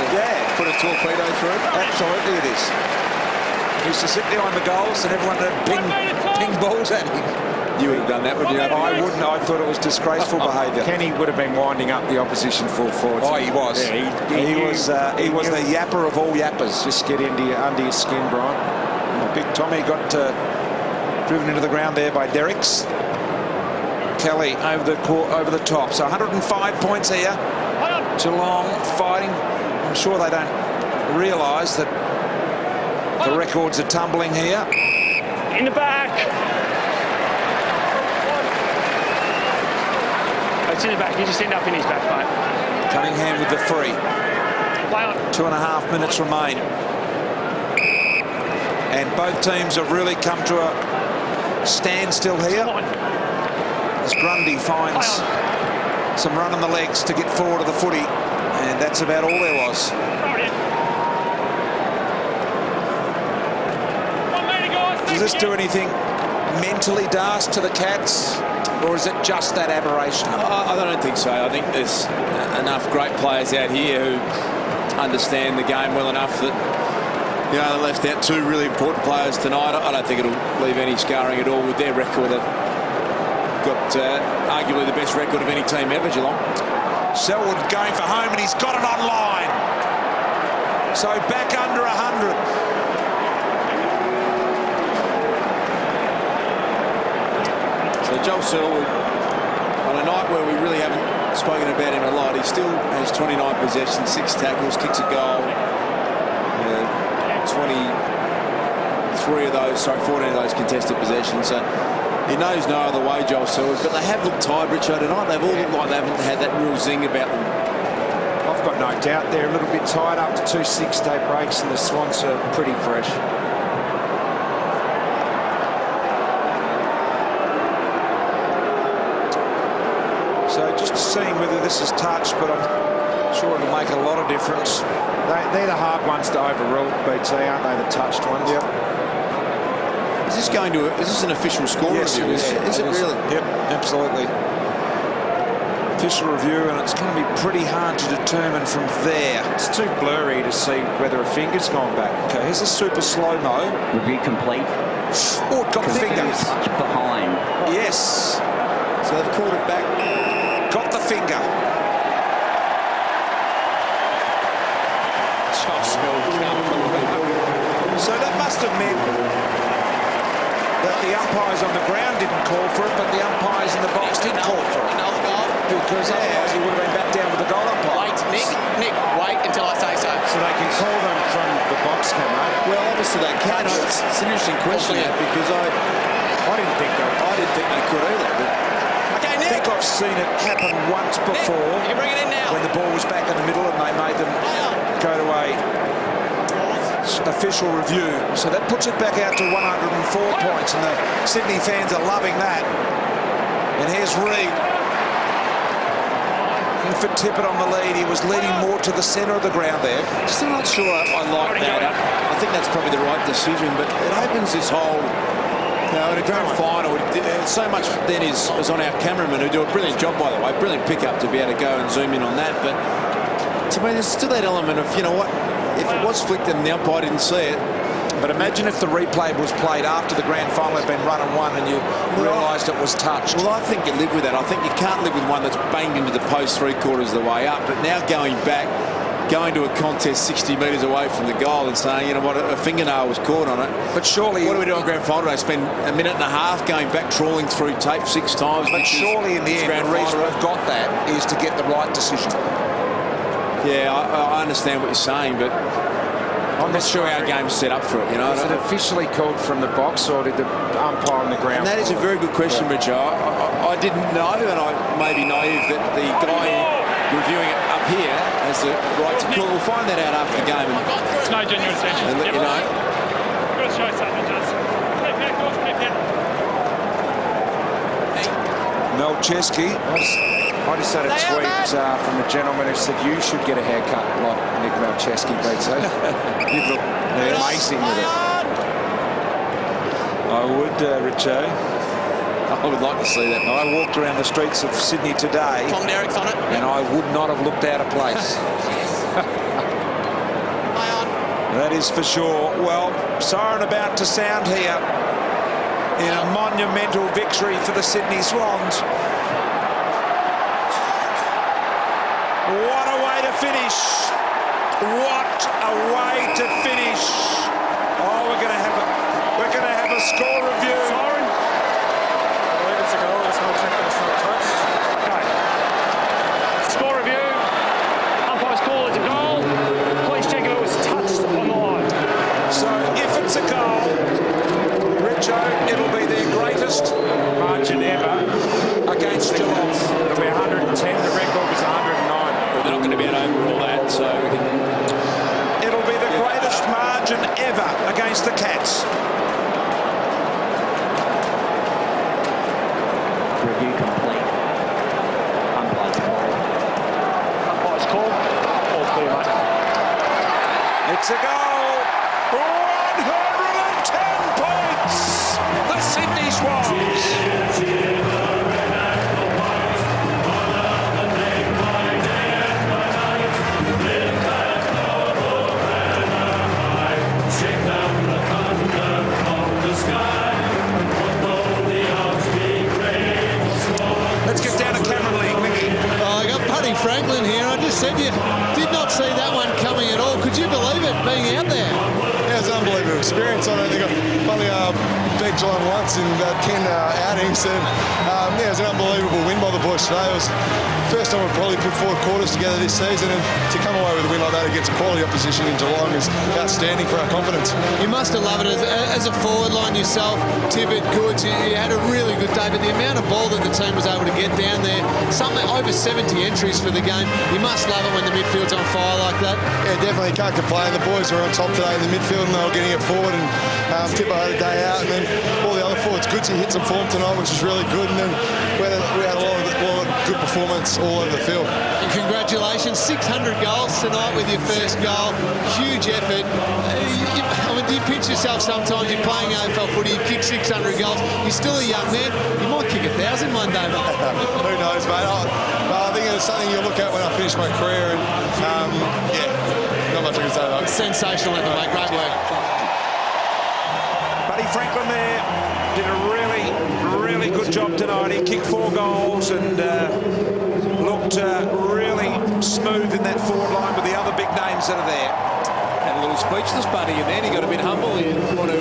put a torpedo through? Absolutely it is. He used to sit behind the goals and everyone would ping balls at him. You would have done that, would you? I wouldn't. I thought it was disgraceful behaviour. Kenny would have been winding up the opposition full forwards. Oh, he was. Yeah, he knew- was the yapper of all yappers. Just get under your skin, Brian. Big Tommy got driven into the ground there by Derricks. Kelly over the top. So 105 points here. Geelong fighting. I'm sure they don't realise that the records are tumbling here. In the back. It's in the back. You just end up in his back, mate. Cunningham with the free. Play on. 2.5 minutes remain. And both teams have really come to a standstill here. Come on. As Grundy finds some run on the legs to get forward of the footy. And that's about all there was. Throw it in. 1 metre, guys. Does this do anything mentally, Das, to the Cats? Or is it just that aberration? I don't think so. I think there's enough great players out here who understand the game well enough that, you know, they left out 2 really important players tonight. I don't think it'll leave any scarring at all with their record. They've got arguably the best record of any team ever, Geelong. Selwood going for home, and he's got it on line. So back under 100. Joel Selwood, on a night where we really haven't spoken about him a lot, he still has 29 possessions, 6 tackles, kicks a goal. 14 of those contested possessions. So he knows no other way, Joel Selwood. But they have looked tired, Richo, tonight. They've all looked like they haven't had that real zing about them. I've got no doubt they're a little bit tired after 2 6-day breaks, and the Swans are pretty fresh. So just seeing whether this is touched, but I'm sure it'll make a lot of difference. They're the hard ones to overrule, BT, aren't they? The touched ones. Yep. Is this an official score review? Is it really? Yep, absolutely. Official review, and it's going to be pretty hard to determine from there. It's too blurry to see whether a finger's gone back. Okay, here's a super slow-mo. Review complete. Oh, it got the finger. Touch behind. Yes. So they've called it back. Got the finger. So that must have meant that the umpires on the ground didn't call for it, but the umpires in the box did call for it. Another goal. Because otherwise he would have been back down with the goal umpire. Wait, Nick, wait until I say so. So they can call them from the box, can they? Well, obviously they can. It's an interesting question, that, because I didn't think they could either. But Okay, I Nick. think I've seen it happen once before You can bring it in now. when the ball was back in the middle and they made them go to a official review. So that puts it back out to 104 points, and the Sydney fans are loving that. And here's Reid. Looking for Tippett on the lead. He was leading more to the centre of the ground there. still not sure I like that. I think that's probably the right decision, but it opens this whole... in a grand final, so much then is on our cameraman, who do a brilliant job, by the way, brilliant pickup to be able to go and zoom in on that. But to me, there's still that element of, you know what, if it was flicked and the umpire didn't see it. But imagine if the replay was played after the grand final had been run and won and you realised it was touched. Well, I think you live with that. I think you can't live with one that's banged into the post 3/4 of the way up. But now going back, going to a contest 60 metres away from the goal and saying, you know what, a fingernail was caught on it. But surely... What do we do on grand final today? Spend a minute and a half going back, trawling through tape 6 times. But surely in the end, the reason we've got that is to get the right decision. Yeah, I understand what you're saying, but I'm not sure our game's set up for it, you know. Is it officially called from the box, or did the umpire on the ground? And that is a very good question, Richard. I didn't know, and I may be naive, that the guy reviewing it up here has the right to call. We'll find that out after the game It's no genuine attention. and let you know. Good show, something, just. Keep it. Melcheski. I just had a tweet from a gentleman who said you should get a haircut like Nick Melcheski, BT. You'd look amazing with it. I would, Richo. I would like to see that. I walked around the streets of Sydney today Tom Derrick's on it. and I would not have looked out of place. That is for sure. Well, siren about to sound here in a monumental victory for the Sydney Swans. What a way to finish. What a way to finish. Oh, we're going to have a score review. Siren. I believe it's a goal. Let's not check that it's not touched. Okay. Score review. Umpire's call it's a goal. Please check if it was touched on the line. So if it's a goal, Richo, it'll be their greatest Margin ever against Geelong. It'll be 110. The record was 109. Well, they're not going to be able to overrule that, so we can... It'll be the greatest margin ever against the Cats. Review complete. Umpire's call. Umpire's call. All clear, mate. It's a goal. 110 points. The Sydney Swans. experience on it. They got only beat Geelong once in 10 outings, and it was an unbelievable win by the boys today. It was the first time we've probably put 4 quarters together this season, and to come away with a win like that against a quality opposition in Geelong is outstanding for our confidence. You must have loved it as a forward line yourself, Tibbett, Goods. You had a really good day, but the amount of ball that the team was able to get down there, something over 70 entries for the game. You must love it when the midfield's on fire like that. Yeah, definitely can't complain. The boys were on top today in the midfield, and they were getting it forward, and Tipper had a day out, and then all the other forwards. Goodsy hit some form tonight, which was really good, and then we had a lot of good performance all over the field. And congratulations, 600 goals tonight with your first goal. Huge effort. I mean, do you pinch yourself sometimes? You're playing AFL footy, you kick 600 goals. You're still a young man. You might kick 1,000 one day, mate. Who knows, mate? I think it's something you'll look at when I finish my career, and not much I can say about it. Sensational effort, mate. Great work. Buddy Franklin there did a really good job tonight. He kicked 4 goals and looked really smooth in that forward line with the other big names that are there. Had a little speechless, buddy, and then he got a bit humble. He didn't want to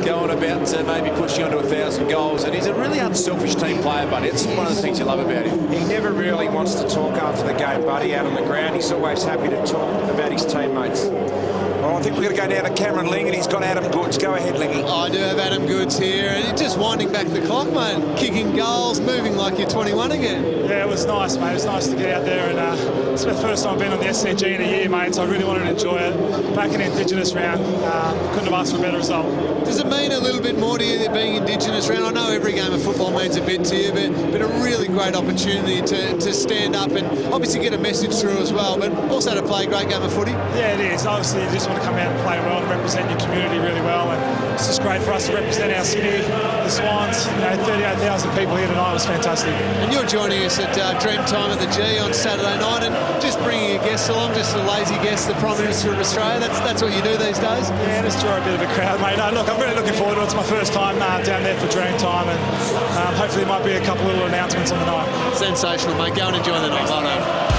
go on about maybe pushing on to 1,000 goals, and he's a really unselfish team player, buddy. It's one of the things you love about him. He never really wants to talk after the game, buddy, out on the ground. He's always happy to talk about his teammates. Well, I think we're going to go down to Cameron Ling, and he's got Adam Goods. Go ahead, Lingy. I do have Adam Goods here, and he's just winding back the clock, mate. Kicking goals, moving like you're 21 again. Yeah, it was nice, mate. It was nice to get out there, and it's the first time I've been on the SCG in a year, mate, so I really wanted to enjoy it. Back in Indigenous round, couldn't have asked for a better result. Does it mean a little bit more to you than being Indigenous round? I know every game of football means a bit to you, but a really great opportunity to stand up and obviously get a message through as well, but also to play a great game of footy. Yeah, it is. Obviously, you just want to come out and play well and represent your community really well, and it's just great for us to represent our city, the Swans. 38,000 people here tonight was fantastic. And you're joining us at Dreamtime at the G on Saturday night, and just bringing a guest along, just a lazy guest, the Prime Minister of Australia. That's what you do these days. Yeah, just draw a bit of a crowd, mate. No, look, I'm really looking forward to it. It's my first time down there for Dreamtime, and hopefully there might be a couple little announcements on the night. Sensational, mate. Go and enjoy the night. Well done.